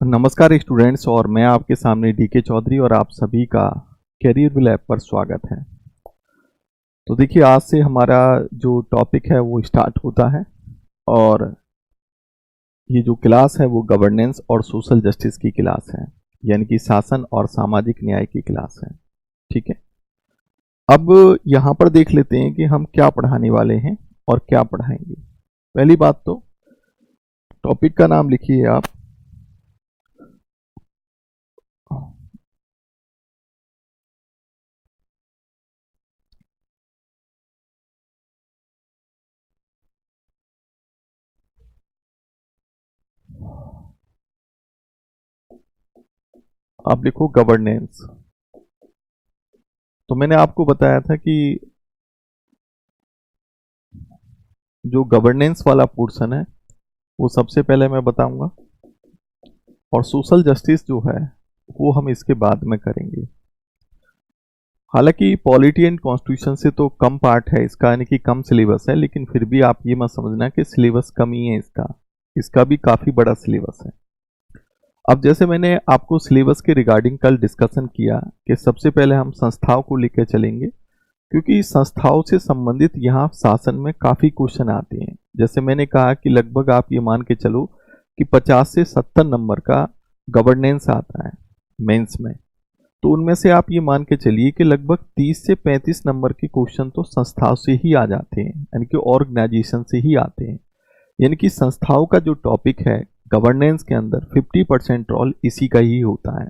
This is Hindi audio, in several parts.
नमस्कार स्टूडेंट्स, और मैं आपके सामने डीके चौधरी और आप सभी का कैरियर विल ऐप पर स्वागत है। तो देखिए, आज से हमारा जो टॉपिक है वो स्टार्ट होता है, और ये जो क्लास है वो गवर्नेंस और सोशल जस्टिस की क्लास है, यानी कि शासन और सामाजिक न्याय की क्लास है। ठीक है, अब यहाँ पर देख लेते हैं कि हम क्या पढ़ाने वाले हैं और क्या पढ़ाएंगे। पहली बात तो टॉपिक का नाम लिखिए आप। आप लिखो गवर्नेंस। तो मैंने आपको बताया था कि जो गवर्नेंस वाला पोर्शन है वो सबसे पहले मैं बताऊंगा, और सोशल जस्टिस जो है वो हम इसके बाद में करेंगे। हालांकि पॉलिटी एंड कॉन्स्टिट्यूशन से तो कम पार्ट है इसका, यानी कि कम सिलेबस है, लेकिन फिर भी आप ये मत समझना कि सिलेबस कम ही है इसका। इसका भी काफ़ी बड़ा सिलेबस है। अब जैसे मैंने आपको सिलेबस के रिगार्डिंग कल डिस्कशन किया कि सबसे पहले हम संस्थाओं को लेकर चलेंगे, क्योंकि संस्थाओं से संबंधित यहाँ शासन में काफ़ी क्वेश्चन आते हैं। जैसे मैंने कहा कि लगभग आप ये मान के चलो कि 50 से 70 नंबर का गवर्नेंस आता है मेंस में। तो उनमें से आप ये मान के चलिए कि लगभग 30 से 35 नंबर के क्वेश्चन तो संस्थाओं से ही आ जाते हैं, यानी कि ऑर्गेनाइजेशन से ही आते हैं। यानी कि संस्थाओं का जो टॉपिक है गवर्नेंस के अंदर 50% रोल इसी का ही होता है।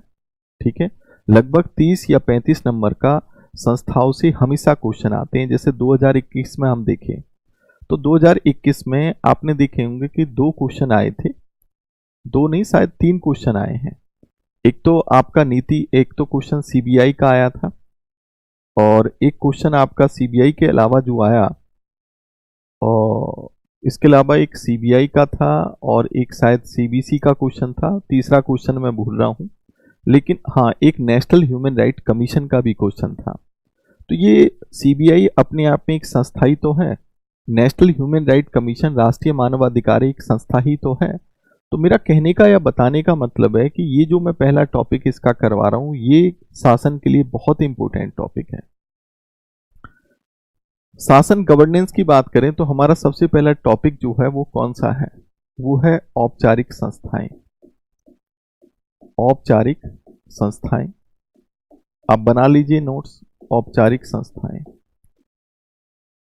ठीक है, लगभग 30 या 35 नंबर का संस्थाओं से हमेशा क्वेश्चन आते हैं। जैसे 2021 में हम देखें तो 2021 में आपने देखे होंगे कि 2 क्वेश्चन आए थे, 2 नहीं शायद 3 क्वेश्चन आए हैं। एक तो आपका नीति, एक तो क्वेश्चन सीबीआई का आया था, और एक क्वेश्चन आपका सीबीआई के अलावा जो आया, और इसके अलावा एक सीबीआई का था और एक शायद सीबीसी का क्वेश्चन था, तीसरा क्वेश्चन मैं भूल रहा हूँ। लेकिन हाँ, एक नेशनल ह्यूमन राइट कमीशन का भी क्वेश्चन था। तो ये सीबीआई अपने आप में एक संस्था ही तो है, नेशनल ह्यूमन राइट कमीशन राष्ट्रीय मानवाधिकार एक संस्था ही तो है। तो मेरा कहने का या बताने का मतलब है कि ये जो मैं पहला टॉपिक इसका करवा रहा हूँ ये शासन के लिए बहुत इंपॉर्टेंट टॉपिक है। शासन गवर्नेंस की बात करें तो हमारा सबसे पहला टॉपिक जो है वो कौन सा है, वो है औपचारिक संस्थाएं। औपचारिक संस्थाएं, आप बना लीजिए नोट्स। औपचारिक संस्थाएं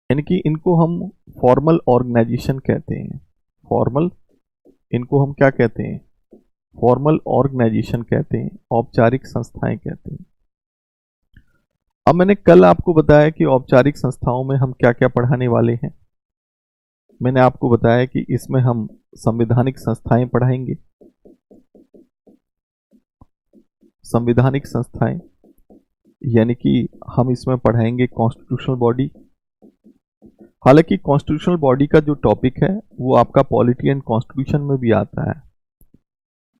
यानी कि इनको हम फॉर्मल ऑर्गेनाइजेशन कहते हैं। फॉर्मल, इनको हम क्या कहते हैं, फॉर्मल ऑर्गेनाइजेशन कहते हैं, औपचारिक संस्थाएं कहते हैं। अब मैंने कल आपको बताया कि औपचारिक संस्थाओं में हम क्या क्या पढ़ाने वाले हैं। मैंने आपको बताया कि इसमें हम संवैधानिक संस्थाएं पढ़ाएंगे। संवैधानिक संस्थाएं यानी कि हम इसमें पढ़ाएंगे कॉन्स्टिट्यूशनल बॉडी। हालांकि कॉन्स्टिट्यूशनल बॉडी का जो टॉपिक है वो आपका पॉलिटी एंड कॉन्स्टिट्यूशन में भी आता है।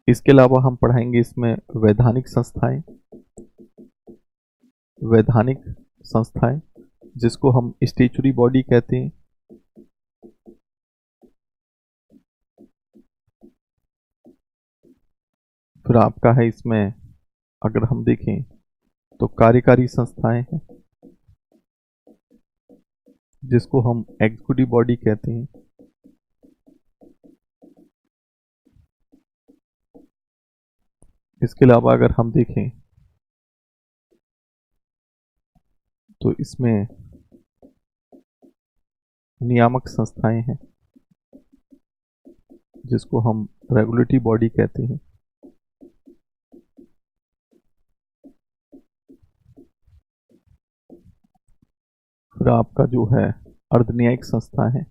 इसके अलावा हम पढ़ाएंगे इसमें वैधानिक संस्थाएं। वैधानिक संस्थाएं जिसको हम स्टेचुरी बॉडी कहते हैं। फिर आपका है इसमें, अगर हम देखें तो कार्यकारी संस्थाएं हैं जिसको हम एग्जीक्यूटिव बॉडी कहते हैं। इसके अलावा अगर हम देखें तो इसमें नियामक संस्थाएं हैं जिसको हम रेगुलेटरी बॉडी कहते हैं। फिर आपका जो है अर्धन्यायिक संस्था है।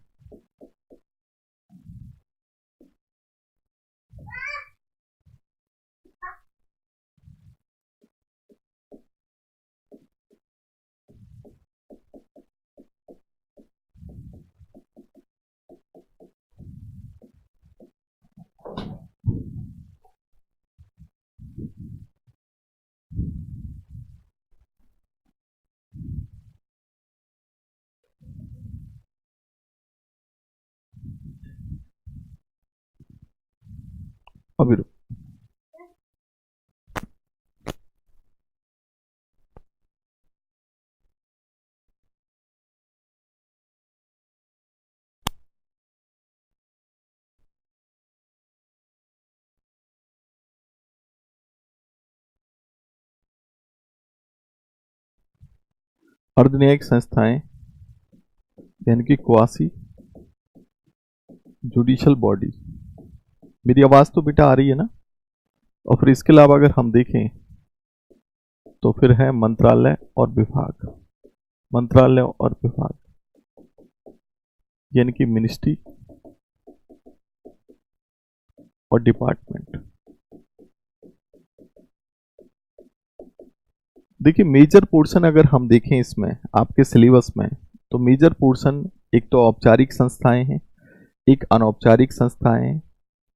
अभी रुक। अर्धन्यायिक संस्थाएं यानी कि क्वासी जुडिशल बॉडी। मेरी आवाज तो बेटा आ रही है ना? और फिर इसके अलावा अगर हम देखें तो फिर है मंत्रालय और विभाग। मंत्रालय और विभाग यानी कि मिनिस्ट्री और डिपार्टमेंट। देखिए मेजर पोर्शन अगर हम देखें इसमें आपके सिलेबस में, तो मेजर पोर्शन एक तो औपचारिक संस्थाएं हैं, एक अनौपचारिक संस्थाएं हैं,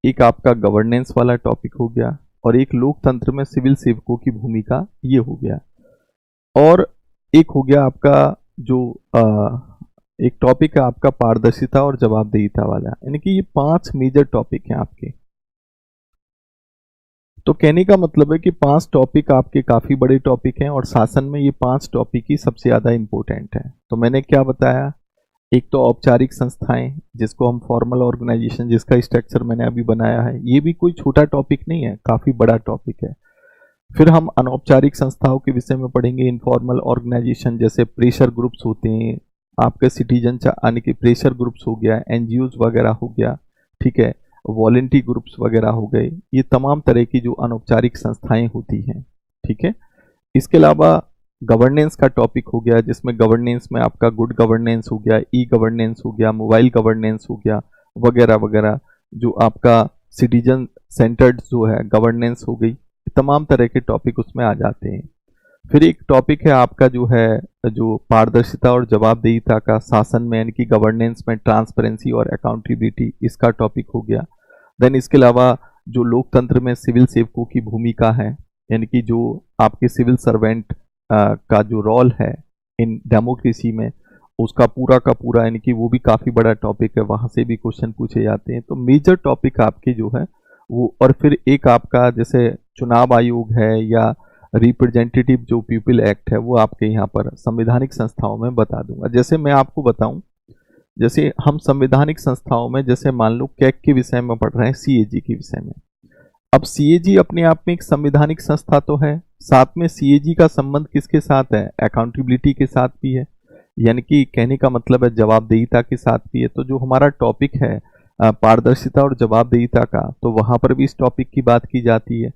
एक आपका गवर्नेंस वाला टॉपिक हो गया, और एक लोकतंत्र में सिविल सेवकों की भूमिका ये हो गया, और एक हो गया आपका जो एक टॉपिक है आपका पारदर्शिता और जवाबदेहिता वाला। यानी कि ये 5 मेजर टॉपिक हैं आपके। तो कहने का मतलब है कि 5 टॉपिक आपके काफी बड़े टॉपिक हैं और शासन में ये 5 टॉपिक ही सबसे ज्यादा इंपॉर्टेंट है। तो मैंने क्या बताया, एक तो औपचारिक संस्थाएं जिसको हम फॉर्मल ऑर्गेनाइजेशन, जिसका स्ट्रक्चर मैंने अभी बनाया है, ये भी कोई छोटा टॉपिक नहीं है, काफी बड़ा टॉपिक है। फिर हम अनौपचारिक संस्थाओं के विषय में पढ़ेंगे, इनफॉर्मल ऑर्गेनाइजेशन जैसे प्रेशर ग्रुप्स होते हैं आपके सिटीजन यानी कि प्रेशर ग्रुप्स हो गया, एनजीओज वगैरह हो गया, ठीक है, वॉलेंटी ग्रुप्स वगैरह हो गए, ये तमाम तरह की जो अनौपचारिक संस्थाएं होती हैं, ठीक है। इसके अलावा गवर्नेंस का टॉपिक हो गया, जिसमें गवर्नेंस में आपका गुड गवर्नेंस हो गया, ई गवर्नेंस हो गया, मोबाइल गवर्नेंस हो गया, वगैरह वगैरह, जो आपका सिटीजन सेंटर्ड जो है गवर्नेंस हो गई, तमाम तरह के टॉपिक उसमें आ जाते हैं। फिर एक टॉपिक है आपका जो है जो पारदर्शिता और जवाबदेहिता का शासन में, यानी कि गवर्नेंस में ट्रांसपेरेंसी और अकाउंटेबिलिटी, इसका टॉपिक हो गया। देन इसके अलावा जो लोकतंत्र में सिविल सेवकों की भूमिका है, यानी कि जो आपके सिविल सर्वेंट का जो रोल है इन डेमोक्रेसी में, उसका पूरा का पूरा, यानी कि वो भी काफ़ी बड़ा टॉपिक है, वहाँ से भी क्वेश्चन पूछे जाते हैं। तो मेजर टॉपिक आपके जो है वो, और फिर एक आपका जैसे चुनाव आयोग है या रिप्रेजेंटेटिव जो पीपल एक्ट है, वो आपके यहाँ पर संवैधानिक संस्थाओं में बता दूंगा। जैसे मैं आपको बताऊं, जैसे हम संवैधानिक संस्थाओं में जैसे मान लो कैग के विषय में पढ़ रहे हैं, सीएजी के विषय में। अब सीएजी अपने आप में एक संवैधानिक संस्था तो है, साथ में सीएजी का संबंध किसके साथ है, अकाउंटेबिलिटी के साथ भी है, यानी कि कहने का मतलब है जवाबदेहिता के साथ भी है। तो जो हमारा टॉपिक है पारदर्शिता और जवाबदेहिता का, तो वहां पर भी इस टॉपिक की बात की जाती है।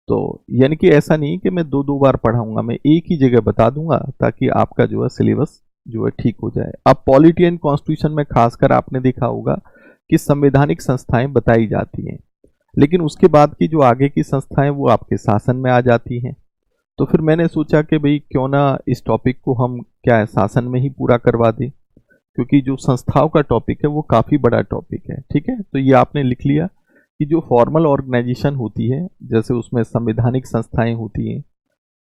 तो यानी कि ऐसा नहीं कि मैं दो बार पढ़ाऊंगा, मैं एक ही जगह बता दूंगा ताकि आपका जो है सिलेबस जो है ठीक हो जाए। अब पॉलिटी एंड कॉन्स्टिट्यूशन में खासकर आपने देखा होगा कि संवैधानिक संस्थाएं बताई जाती हैं, लेकिन उसके बाद की जो आगे की संस्थाएं वो आपके शासन में आ जाती हैं। तो फिर मैंने सोचा कि भाई क्यों ना इस टॉपिक को हम क्या है शासन में ही पूरा करवा दें, क्योंकि जो संस्थाओं का टॉपिक है वो काफ़ी बड़ा टॉपिक है, ठीक है। तो ये आपने लिख लिया कि जो फॉर्मल ऑर्गेनाइजेशन होती है, जैसे उसमें संवैधानिक संस्थाएं होती हैं।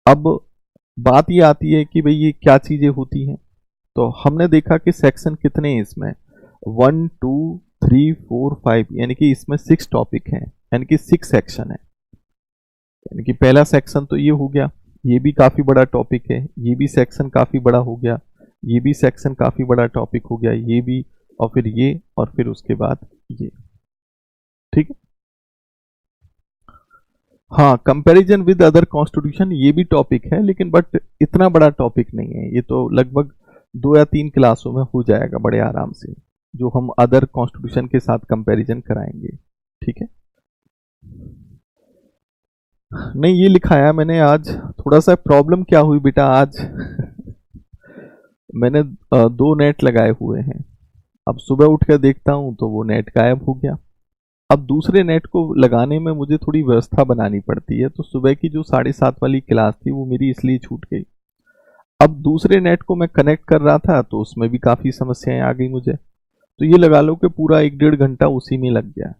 अब बात ये आती है कि भाई ये क्या चीज़ें होती हैं। तो हमने देखा कि सेक्शन कितने हैं इसमें, 1 2 3 4 5, यानी कि इसमें 6 टॉपिक हैं, यानी कि 6 सेक्शन है। यानी कि पहला सेक्शन तो ये हो गया, ये भी काफ़ी बड़ा टॉपिक है, ये भी सेक्शन काफ़ी बड़ा हो गया, ये भी सेक्शन काफ़ी बड़ा टॉपिक हो गया, ये भी, और फिर ये, और फिर उसके बाद ये, ठीक है। हाँ, कंपैरिजन विद अदर कॉन्स्टिट्यूशन ये भी टॉपिक है, लेकिन बट इतना बड़ा टॉपिक नहीं है, ये तो लगभग 2 या 3 क्लासों में हो जाएगा बड़े आराम से, जो हम अदर कॉन्स्टिट्यूशन के साथ कंपैरिजन कराएंगे, ठीक है। नहीं, ये लिखाया मैंने आज, थोड़ा सा प्रॉब्लम क्या हुई बेटा आज मैंने 2 नेट लगाए हुए हैं। अब सुबह उठ कर देखता हूँ तो वो नेट गायब हो गया। अब दूसरे नेट को लगाने में मुझे थोड़ी व्यवस्था बनानी पड़ती है, तो सुबह की जो 7:30 वाली क्लास थी वो मेरी इसलिए छूट गई। अब दूसरे नेट को मैं कनेक्ट कर रहा था तो उसमें भी काफ़ी समस्याएं आ गई मुझे, तो ये लगा लो कि पूरा 1-1.5 घंटा उसी में लग गया।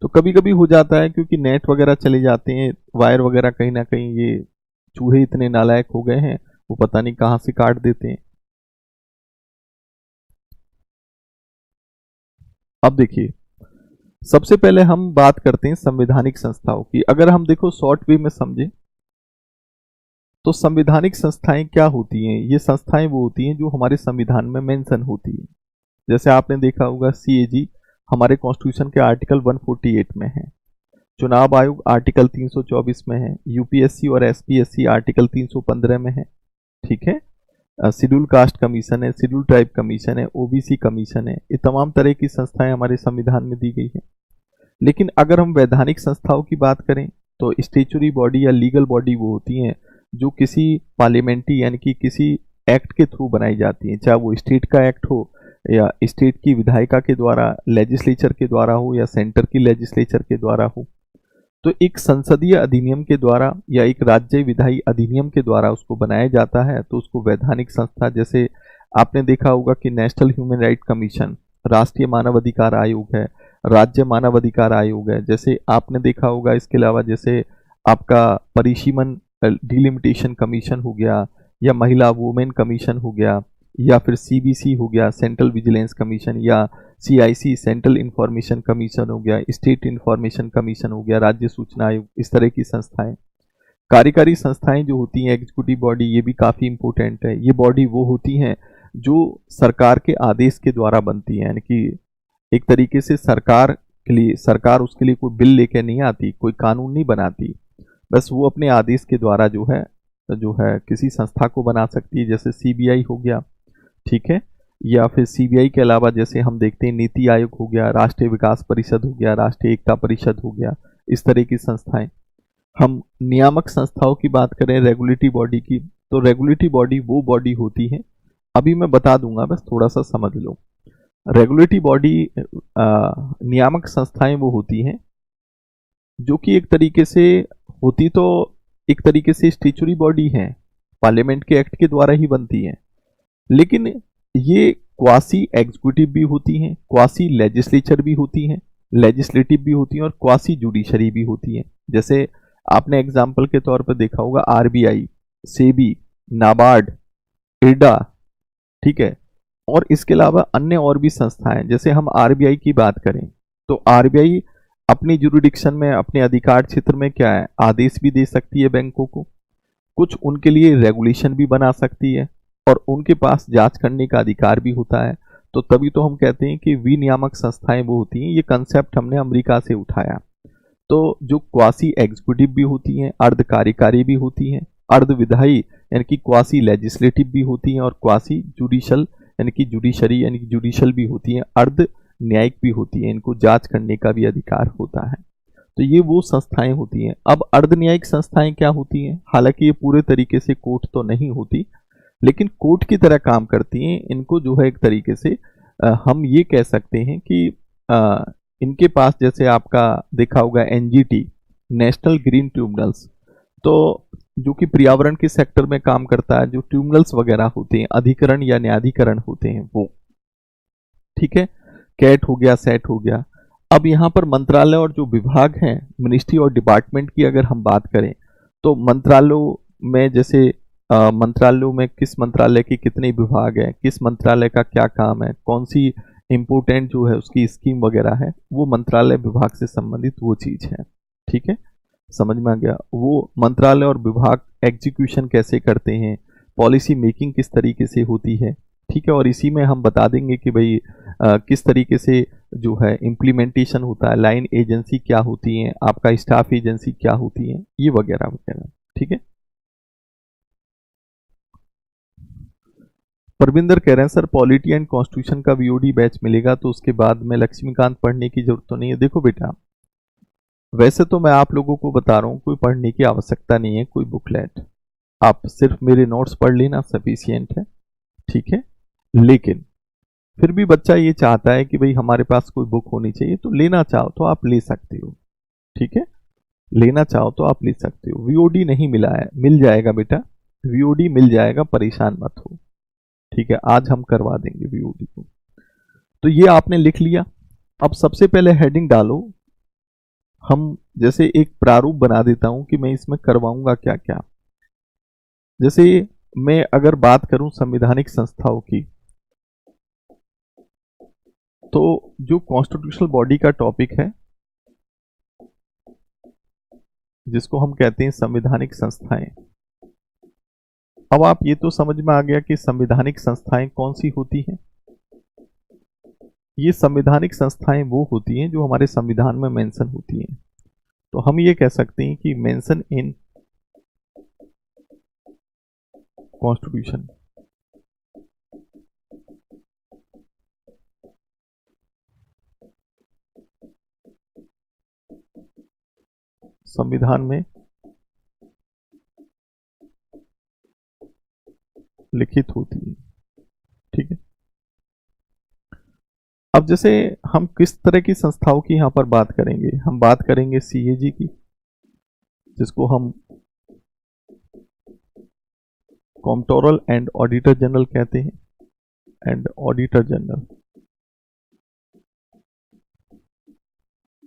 तो कभी कभी हो जाता है क्योंकि नेट वगैरह चले जाते हैं, वायर वगैरह कहीं ना कहीं, ये चूहे इतने नालायक हो गए हैं, वो पता नहीं कहाँ से काट देते हैं। अब देखिए, सबसे पहले हम बात करते हैं संवैधानिक संस्थाओं की। अगर हम देखो शॉर्ट वे में समझें तो संवैधानिक संस्थाएं क्या होती हैं? ये संस्थाएं वो होती हैं जो हमारे संविधान में मेंशन होती है। जैसे आपने देखा होगा सीएजी हमारे कॉन्स्टिट्यूशन के आर्टिकल 148 में है, चुनाव आयोग आर्टिकल 324 में है, यूपीएससी और एसपीएससी आर्टिकल 315 में है, ठीक है। शेड्यूल कास्ट कमीशन है, शेड्यूल ट्राइब कमीशन है, ओबीसी कमीशन है, ये तमाम तरह की संस्थाएं हमारे संविधान में दी गई है। लेकिन अगर हम वैधानिक संस्थाओं की बात करें तो स्टेचुरी बॉडी या लीगल बॉडी वो होती हैं जो किसी पार्लियामेंट्री यानी कि किसी एक्ट के थ्रू बनाई जाती हैं, चाहे वो स्टेट का एक्ट हो या स्टेट की विधायिका के द्वारा, लेजिस्लेचर के द्वारा हो या सेंटर की लेजिस्लेचर के द्वारा हो। तो एक संसदीय अधिनियम के द्वारा या एक राज्य विधायी अधिनियम के द्वारा उसको बनाया जाता है, तो उसको वैधानिक संस्था, जैसे आपने देखा होगा कि नेशनल ह्यूमन राइट कमीशन, राष्ट्रीय मानव अधिकार आयोग है, राज्य मानव अधिकार आयोग है, जैसे आपने देखा होगा। इसके अलावा जैसे आपका परिसीमन डिलिमिटेशन कमीशन हो गया, या महिला वुमेन कमीशन हो गया, या फिर सीबीसी हो गया सेंट्रल विजिलेंस कमीशन, या सीआईसी सेंट्रल इंफॉर्मेशन कमीशन हो गया, स्टेट इंफॉर्मेशन कमीशन हो गया, राज्य सूचना आयोग, इस तरह की संस्थाएं। कार्यकारी संस्थाएं जो होती हैं, एग्जीक्यूटिव बॉडी, ये भी काफ़ी इंपॉर्टेंट है। ये बॉडी वो होती हैं जो सरकार के आदेश के द्वारा बनती है, यानी कि एक तरीके से सरकार के लिए, सरकार उसके लिए कोई बिल लेकर नहीं आती, कोई कानून नहीं बनाती, बस वो अपने आदेश के द्वारा जो है किसी संस्था को बना सकती है। जैसे सीबीआई हो गया, ठीक है, या फिर सीबीआई के अलावा जैसे हम देखते हैं नीति आयोग हो गया, राष्ट्रीय विकास परिषद हो गया, राष्ट्रीय एकता परिषद हो गया, इस तरह की संस्थाएं। हम नियामक संस्थाओं की बात करें, रेगुलेटरी बॉडी की, तो रेगुलेटरी बॉडी वो बॉडी होती है, अभी मैं बता दूंगा, बस थोड़ा सा समझ लो। रेगुलेटरी बॉडी नियामक संस्थाएं वो होती हैं जो कि एक तरीके से होती तो एक तरीके से स्टेचुरी बॉडी है, पार्लियामेंट के एक्ट के द्वारा ही बनती है, लेकिन ये क्वासी एग्जीक्यूटिव भी होती हैं, क्वासी लेजिस्लेचर भी होती हैं, लेजिस्लेटिव भी होती हैं और क्वासी जुडिशरी भी होती हैं। जैसे आपने एग्जाम्पल के तौर पर देखा होगा आरबीआई, सेबी, नाबार्ड, इरडा, ठीक है। और इसके अलावा अन्य और भी संस्थाएं, जैसे हम आरबीआई की बात करें तो आरबीआई अपनी जुरिडिक्शन में, अपने अधिकार क्षेत्र में क्या है, आदेश भी दे सकती है बैंकों को, कुछ उनके लिए रेगुलेशन भी बना सकती है, और उनके पास जांच करने का अधिकार भी होता है। तो तभी तो हम कहते हैं कि विनियामक संस्थाएं वो होती हैं। ये कंसेप्ट हमने अमेरिका से उठाया। तो जो क्वासी एग्जीक्यूटिव भी होती हैं, अर्ध कार्यकारी भी होती हैं, अर्ध विधायी यानी कि क्वासी लेजिस्लेटिव भी होती हैं, और क्वासी जुडिशल यानी कि जुडिशरी यानी कि जुडिशल भी होती हैं, अर्ध न्यायिक भी होती हैं, इनको जांच करने का भी अधिकार होता है। तो ये वो संस्थाएं होती हैं। अब अर्ध न्यायिक संस्थाएं क्या होती हैं? हालांकि ये पूरे तरीके से कोर्ट तो नहीं होती, लेकिन कोर्ट की तरह काम करती हैं। इनको जो है एक तरीके से हम ये कह सकते हैं कि इनके पास, जैसे आपका देखा होगा एनजीटी, नेशनल ग्रीन ट्रिब्यूनल्स, तो जो कि पर्यावरण के सेक्टर में काम करता है, जो ट्रिब्यूनल्स वगैरह होते हैं, अधिकरण या न्यायाधिकरण होते हैं वो, ठीक है। कैट हो गया, सेट हो गया। अब यहाँ पर मंत्रालय और जो विभाग हैं, मिनिस्ट्री और डिपार्टमेंट की अगर हम बात करें तो मंत्रालयों में, जैसे मंत्रालयों में किस मंत्रालय के कितने विभाग हैं, किस मंत्रालय का क्या काम है, कौन सी इंपोर्टेंट जो है उसकी स्कीम वगैरह है, वो मंत्रालय विभाग से संबंधित वो चीज है, ठीक है। समझ में आ गया? वो मंत्रालय और विभाग एग्जीक्यूशन कैसे करते हैं, पॉलिसी मेकिंग किस तरीके से होती है, ठीक है। और इसी में हम बता देंगे कि भाई किस तरीके से जो है इम्प्लीमेंटेशन होता है, लाइन एजेंसी क्या होती है, आपका स्टाफ एजेंसी क्या होती है, ये वगैरह वगैरह, ठीक है। परविंदर कह रहे हैं सर पॉलिटी एंड कॉन्स्टिट्यूशन का वीओडी बैच मिलेगा तो उसके बाद में लक्ष्मीकांत पढ़ने की जरूरत तो नहीं है? देखो बेटा, वैसे तो मैं आप लोगों को बता रहा हूँ, कोई पढ़ने की आवश्यकता नहीं है, कोई बुकलेट, आप सिर्फ मेरे नोट्स पढ़ लेना सफिशियंट है, ठीक है। लेकिन फिर भी बच्चा ये चाहता है कि भाई हमारे पास कोई बुक होनी चाहिए, तो लेना चाहो तो आप ले सकते हो, ठीक है। लेना चाहो तो आप ले सकते हो। वीओडी नहीं मिला है, मिल जाएगा बेटा, वीओडी मिल जाएगा, परेशान मत हो, ठीक है। आज हम करवा देंगे वीओडी को। तो ये आपने लिख लिया। अब सबसे पहले हेडिंग डालो। हम जैसे एक प्रारूप बना देता हूं कि मैं इसमें करवाऊंगा क्या क्या। जैसे मैं अगर बात करूं संवैधानिक संस्थाओं की, तो जो कॉन्स्टिट्यूशनल बॉडी का टॉपिक है, जिसको हम कहते हैं संवैधानिक संस्थाएं। अब आप ये तो समझ में आ गया कि संवैधानिक संस्थाएं कौन सी होती हैं। ये संवैधानिक संस्थाएं वो होती हैं जो हमारे संविधान में मेंशन होती हैं। तो हम ये कह सकते हैं कि मेंशन इन कॉन्स्टिट्यूशन। संविधान में लिखित होती है। ठीक है। अब जैसे हम किस तरह की संस्थाओं की यहां पर बात करेंगे, हम बात करेंगे सीएजी की, जिसको हम कॉम्प्ट्रोलर एंड ऑडिटर जनरल कहते हैं, एंड ऑडिटर जनरल।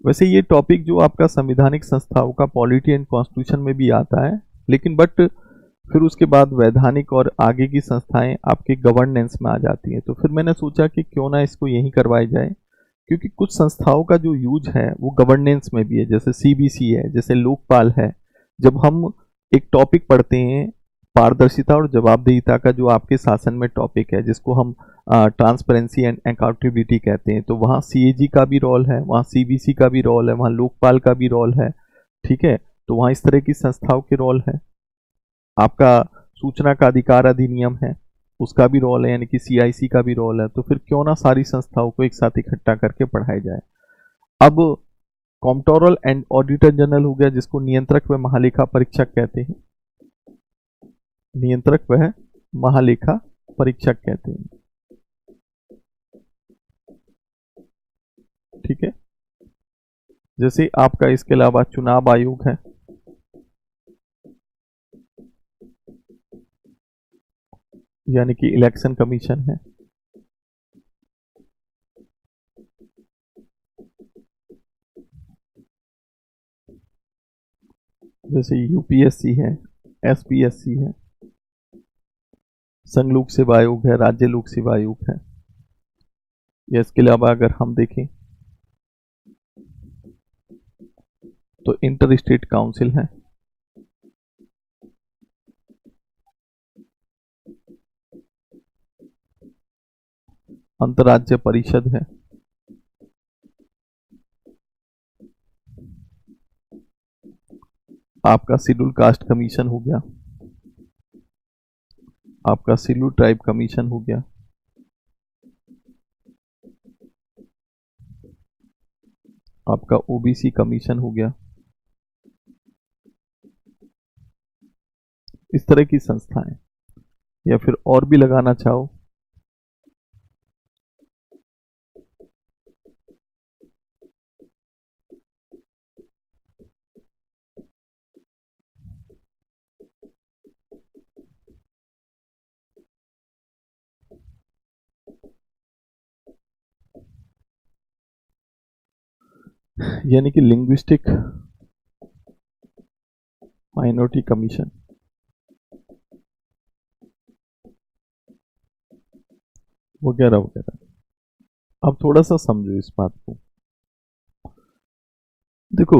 वैसे ये टॉपिक जो आपका संवैधानिक संस्थाओं का पॉलिटी एंड कॉन्स्टिट्यूशन में भी आता है, लेकिन बट फिर उसके बाद वैधानिक और आगे की संस्थाएं आपके गवर्नेंस में आ जाती हैं। तो फिर मैंने सोचा कि क्यों ना इसको यहीं करवाया जाए, क्योंकि कुछ संस्थाओं का जो यूज है वो गवर्नेंस में भी है, जैसे सीबीसी है, जैसे लोकपाल है। जब हम एक टॉपिक पढ़ते हैं पारदर्शिता और जवाबदेहिता का, जो आपके शासन में टॉपिक है, जिसको हम ट्रांसपेरेंसी एंड अकाउंटेबिलिटी कहते हैं, तो वहाँ सीएजी का भी रोल है, वहाँ सीबीसी का भी रोल है, वहाँ लोकपाल का भी रोल है। ठीक है। तो वहाँ इस तरह की संस्थाओं के रोल है। आपका सूचना का अधिकार अधिनियम है, उसका भी रोल है, यानी कि सीआईसी का भी रोल है। तो फिर क्यों ना सारी संस्थाओं को एक साथ इकट्ठा करके पढ़ाया जाए। अब कॉम्प्ट्रोलर एंड ऑडिटर जनरल हो गया, जिसको नियंत्रक व महालेखा परीक्षक कहते हैं। नियंत्रक वह महालेखा परीक्षक कहते हैं। ठीक है। जैसे आपका इसके अलावा चुनाव आयोग है, यानी कि इलेक्शन कमीशन है। जैसे यूपीएससी है, एसपीएससी है, संघ लोक सेवा आयोग है, राज्य लोक सेवा आयोग है। या इसके अलावा अगर हम देखें तो इंटर स्टेट काउंसिल है, अंतर्राज्य परिषद है, आपका शेड्यूल कास्ट कमीशन हो गया, आपका शेड्यूल ट्राइब कमीशन हो गया, आपका ओबीसी कमीशन हो गया। इस तरह की संस्थाएं, या फिर और भी लगाना चाहो यानी कि लिंग्विस्टिक माइनॉरिटी कमीशन, वगैरह वगैरह। अब थोड़ा सा समझो इस बात को। देखो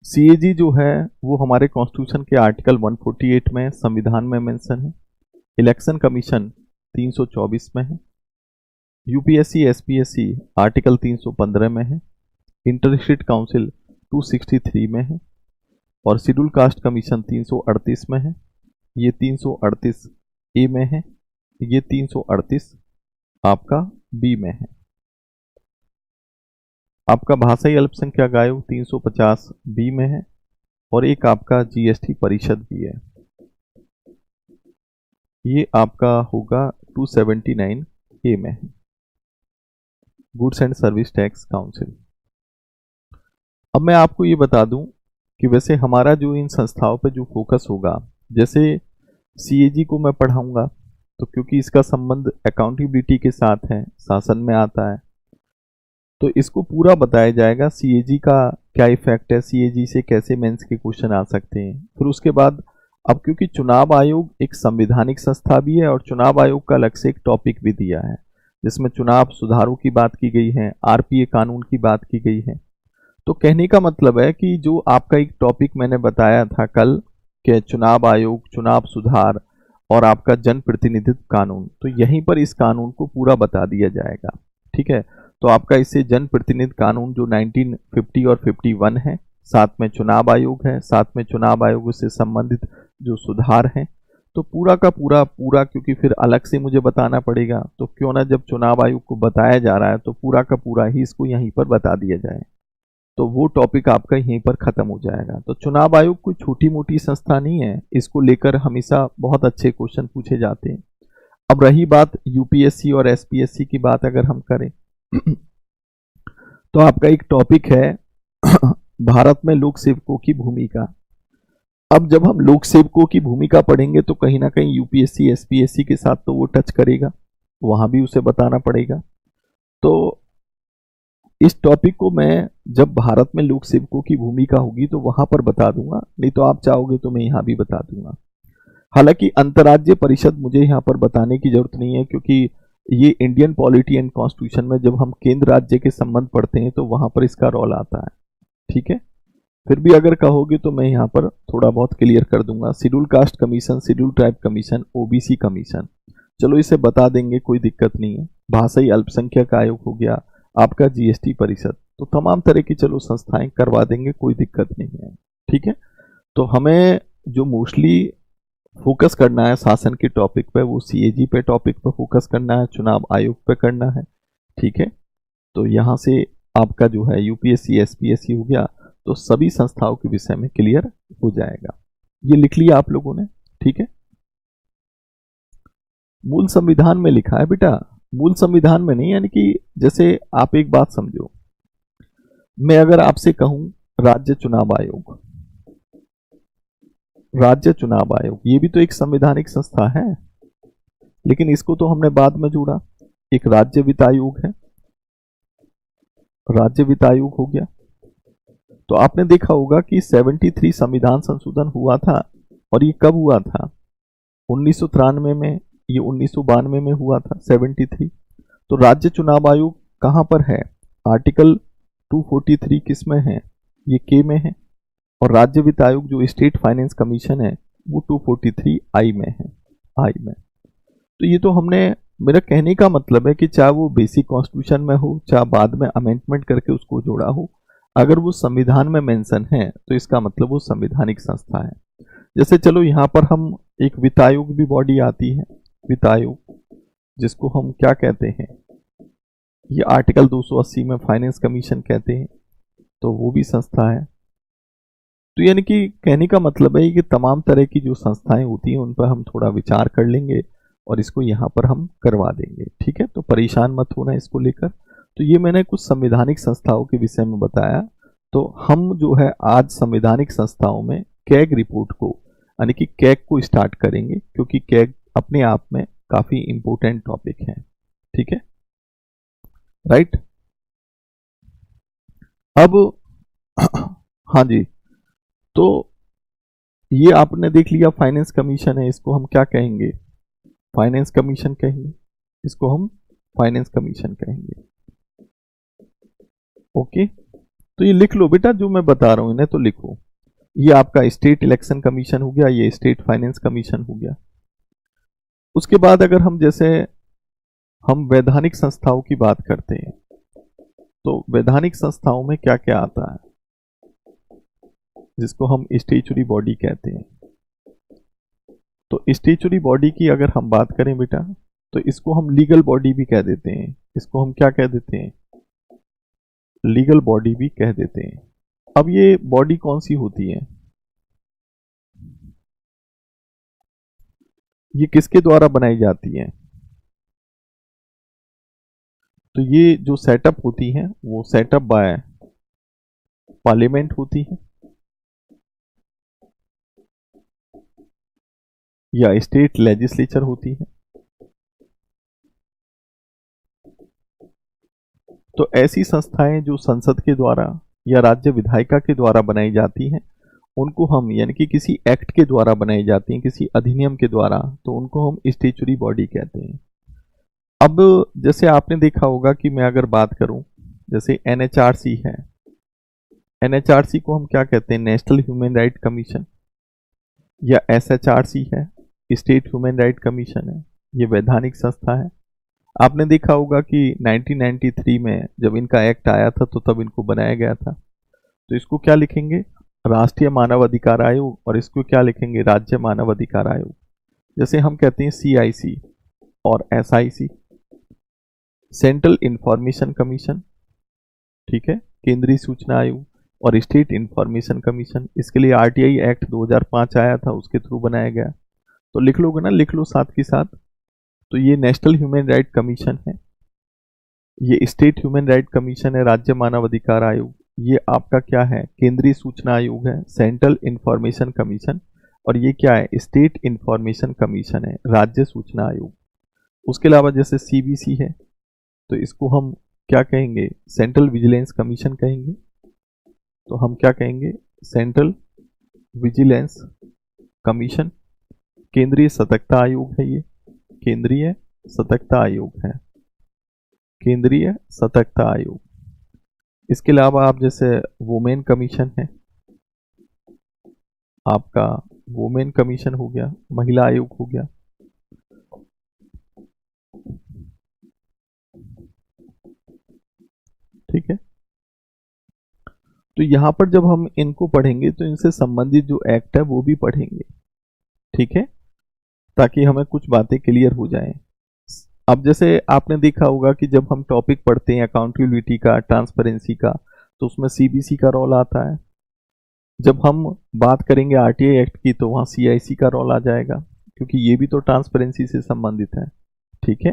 सीएजी जो है वो हमारे कॉन्स्टिट्यूशन के आर्टिकल 148 में संविधान में मेंशन है। इलेक्शन कमीशन 324 में है। यूपीएससी एसपीएससी आर्टिकल 315 में है। इंटर स्टेट काउंसिल 263 में है। और शेड्यूल कास्ट कमीशन 338 में है। ये 338 ए में है, ये 338 आपका बी में है। आपका भाषाई अल्पसंख्यक आयोग 350 बी में है, और एक आपका जीएसटी परिषद भी है, ये आपका होगा 279 ए में है, goods and service tax council. अब मैं आपको ये बता दूं कि वैसे हमारा जो इन संस्थाओं पे जो फोकस होगा, जैसे सीएजी को मैं पढ़ाऊंगा तो क्योंकि इसका संबंध अकाउंटेबिलिटी के साथ है, शासन में आता है, तो इसको पूरा बताया जाएगा सीएजी का क्या इफेक्ट है, सीएजी से कैसे मेंस के क्वेश्चन आ सकते हैं। फिर उसके बाद अब क्योंकि चुनाव आयोग एक संवैधानिक संस्था भी है और चुनाव आयोग का अलग से एक टॉपिक भी दिया है जिसमें चुनाव सुधारों की बात की गई है, आरपीए कानून की बात की गई है। तो कहने का मतलब है कि जो आपका एक टॉपिक मैंने बताया था कल कि चुनाव आयोग, चुनाव सुधार और आपका जनप्रतिनिधित्व कानून, तो यहीं पर इस कानून को पूरा बता दिया जाएगा। ठीक है, तो आपका इससे जनप्रतिनिधि कानून जो 1950 और 51 है, साथ में चुनाव आयोग है, साथ में चुनाव आयोग से संबंधित जो सुधार हैं, तो पूरा का पूरा क्योंकि फिर अलग से मुझे बताना पड़ेगा, तो क्यों ना जब चुनाव आयोग को बताया जा रहा है तो पूरा का पूरा ही इसको यहीं पर बता दिया जाए, तो वो टॉपिक आपका यहीं पर खत्म हो जाएगा। तो चुनाव आयोग कोई छोटी मोटी संस्था नहीं है, इसको लेकर हमेशा बहुत अच्छे क्वेश्चन पूछे जाते हैं। अब रही बात यूपीएससी और एसपीएससी की बात अगर हम करें तो आपका एक टॉपिक है भारत में लोक सेवकों की भूमिका। अब जब हम लोक सेवकों की भूमिका पढ़ेंगे तो कहीं ना कहीं यूपीएससी एसपीएससी के साथ तो वो टच करेगा, वहां भी उसे बताना पड़ेगा। तो इस टॉपिक को मैं जब भारत में लोक सेवकों की भूमिका होगी तो वहां पर बता दूंगा, नहीं तो आप चाहोगे तो मैं यहां भी बता दूंगा। हालांकि अंतर्राज्यीय परिषद मुझे यहाँ पर बताने की जरूरत नहीं है, क्योंकि ये इंडियन पॉलिटी एंड कॉन्स्टिट्यूशन में जब हम केंद्र राज्य के संबंध पढ़ते हैं तो वहां पर इसका रोल आता है। ठीक है, फिर भी अगर कहोगे तो मैं यहाँ पर थोड़ा बहुत क्लियर कर दूंगा। Schedule caste commission, schedule tribe commission, OBC commission, चलो इसे बता देंगे, कोई दिक्कत नहीं है। भाषाई अल्पसंख्यक आयोग हो गया, आपका जीएसटी परिषद, तो तमाम तरह की चलो संस्थाएं करवा देंगे, कोई दिक्कत नहीं है। ठीक है, तो हमें जो मोस्टली फोकस करना है शासन के टॉपिक पे, वो सीएजी पे टॉपिक पे फोकस करना है, चुनाव आयोग पे करना है। ठीक है, तो यहाँ से आपका जो है यूपीएससी एसपीएससी हो गया, तो सभी संस्थाओं के विषय में क्लियर हो जाएगा। ये लिख लिया आप लोगों ने। ठीक है, मूल संविधान में लिखा है बेटा, मूल संविधान में नहीं, यानी कि जैसे आप एक बात समझो, मैं अगर आपसे कहूं राज्य चुनाव आयोग, राज्य चुनाव आयोग ये भी तो एक संवैधानिक संस्था है, लेकिन इसको तो हमने बाद में जोड़ा। एक राज्य वित्त आयोग है, राज्य वित्त आयोग हो गया। तो आपने देखा होगा कि 73 संविधान संशोधन हुआ था, और ये कब हुआ था? 1993 में, ये 1992 में हुआ था 73। तो राज्य चुनाव आयोग कहां पर है? आर्टिकल 243 किस में है? ये के में है। और राज्य वित्त आयोग जो स्टेट फाइनेंस कमीशन है वो 243 आई में है, आई में। तो ये तो हमने, मेरा कहने का मतलब है कि चाहे वो बेसिक कॉन्स्टिट्यूशन में हो, चाहे बाद में अमेंडमेंट करके उसको जोड़ा हो, अगर वो संविधान में मेंशन है तो इसका मतलब वो संवैधानिक संस्था है। जैसे चलो यहाँ पर हम एक वित्त आयोग भी बॉडी आती है, वित्त आयोग, जिसको हम क्या कहते हैं, ये आर्टिकल 280 में फाइनेंस कमीशन कहते हैं, तो वो भी संस्था है। तो यानी कि कहने का मतलब है कि तमाम तरह की जो संस्थाएं होती हैं उन पर हम थोड़ा विचार कर लेंगे और इसको यहाँ पर हम करवा देंगे। ठीक है, तो परेशान मत होना इसको लेकर। तो ये मैंने कुछ संवैधानिक संस्थाओं के विषय में बताया। तो हम जो है आज संवैधानिक संस्थाओं में कैग रिपोर्ट को, यानी कि कैग को स्टार्ट करेंगे, क्योंकि कैग अपने आप में काफी इंपोर्टेंट टॉपिक है। ठीक है, राइट। अब हाँ जी, तो ये आपने देख लिया फाइनेंस कमीशन है, इसको हम क्या कहेंगे? फाइनेंस कमीशन कहेंगे, इसको हम फाइनेंस कमीशन कहेंगे। ओके, तो ये लिख लो बेटा, जो मैं बता रहा हूं इन्हें तो लिखो। ये आपका स्टेट इलेक्शन कमीशन हो गया, ये स्टेट फाइनेंस कमीशन हो गया। उसके बाद अगर हम जैसे हम वैधानिक संस्थाओं की बात करते हैं, तो वैधानिक संस्थाओं में क्या क्या आता है, जिसको हम स्टैच्यूटरी बॉडी कहते हैं। तो स्टैच्यूटरी बॉडी की अगर हम बात करें बेटा, तो इसको हम लीगल बॉडी भी कह देते हैं। इसको हम क्या कह देते हैं? लीगल बॉडी भी कह देते हैं। अब ये बॉडी कौन सी होती है? ये किसके द्वारा बनाई जाती है? तो ये जो सेटअप होती है वो सेटअप बाय पार्लियामेंट होती है या स्टेट लेजिस्लेचर होती है। तो ऐसी संस्थाएं जो संसद के द्वारा या राज्य विधायिका के द्वारा बनाई जाती हैं, उनको हम यानी कि किसी एक्ट के द्वारा बनाई जाती हैं, किसी अधिनियम के द्वारा, तो उनको हम स्टैच्यूटरी बॉडी कहते हैं। अब जैसे आपने देखा होगा कि मैं अगर बात करूं, जैसे एनएचआरसी है, एनएचआरसी को हम क्या कहते हैं, नेशनल ह्यूमन राइट कमीशन, या एसएचआरसी है, स्टेट ह्यूमन राइट कमीशन है, ये वैधानिक संस्था है। आपने देखा होगा कि 1993 में जब इनका एक्ट आया था तो तब इनको बनाया गया था। तो इसको क्या लिखेंगे, राष्ट्रीय मानव अधिकार आयोग, और इसको क्या लिखेंगे, राज्य मानव अधिकार आयोग। जैसे हम कहते हैं सीआईसी और एसआईसी, सेंट्रल इंफॉर्मेशन कमीशन, ठीक है, केंद्रीय सूचना आयोग, और स्टेट इंफॉर्मेशन कमीशन। इसके लिए आरटीआई एक्ट 2005 आया था, उसके थ्रू बनाया गया। तो लिख लोगे ना, लिख लो साथ के साथ। तो ये नेशनल ह्यूमन राइट कमीशन है, ये स्टेट ह्यूमन राइट कमीशन है, राज्य मानव अधिकार आयोग, ये आपका क्या है, केंद्रीय सूचना आयोग है, सेंट्रल इंफॉर्मेशन कमीशन, और ये क्या है, स्टेट इंफॉर्मेशन कमीशन है, राज्य सूचना आयोग। उसके अलावा जैसे सीबीसी है, तो इसको हम क्या कहेंगे, सेंट्रल विजिलेंस कमीशन कहेंगे। तो हम क्या कहेंगे, सेंट्रल विजिलेंस कमीशन। केंद्रीय सतर्कता आयोग है, ये केंद्रीय सतर्कता आयोग है, केंद्रीय सतर्कता आयोग। इसके अलावा आप जैसे वुमेन कमीशन है, आपका वुमेन कमीशन हो गया, महिला आयोग हो गया। ठीक है, तो यहां पर जब हम इनको पढ़ेंगे तो इनसे संबंधित जो एक्ट है वो भी पढ़ेंगे, ठीक है, ताकि हमें कुछ बातें क्लियर हो जाएं। अब जैसे आपने देखा होगा कि जब हम टॉपिक पढ़ते हैं अकाउंटेबिलिटी का, ट्रांसपेरेंसी का, तो उसमें सीबीसी का रोल आता है। जब हम बात करेंगे आरटीआई एक्ट की तो वहाँ सीआईसी का रोल आ जाएगा, क्योंकि ये भी तो ट्रांसपेरेंसी से संबंधित है, ठीक है।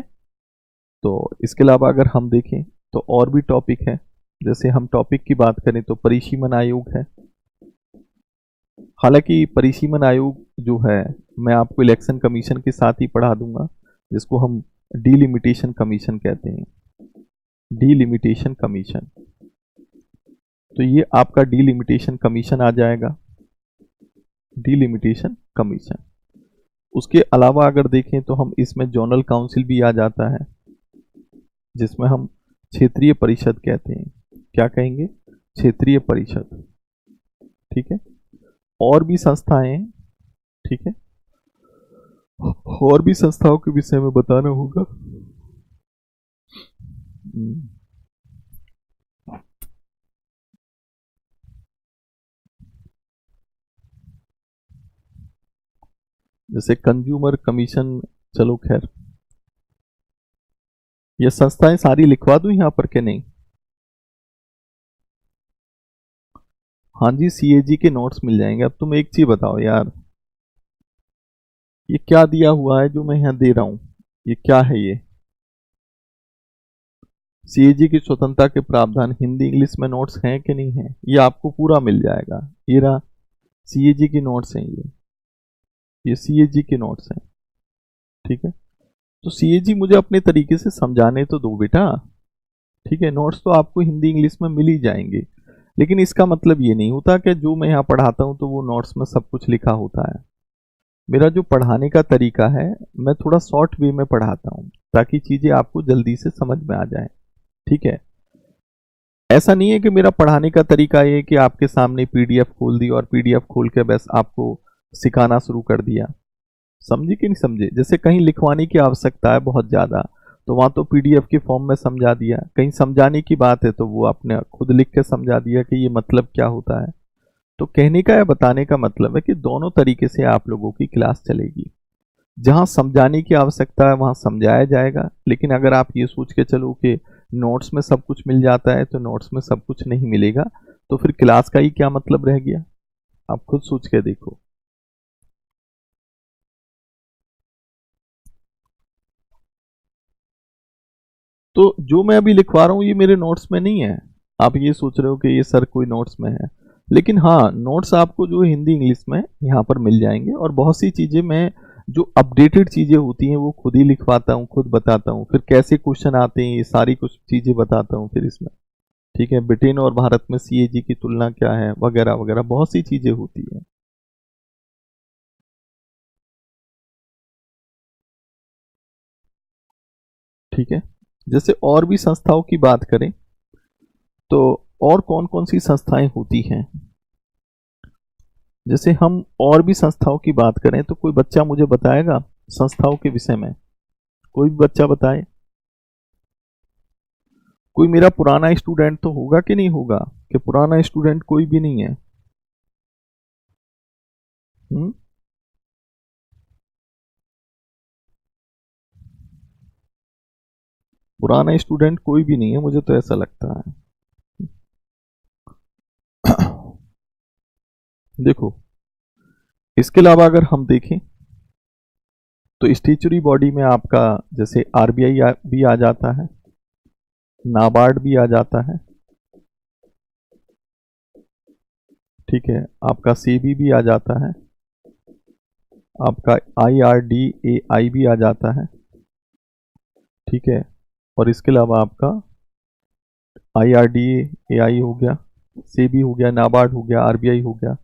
तो इसके अलावा अगर हम देखें तो और भी टॉपिक है। जैसे हम टॉपिक की बात करें तो परिसीमन आयोग है। हालांकि परिसीमन आयोग जो है मैं आपको इलेक्शन कमीशन के साथ ही पढ़ा दूंगा, जिसको हम डिलिमिटेशन कमीशन कहते हैं, डिलिमिटेशन कमीशन। तो ये आपका डिलिमिटेशन कमीशन आ जाएगा, डिलिमिटेशन कमीशन। उसके अलावा अगर देखें तो हम इसमें जोनल काउंसिल भी आ जाता है, जिसमें हम क्षेत्रीय परिषद कहते हैं। क्या कहेंगे, क्षेत्रीय परिषद, ठीक है। और भी संस्थाएं, ठीक है, और भी संस्थाओं के विषय में बताना होगा। जैसे कंज्यूमर कमीशन, चलो खैर, ये संस्थाएं सारी लिखवा दूं यहां पर के नहीं? हाँ जी, सीएजी के नोट्स मिल जाएंगे। अब तुम एक चीज बताओ यार, ये क्या दिया हुआ है जो मैं यहां दे रहा हूं, ये क्या है? ये सीएजी की स्वतंत्रता के प्रावधान हिंदी इंग्लिश में नोट्स हैं कि नहीं है? ये आपको पूरा मिल जाएगा। ये रहा सीएजी की नोट्स हैं, ये सीएजी के नोट्स हैं, ठीक है। तो सीएजी मुझे अपने तरीके से समझाने तो दो बेटा, ठीक है। नोट्स तो आपको हिंदी इंग्लिश में मिल ही जाएंगे, लेकिन इसका मतलब ये नहीं होता कि जो मैं यहाँ पढ़ाता हूँ तो वो नोट्स में सब कुछ लिखा होता है। मेरा जो पढ़ाने का तरीका है, मैं थोड़ा शॉर्ट वे में पढ़ाता हूँ ताकि चीज़ें आपको जल्दी से समझ में आ जाए, ठीक है। ऐसा नहीं है कि मेरा पढ़ाने का तरीका ये कि आपके सामने पीडीएफ खोल दी और पीडीएफ खोल के बस आपको सिखाना शुरू कर दिया। समझे कि नहीं समझे? जैसे कहीं लिखवाने की आवश्यकता है बहुत ज़्यादा, तो वहाँ तो पीडीएफ के फॉर्म में समझा दिया। कहीं समझाने की बात है तो वो आपने खुद लिख के समझा दिया कि ये मतलब क्या होता है। तो कहने का या बताने का मतलब है कि दोनों तरीके से आप लोगों की क्लास चलेगी। जहाँ समझाने की आवश्यकता है वहाँ समझाया जाएगा, लेकिन अगर आप ये सोच के चलो कि नोट्स में सब कुछ मिल जाता है तो नोट्स में सब कुछ नहीं मिलेगा, तो फिर क्लास का ही क्या मतलब रह गया? आप खुद सोच के देखो। तो जो मैं अभी लिखवा रहा हूँ ये मेरे नोट्स में नहीं है। आप ये सोच रहे हो कि ये सर कोई नोट्स में है, लेकिन हाँ, नोट्स आपको जो हिंदी इंग्लिश में यहाँ पर मिल जाएंगे। और बहुत सी चीज़ें मैं जो अपडेटेड चीज़ें होती हैं वो खुद ही लिखवाता हूँ, खुद बताता हूँ। फिर कैसे क्वेश्चन आते हैं ये सारी कुछ चीज़ें बताता हूँ फिर इसमें। ठीक है, ब्रिटेन और भारत में सीएजी की तुलना क्या है, वगैरह वगैरह बहुत सी चीजें होती है। ठीक है, जैसे और भी संस्थाओं की बात करें तो और कौन कौन सी संस्थाएं होती हैं। जैसे हम और भी संस्थाओं की बात करें तो कोई बच्चा मुझे बताएगा संस्थाओं के विषय में, कोई भी बच्चा बताए। कोई मेरा पुराना स्टूडेंट तो होगा कि नहीं होगा, कि पुराना स्टूडेंट कोई भी नहीं है। हम्म। पुराना स्टूडेंट कोई भी नहीं है, मुझे तो ऐसा लगता है। देखो, इसके अलावा अगर हम देखें तो स्टेचुरी बॉडी में आपका जैसे आरबीआई भी आ जाता है, नाबार्ड भी आ जाता है, ठीक है, आपका सेबी भी आ जाता है, आपका IRDAI भी आ जाता है, ठीक है, और इसके अलावा आपका IRDAI हो गया, सेबी हो गया, नाबार्ड हो गया, आरबीआई हो गया।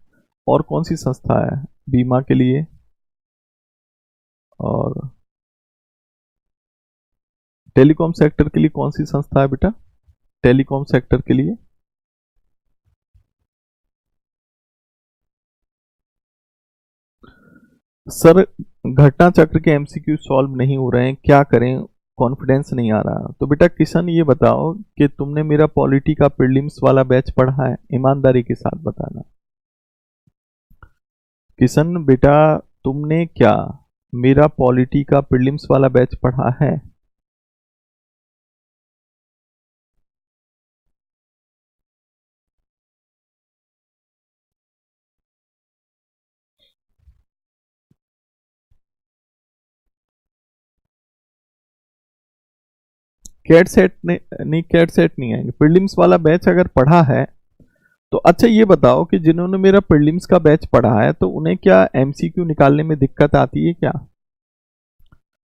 और कौन सी संस्था है बीमा के लिए, और टेलीकॉम सेक्टर के लिए कौन सी संस्था है बेटा, टेलीकॉम सेक्टर के लिए? सर, घटना चक्र के एमसीक्यू सॉल्व नहीं हो रहे हैं, क्या करें, कॉन्फिडेंस नहीं आ रहा। तो बेटा किशन ये बताओ कि तुमने मेरा पॉलिटी का प्रीलिम्स वाला बैच पढ़ा है, ईमानदारी के साथ बताना। किशन बेटा, तुमने क्या मेरा पॉलिटी का प्रीलिम्स वाला बैच पढ़ा है? कैट सेट नहीं, कैट सेट नहीं आएंगे, प्रीलिम्स वाला बैच अगर पढ़ा है तो अच्छा ये बताओ कि जिन्होंने मेरा प्रीलिम्स का बैच पढ़ा है तो उन्हें क्या एमसीक्यू निकालने में दिक्कत आती है क्या?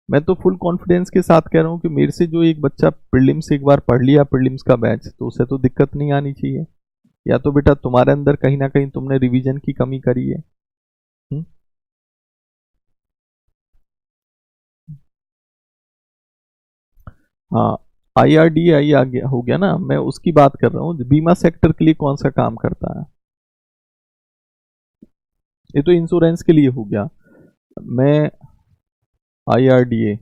मैं तो फुल कॉन्फिडेंस के साथ कह रहा हूं कि मेरे से जो एक बच्चा प्रीलिम्स एक बार पढ़ लिया प्रीलिम्स का बैच, तो उसे तो दिक्कत नहीं आनी चाहिए। या तो बेटा तुम्हारे अंदर कहीं ना कहीं तुमने रिवीजन की कमी करी है। हुँ? हाँ, IRDAI आ गया, हो गया ना, मैं उसकी बात कर रहा हूँ। बीमा सेक्टर के लिए कौन सा काम करता है? ये तो इंश्योरेंस के लिए हो गया। मैं IRDA,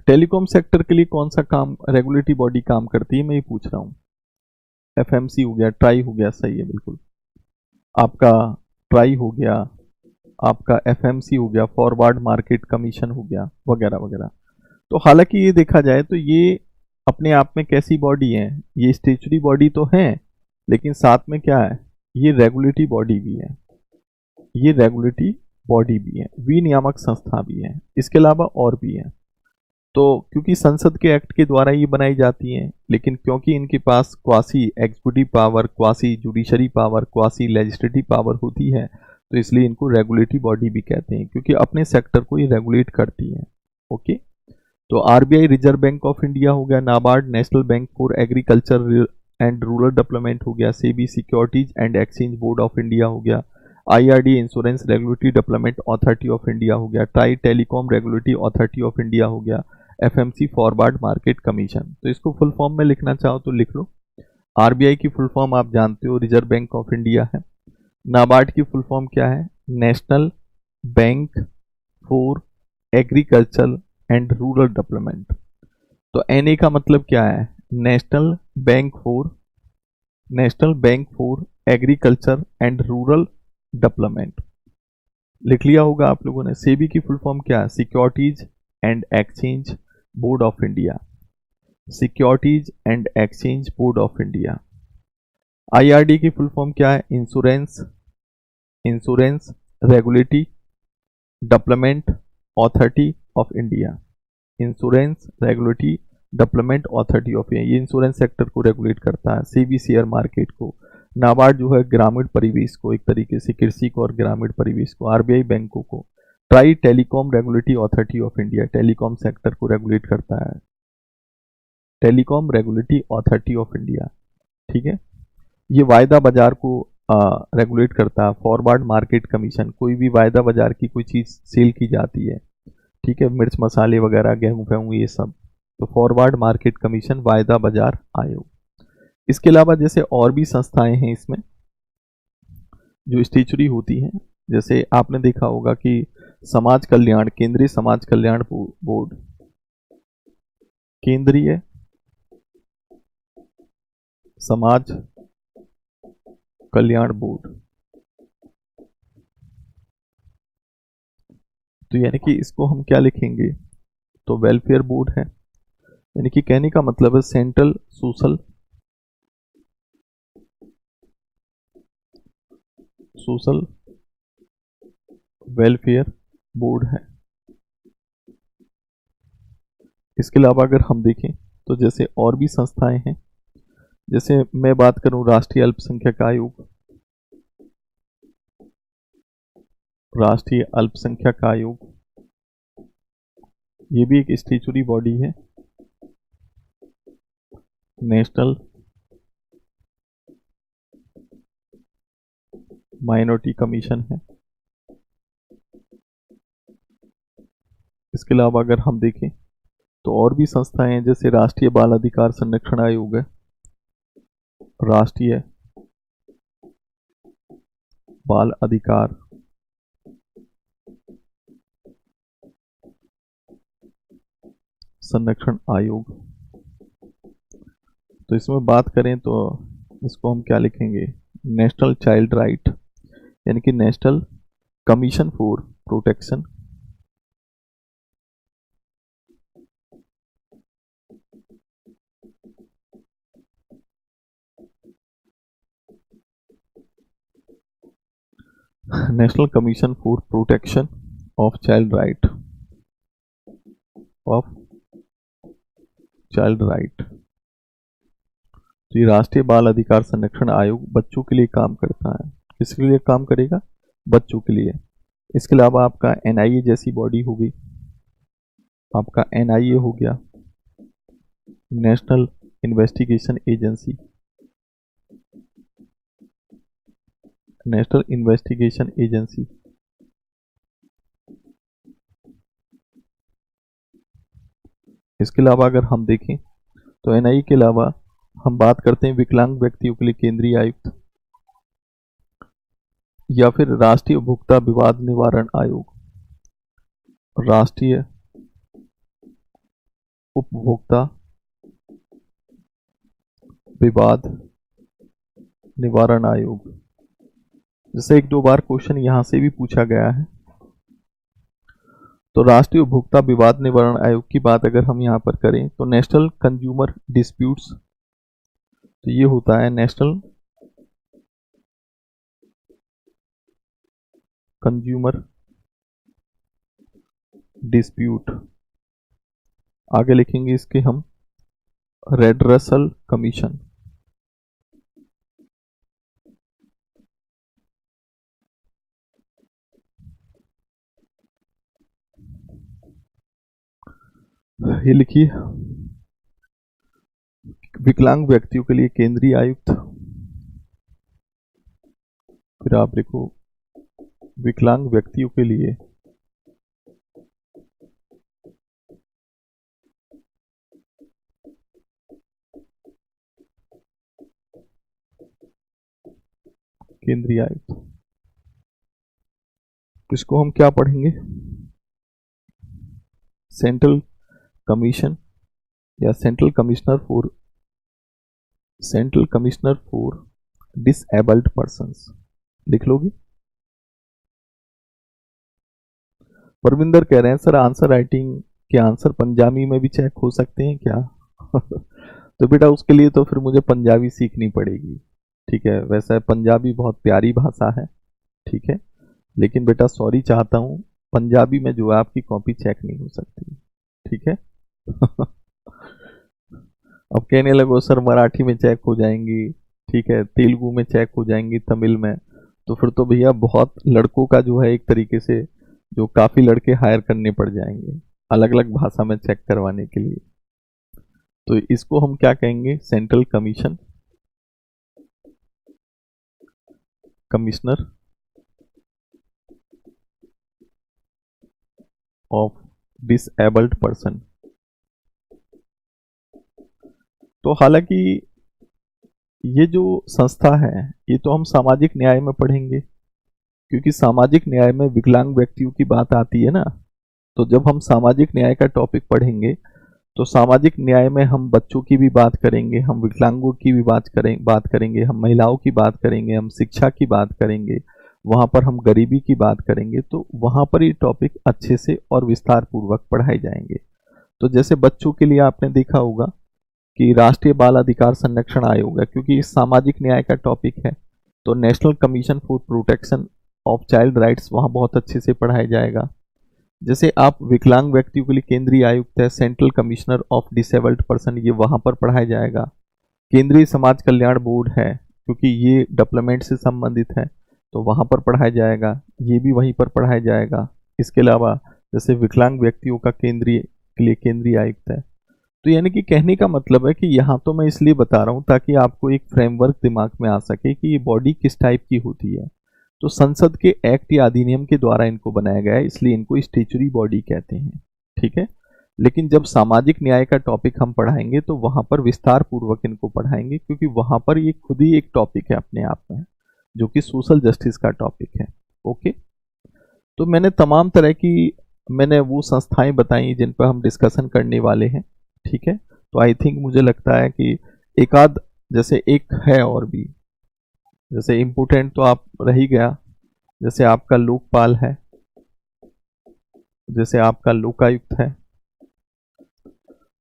टेलीकॉम सेक्टर के लिए कौन सा काम, रेगुलेटरी बॉडी काम करती है, मैं ये पूछ रहा हूँ। FMC हो गया, ट्राई हो गया, सही है बिल्कुल। आपका ट्राई हो गया, आपका FMC हो गया, फॉरवर्ड मार्केट कमीशन हो गया, वगैरह वगैरह। तो हालांकि ये देखा जाए तो ये अपने आप में कैसी बॉडी है, ये स्टेचुरी बॉडी तो है, लेकिन साथ में क्या है, ये रेगुलेटरी बॉडी भी है, ये रेगुलेटरी बॉडी भी है, विनियामक संस्था भी है, इसके अलावा और भी है। तो क्योंकि संसद के एक्ट के द्वारा ये बनाई जाती हैं, लेकिन क्योंकि इनके पास quasi executive power, quasi judiciary power, quasi legislative power होती है, तो इसलिए इनको रेगुलेटरी बॉडी भी कहते हैं, क्योंकि अपने सेक्टर को ये रेगुलेट करती है। ओके, तो RBI reserve bank of India हो गया, NABARD national bank for agriculture and rural development हो गया, SEBI securities and exchange board of India हो गया, IRD insurance regulatory development authority of India हो गया, try telecom regulatory authority of India हो गया, FMC फॉरवर्ड मार्केट कमीशन। तो इसको फुल फॉर्म में लिखना चाहो तो लिख लो। आरबीआई की फुल फॉर्म आप जानते हो, रिजर्व बैंक ऑफ इंडिया है। नाबार्ड की फुल फॉर्म क्या है, national bank for agriculture and rural development. तो NA का मतलब क्या है, national bank for, national bank for agriculture and rural development, लिख लिया होगा आप लोगों ने। सेबी की फुल फॉर्म क्या है, securities and exchange board of India, securities and exchange board of India. IRD की फुल फॉर्म क्या है, insurance, insurance regulatory development authority of India, insurance regulatory development authority of India, ये इंश्योरेंस सेक्टर को रेगुलेट करता है। सेबी शेयर मार्केट को, नाबार्ड जो है ग्रामीण परिवेश को, एक तरीके से कृषि को और ग्रामीण परिवेश को, आरबीआई बैंकों को, try telecom regulatory authority of India telecom sector को रेगुलेट करता है, telecom regulatory authority of India. ठीक है। ये वायदा बाजार को रेगुलेट करता है। फॉरवर्ड मार्केट कमीशन, कोई भी वायदा बाजार की कोई चीज़ सेल की जाती है, ठीक है, मिर्च मसाले वगैरह, गेहूं फेहूं, ये सब, तो फॉरवर्ड मार्केट कमीशन, वायदा बाजार आयोग। इसके अलावा जैसे और भी संस्थाएं हैं इसमें जो स्टेचुरी होती हैं, जैसे आपने देखा होगा कि समाज कल्याण, केंद्रीय समाज कल्याण बोर्ड, केंद्रीय समाज कल्याण बोर्ड, तो यानी कि इसको हम क्या लिखेंगे, तो वेलफेयर बोर्ड है। यानी कि कहने का मतलब है सेंट्रल सोशल वेलफेयर बोर्ड है। इसके अलावा अगर हम देखें तो जैसे और भी संस्थाएं हैं, जैसे मैं बात करूं राष्ट्रीय अल्पसंख्यक आयोग, राष्ट्रीय अल्पसंख्यक आयोग, ये भी एक स्टेचुरी बॉडी है। नेशनल माइनॉरिटी कमीशन है। इसके अलावा अगर हम देखें तो और भी संस्थाएं हैं, जैसे राष्ट्रीय बाल अधिकार संरक्षण आयोग है, राष्ट्रीय बाल अधिकार संरक्षण आयोग। तो इसमें बात करें तो इसको हम क्या लिखेंगे, नेशनल चाइल्ड राइट, यानी कि national commission for protection national commission for protection of child right, of child right. तो ये राष्ट्रीय बाल अधिकार संरक्षण आयोग बच्चों के लिए काम करता है। किसके लिए काम करेगा, बच्चों के लिए। इसके अलावा आपका एनआईए जैसी बॉडी होगी, आपका एनआईए हो गया, national investigation agency, national investigation agency. इसके अलावा अगर हम देखें तो एनआई के अलावा हम बात करते हैं विकलांग व्यक्तियों के लिए केंद्रीय आयुक्त, या फिर राष्ट्रीय उपभोक्ता विवाद निवारण आयोग, राष्ट्रीय उपभोक्ता विवाद निवारण आयोग। जैसे एक दो बार क्वेश्चन यहां से भी पूछा गया है, तो राष्ट्रीय उपभोक्ता विवाद निवारण आयोग की बात अगर हम यहां पर करें तो नेशनल कंज्यूमर डिस्प्यूट्स, तो ये होता है नेशनल कंज्यूमर डिस्प्यूट। आगे लिखेंगे इसके हम रेडरेसल कमीशन। ये लिखिए विकलांग व्यक्तियों के लिए केंद्रीय आयुक्त, फिर आप लिखो विकलांग व्यक्तियों के लिए केंद्रीय आयुक्त। इसको हम क्या पढ़ेंगे, सेंट्रल कमीशन या central commissioner for disabled persons, लिख लोगे। परविंदर कह रहे हैं सर आंसर राइटिंग के आंसर पंजाबी में भी चेक हो सकते हैं क्या? तो बेटा उसके लिए तो फिर मुझे पंजाबी सीखनी पड़ेगी, ठीक है। वैसे पंजाबी बहुत प्यारी भाषा है, ठीक है, लेकिन बेटा सॉरी चाहता हूँ, पंजाबी में जो है आपकी कॉपी चेक नहीं हो सकती, ठीक है। अब कहने लगो सर मराठी में चेक हो जाएंगी, ठीक है, तेलुगु में चेक हो जाएंगी, तमिल में, तो फिर तो भैया बहुत लड़कों का जो है एक तरीके से जो काफ़ी लड़के हायर करने पड़ जाएंगे अलग अलग भाषा में चेक करवाने के लिए। तो इसको हम क्या कहेंगे, central commission commissioner of disabled person. तो हालांकि ये जो संस्था है ये तो हम सामाजिक न्याय में पढ़ेंगे, क्योंकि सामाजिक न्याय में विकलांग व्यक्तियों की बात आती है ना। तो जब हम सामाजिक न्याय का टॉपिक पढ़ेंगे तो सामाजिक न्याय में हम बच्चों की भी बात करेंगे, हम विकलांगों की भी बात करेंगे, हम महिलाओं की बात करेंगे, हम शिक्षा की बात करेंगे, वहाँ पर हम गरीबी की बात करेंगे। तो वहाँ पर ये टॉपिक अच्छे से और विस्तार पूर्वक पढ़ाए जाएंगे। तो जैसे बच्चों के लिए आपने देखा होगा कि राष्ट्रीय बाल अधिकार संरक्षण आयोग है, क्योंकि इस सामाजिक न्याय का टॉपिक है तो national commission for protection of child rights वहाँ बहुत अच्छे से पढ़ाया जाएगा। जैसे आप विकलांग व्यक्तियों के लिए केंद्रीय आयुक्त है, central commissioner of disabled person, ये वहाँ पर पढ़ाया जाएगा। केंद्रीय समाज कल्याण बोर्ड है, क्योंकि ये डेवलपमेंट से संबंधित है तो वहाँ पर पढ़ाया जाएगा, ये भी वहीं पर पढ़ाया जाएगा। इसके अलावा जैसे विकलांग व्यक्तियों का केंद्रीय के लिए केंद्रीय आयुक्त है। तो यानी कि कहने का मतलब है कि यहाँ तो मैं इसलिए बता रहा हूँ ताकि आपको एक फ्रेमवर्क दिमाग में आ सके कि ये बॉडी किस टाइप की होती है। तो संसद के एक्ट या अधिनियम के द्वारा इनको बनाया गया है, इसलिए इनको स्टैच्यूटरी बॉडी कहते हैं। ठीक है, लेकिन जब सामाजिक न्याय का टॉपिक हम पढ़ाएंगे तो वहां पर विस्तार पूर्वक इनको पढ़ाएंगे, क्योंकि वहां पर ये खुद ही एक टॉपिक है अपने आप में, जो कि सोशल जस्टिस का टॉपिक है। ओके, तो मैंने तमाम तरह की मैंने वो संस्थाएं बताई जिन पर हम डिस्कशन करने वाले हैं। ठीक है, तो आई थिंक मुझे लगता है कि एक आध जैसे एक है और भी, जैसे इम्पोर्टेंट तो आप रह ही गया, जैसे आपका लोकपाल है, जैसे आपका लोकायुक्त है।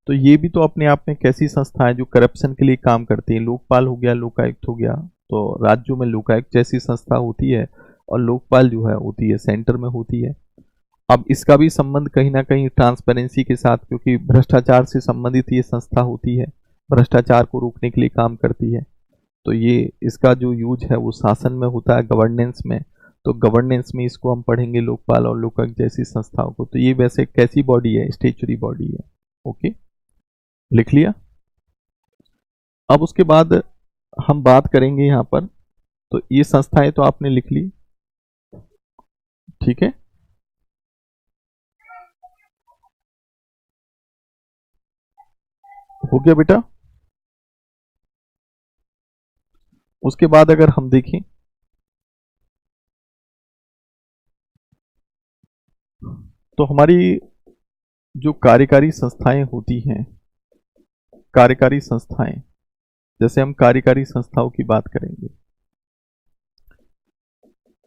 तो ये भी तो अपने आप में कैसी संस्था है जो करप्शन के लिए काम करती है। लोकपाल हो गया, लोकायुक्त हो गया, तो राज्यों में लोकायुक्त जैसी संस्था होती है और लोकपाल जो है होती है सेंटर में होती है। अब इसका भी संबंध कहीं ना कहीं ट्रांसपेरेंसी के साथ, क्योंकि भ्रष्टाचार से संबंधित ये संस्था होती है, भ्रष्टाचार को रोकने के लिए काम करती है। तो ये इसका जो यूज है वो शासन में होता है, गवर्नेंस में। तो गवर्नेंस में इसको हम पढ़ेंगे लोकपाल और लोकायुक्त जैसी संस्थाओं को। तो ये वैसे कैसी बॉडी है, स्टैच्यूटरी बॉडी है। ओके, लिख लिया। अब उसके बाद हम बात करेंगे यहाँ पर, तो ये संस्थाएं तो आपने लिख ली। ठीक है, हो गया बेटा। उसके बाद अगर हम देखें तो हमारी जो कार्यकारी संस्थाएं होती हैं, कार्यकारी संस्थाएं, जैसे हम कार्यकारी संस्थाओं की बात करेंगे,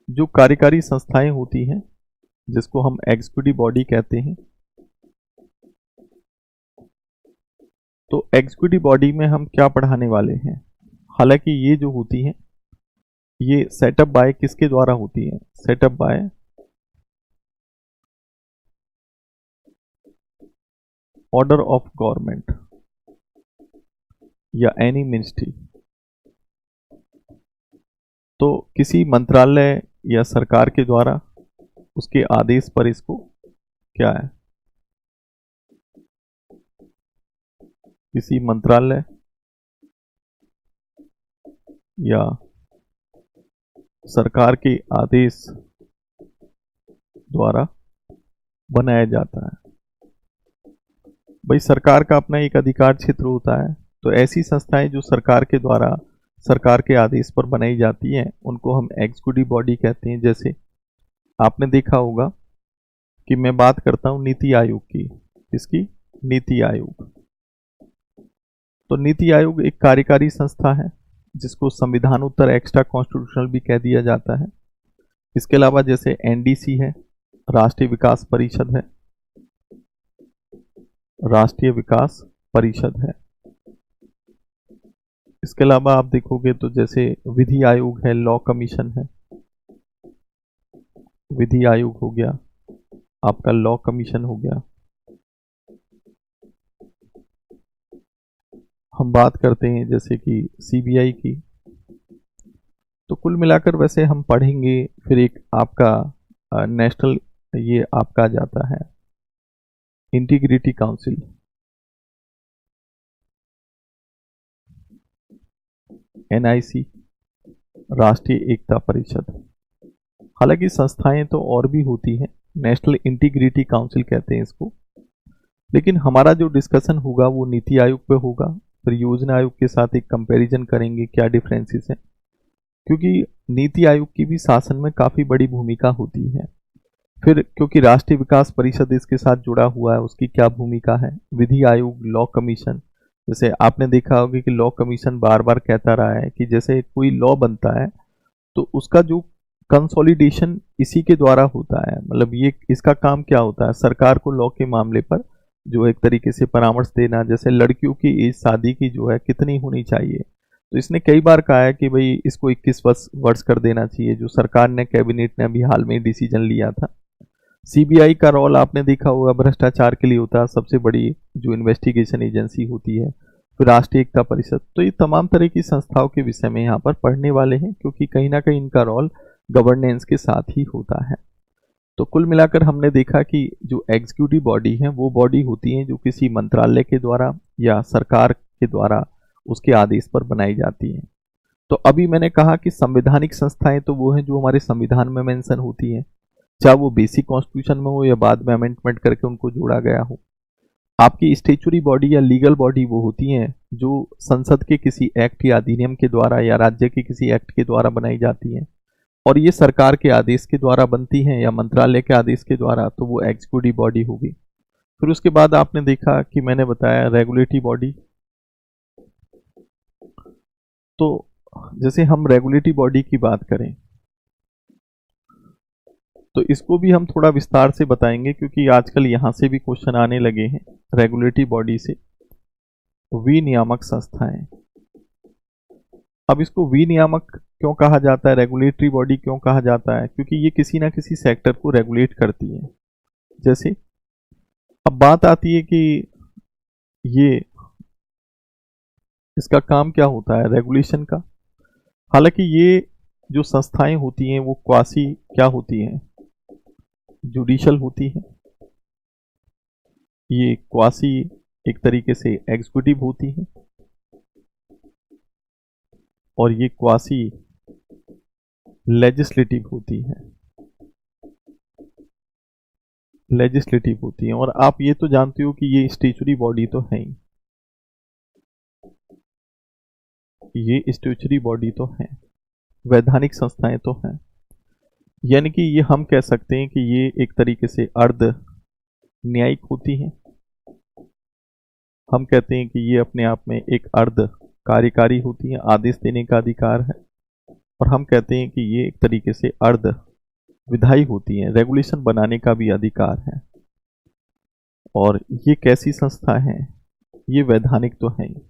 जो कार्यकारी संस्थाएं होती हैं जिसको हम एग्जीक्यूटिव बॉडी कहते हैं। तो एग्जीक्यूटिव बॉडी में हम क्या पढ़ाने वाले हैं, हालांकि ये जो होती हैं ये सेटअप बाय किसके द्वारा होती है, set up by order of government या एनी मिनिस्ट्री। तो किसी मंत्रालय या सरकार के द्वारा उसके आदेश पर इसको क्या है, किसी मंत्रालय या सरकार के आदेश द्वारा बनाया जाता है। भाई सरकार का अपना एक अधिकार क्षेत्र होता है, तो ऐसी संस्थाएं जो सरकार के द्वारा सरकार के आदेश पर बनाई जाती हैं उनको हम एग्जीक्यूटिव बॉडी कहते हैं। जैसे आपने देखा होगा कि मैं बात करता हूं नीति आयोग की, इसकी नीति आयोग। तो नीति आयोग एक कार्यकारी संस्था है जिसको संविधानोत्तर एक्स्ट्रा कॉन्स्टिट्यूशनल भी कह दिया जाता है। इसके अलावा जैसे एनडीसी है, राष्ट्रीय विकास परिषद है, राष्ट्रीय विकास परिषद है। इसके अलावा आप देखोगे तो जैसे विधि आयोग है, लॉ कमीशन है, विधि आयोग हो गया, आपका लॉ कमीशन हो गया। हम बात करते हैं जैसे कि सीबीआई की। तो कुल मिलाकर वैसे हम पढ़ेंगे। फिर एक आपका नेशनल ये आपका जाता है इंटीग्रिटी काउंसिल, एनआईसी। राष्ट्रीय एकता परिषद। हालांकि संस्थाएं तो और भी होती हैं, नेशनल इंटीग्रिटी काउंसिल कहते हैं इसको, लेकिन हमारा जो डिस्कशन होगा वो नीति आयोग पे होगा। फिर योजना आयोग के साथ एक कंपैरिजन करेंगे क्या डिफरेंसेस हैं, क्योंकि नीति आयोग की भी शासन में काफ़ी बड़ी भूमिका होती है। फिर क्योंकि राष्ट्रीय विकास परिषद इसके साथ जुड़ा हुआ है, उसकी क्या भूमिका है। विधि आयोग, लॉ कमीशन, जैसे आपने देखा होगा कि लॉ कमीशन बार बार कहता रहा है कि जैसे कोई लॉ बनता है तो उसका जो कंसोलिडेशन इसी के द्वारा होता है। मतलब ये इसका काम क्या होता है, सरकार को लॉ के मामले पर जो एक तरीके से परामर्श देना। जैसे लड़कियों की एज शादी की जो है कितनी होनी चाहिए, तो इसने कई बार कहा है कि भाई इसको 21 वर्ष कर देना चाहिए, जो सरकार ने, कैबिनेट ने अभी हाल में डिसीजन लिया था। सीबीआई का रोल आपने देखा होगा भ्रष्टाचार के लिए होता है, सबसे बड़ी जो इन्वेस्टिगेशन एजेंसी होती है। फिर राष्ट्रीय एकता परिषद, तो ये तमाम तरह की संस्थाओं के विषय में यहाँ पर पढ़ने वाले हैं, क्योंकि कहीं ना कहीं इनका रोल गवर्नेंस के साथ ही होता है। तो कुल मिलाकर हमने देखा कि जो एग्जीक्यूटिव बॉडी है वो बॉडी होती है जो किसी मंत्रालय के द्वारा या सरकार के द्वारा उसके आदेश पर बनाई जाती है। तो अभी मैंने कहा कि संवैधानिक संस्थाएं तो वो हैं जो हमारे संविधान में मेंशन होती हैं, चाहे वो बेसिक कॉन्स्टिट्यूशन में हो या बाद में अमेंडमेंट करके उनको जोड़ा गया हो। आपकी स्टेचुरी बॉडी या लीगल बॉडी वो होती हैं जो संसद के किसी एक्ट या अधिनियम के द्वारा या राज्य के किसी एक्ट के द्वारा बनाई जाती हैं, और ये सरकार के आदेश के द्वारा बनती हैं या मंत्रालय के आदेश के द्वारा, तो वो एग्जीक्यूटिव बॉडी होगी। फिर उसके बाद आपने देखा कि मैंने बताया रेगुलेटरी बॉडी। तो जैसे हम रेगुलेटरी बॉडी की बात करें तो इसको भी हम थोड़ा विस्तार से बताएंगे, क्योंकि आजकल यहाँ से भी क्वेश्चन आने लगे हैं रेगुलेटरी बॉडी से। विनियामक संस्थाएं, अब इसको विनियामक क्यों कहा जाता है, रेगुलेटरी बॉडी क्यों कहा जाता है, क्योंकि ये किसी ना किसी सेक्टर को रेगुलेट करती है। जैसे अब बात आती है कि ये इसका काम क्या होता है रेगुलेशन का। हालांकि ये जो संस्थाएं होती हैं वो क्वासी क्या होती हैं, जुडिशल होती है। ये क्वासी एक तरीके से एग्जीक्यूटिव होती है, और ये क्वासी लेजिस्लेटिव होती है। लेजिस्लेटिव होती है, और आप ये तो जानते हो कि ये स्टेचुरी बॉडी तो है ही, ये स्टेचुरी बॉडी तो है, वैधानिक संस्थाएं तो हैं। यानी कि ये हम कह सकते हैं कि ये एक तरीके से अर्ध न्यायिक होती हैं। हम कहते हैं कि ये अपने आप में एक अर्ध कार्यकारी होती है, आदेश देने का अधिकार है। और हम कहते हैं कि ये एक तरीके से अर्ध विधायी होती हैं, रेगुलेशन बनाने का भी अधिकार है। और ये कैसी संस्था है, ये वैधानिक तो है ही,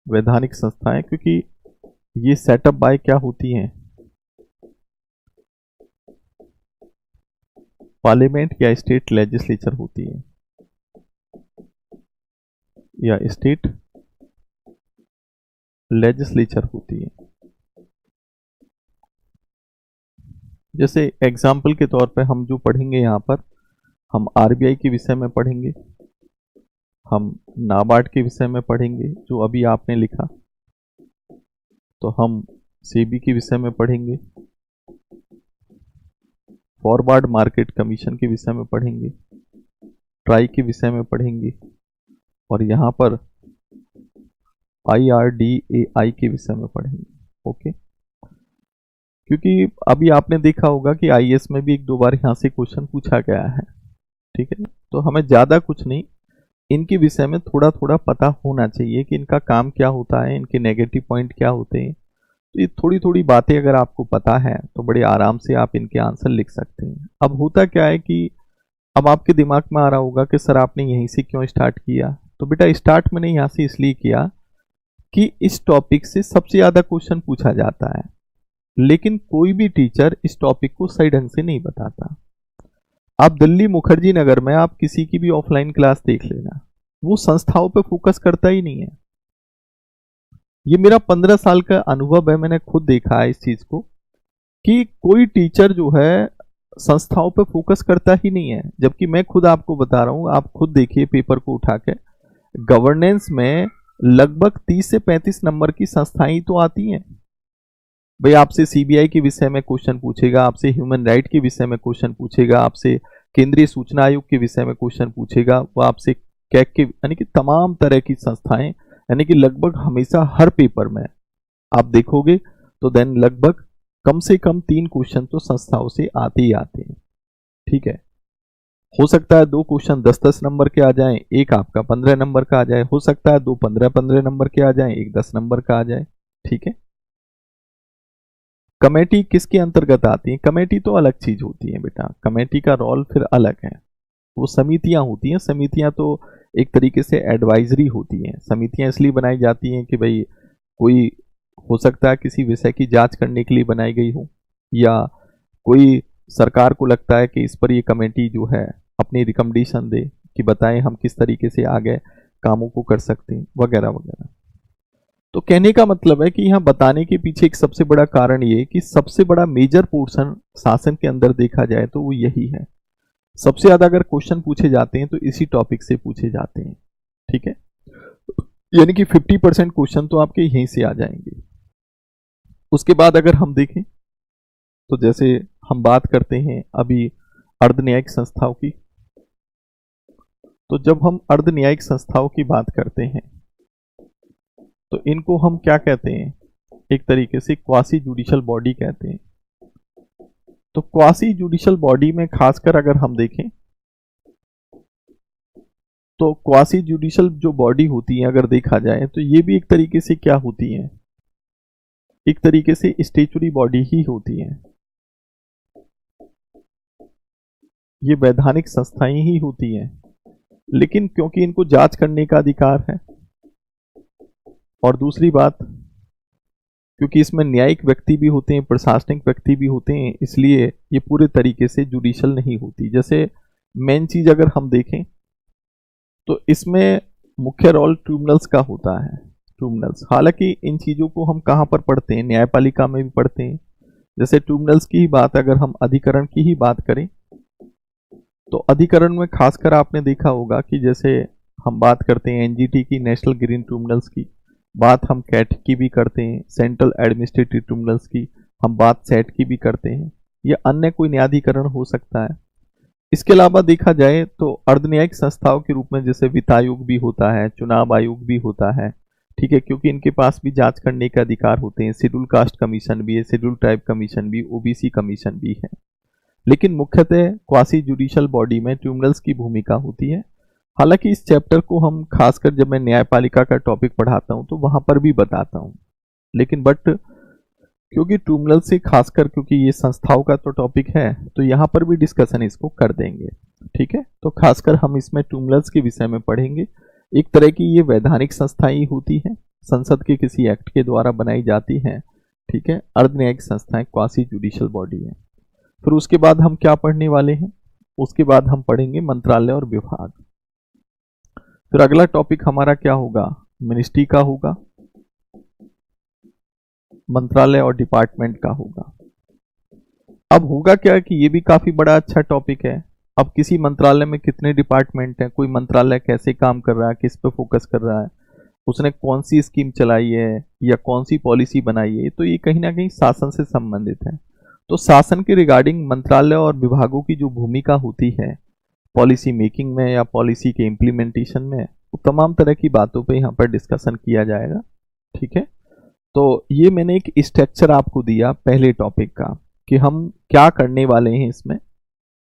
वैधानिक संस्थाएं, क्योंकि ये सेटअप बाय क्या होती हैं, पार्लियामेंट या स्टेट लेजिस्लेचर होती है, या स्टेट लेजिस्लेचर होती है। जैसे एग्जाम्पल के तौर पे हम जो पढ़ेंगे यहाँ पर, हम आरबीआई के विषय में पढ़ेंगे, हम नाबार्ड के विषय में पढ़ेंगे जो अभी आपने लिखा, तो हम सेबी के विषय में पढ़ेंगे, फॉरवर्ड मार्केट कमीशन के विषय में पढ़ेंगे, ट्राई के विषय में पढ़ेंगे, और यहाँ पर IRDAI के विषय में पढ़ेंगे। ओके, क्योंकि अभी आपने देखा होगा कि IAS में भी एक दो बार यहाँ से क्वेश्चन पूछा गया है, ठीक है। तो हमें ज़्यादा कुछ नहीं, इनके विषय में थोड़ा थोड़ा पता होना चाहिए कि इनका काम क्या होता है, इनके नेगेटिव पॉइंट क्या होते हैं। तो ये थोड़ी थोड़ी बातें अगर आपको पता है तो बड़े आराम से आप इनके आंसर लिख सकते हैं। अब होता क्या है कि अब आपके दिमाग में आ रहा होगा कि सर आपने यहीं से क्यों स्टार्ट किया। तो बेटा स्टार्ट मैंने यहाँ से इसलिए किया कि इस टॉपिक से सबसे ज़्यादा क्वेश्चन पूछा जाता है, लेकिन कोई भी टीचर इस टॉपिक को सही ढंग से नहीं बताता। आप दिल्ली मुखर्जी नगर में आप किसी की भी ऑफलाइन क्लास देख लेना, वो संस्थाओं पे फोकस करता ही नहीं है। ये मेरा 15 साल का अनुभव है, मैंने खुद देखा है इस चीज को कि कोई टीचर जो है संस्थाओं पे फोकस करता ही नहीं है। जबकि मैं खुद आपको बता रहा हूं, आप खुद देखिए पेपर को उठा के, गवर्नेंस में लगभग 30 से 35 नंबर की संस्थाएं तो आती हैं। भाई आपसे सीबीआई के विषय में क्वेश्चन पूछेगा, आपसे ह्यूमन राइट के विषय में क्वेश्चन पूछेगा, आपसे केंद्रीय सूचना आयोग के विषय में क्वेश्चन पूछेगा, वो आपसे कैग के यानी कि तमाम तरह की संस्थाएं, यानी कि लगभग हमेशा हर पेपर में आप देखोगे तो देन लगभग कम से कम 3 क्वेश्चन तो संस्थाओं से आते ही आते हैं। ठीक है, हो सकता है 2 क्वेश्चन 10-10 नंबर के आ जाएं, एक आपका 15 नंबर का आ जाए, हो सकता है 2 15-15 नंबर के आ जाएं, एक 10 नंबर का आ जाए। ठीक है, कमेटी किसके अंतर्गत आती है? कमेटी तो अलग चीज होती है बेटा, कमेटी का रोल फिर अलग है। वो समितियां होती हैं, समितियां तो एक तरीके से एडवाइजरी होती हैं। समितियां इसलिए बनाई जाती हैं कि भाई कोई हो सकता है किसी विषय की जांच करने के लिए बनाई गई हो, या कोई सरकार को लगता है कि इस पर ये कमेटी जो है अपनी रिकमेंडेशन दे कि बताएं हम किस तरीके से आगे कामों को कर सकते हैं, वगैरह वगैरह। तो कहने का मतलब है कि यहाँ बताने के पीछे एक सबसे बड़ा कारण ये कि सबसे बड़ा मेजर पोर्शन शासन के अंदर देखा जाए तो वो यही है। सबसे ज्यादा अगर क्वेश्चन पूछे जाते हैं तो इसी टॉपिक से पूछे जाते हैं। ठीक है, यानी कि 50% क्वेश्चन तो आपके यहीं से आ जाएंगे। उसके बाद अगर हम देखें तो जैसे हम बात करते हैं अभी अर्ध न्यायिक संस्थाओं की, तो जब हम अर्ध न्यायिक संस्थाओं की बात करते हैं तो इनको हम क्या कहते हैं? एक तरीके से क्वासी जुडिशियल बॉडी कहते हैं। तो क्वासी जुडिशियल बॉडी में खासकर अगर हम देखें तो क्वासी जुडिशियल जो बॉडी होती है अगर देखा जाए तो ये भी एक तरीके से क्या होती है? एक तरीके से स्टेचुरी बॉडी ही होती है। ये वैधानिक संस्थाएं ही होती हैं, लेकिन क्योंकि इनको जांच करने का अधिकार है, और दूसरी बात क्योंकि इसमें न्यायिक व्यक्ति भी होते हैं, प्रशासनिक व्यक्ति भी होते हैं, इसलिए ये पूरे तरीके से जुडिशियल नहीं होती। जैसे मेन चीज अगर हम देखें तो इसमें मुख्य रोल ट्रिब्यूनल्स का होता है। ट्रिब्यूनल्स, हालांकि इन चीजों को हम कहाँ पर पढ़ते हैं? न्यायपालिका में भी पढ़ते हैं। जैसे ट्रिब्यूनल्स की ही बात अगर हम अधिकरण की ही बात करें तो अधिकरण में खासकर आपने देखा होगा कि जैसे हम बात करते हैं एनजीटी की, नेशनल ग्रीन ट्रिब्यूनल्स की, बात हम कैट की भी करते हैं, सेंट्रल एडमिनिस्ट्रेटिव ट्रिब्यूनल्स की हम बात सेट की भी करते हैं, या अन्य कोई न्यायाधिकरण हो सकता है। इसके अलावा देखा जाए तो अर्धन्यायिक संस्थाओं के रूप में जैसे वित्त आयोग भी होता है, चुनाव आयोग भी होता है। ठीक है, क्योंकि इनके पास भी जांच करने के अधिकार होते हैं। शेड्यूल कास्ट कमीशन भी है, शेड्यूल ट्राइब कमीशन भी, ओबीसी कमीशन भी है। लेकिन मुख्यतः क्वासी जुडिशियल बॉडी में ट्रिब्यूनल्स की भूमिका होती है। हालांकि इस चैप्टर को हम खासकर जब मैं न्यायपालिका का टॉपिक पढ़ाता हूं तो वहां पर भी बताता हूं, लेकिन बट क्योंकि ट्रिब्यूनल से खासकर क्योंकि ये संस्थाओं का तो टॉपिक है तो यहाँ पर भी डिस्कशन इसको कर देंगे। ठीक है, तो खासकर हम इसमें ट्रिब्यूनल्स के विषय में पढ़ेंगे। एक तरह की ये वैधानिक संस्थाएं होती हैं, संसद के किसी एक्ट के द्वारा बनाई जाती हैं। ठीक है, अर्ध न्यायिक संस्थाएं क्वासी जुडिशियल बॉडी है। फिर उसके बाद हम क्या पढ़ने वाले हैं? उसके बाद हम पढ़ेंगे मंत्रालय और विभाग। फिर अगला टॉपिक हमारा क्या होगा? मिनिस्ट्री का होगा, मंत्रालय और डिपार्टमेंट का होगा। अब होगा क्या कि ये भी काफी बड़ा अच्छा टॉपिक है। अब किसी मंत्रालय में कितने डिपार्टमेंट हैं, कोई मंत्रालय कैसे काम कर रहा है, किस पे फोकस कर रहा है, उसने कौन सी स्कीम चलाई है या कौन सी पॉलिसी बनाई है, तो ये कहीं ना कहीं शासन से संबंधित है। तो शासन के रिगार्डिंग मंत्रालय और विभागों की जो भूमिका होती है पॉलिसी मेकिंग में या पॉलिसी के इम्प्लीमेंटेशन में, वो तमाम तरह की बातों पे यहाँ पर डिस्कशन किया जाएगा। ठीक है, तो ये मैंने एक स्ट्रक्चर आपको दिया पहले टॉपिक का कि हम क्या करने वाले हैं इसमें,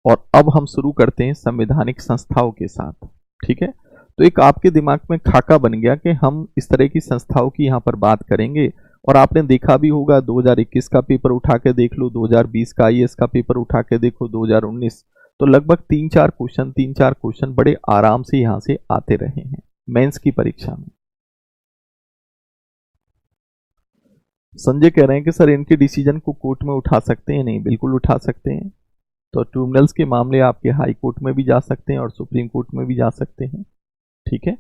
और अब हम शुरू करते हैं संवैधानिक संस्थाओं के साथ। ठीक है, तो एक आपके दिमाग में खाका बन गया कि हम इस तरह की संस्थाओं की यहाँ पर बात करेंगे। और आपने देखा भी होगा 2021 का पेपर उठा के देख लो, 2020 का आईएएस का पेपर उठा के देखो, 2019, तो लगभग 3-4 क्वेश्चन बड़े आराम से यहाँ से आते रहे हैं मेंस की परीक्षा में। संजय कह रहे हैं कि सर इनके डिसीजन को कोर्ट में उठा सकते हैं? नहीं, बिल्कुल उठा सकते हैं। तो ट्रिब्यूनल्स के मामले आपके हाई कोर्ट में भी जा सकते हैं और सुप्रीम कोर्ट में भी जा सकते हैं। ठीक है,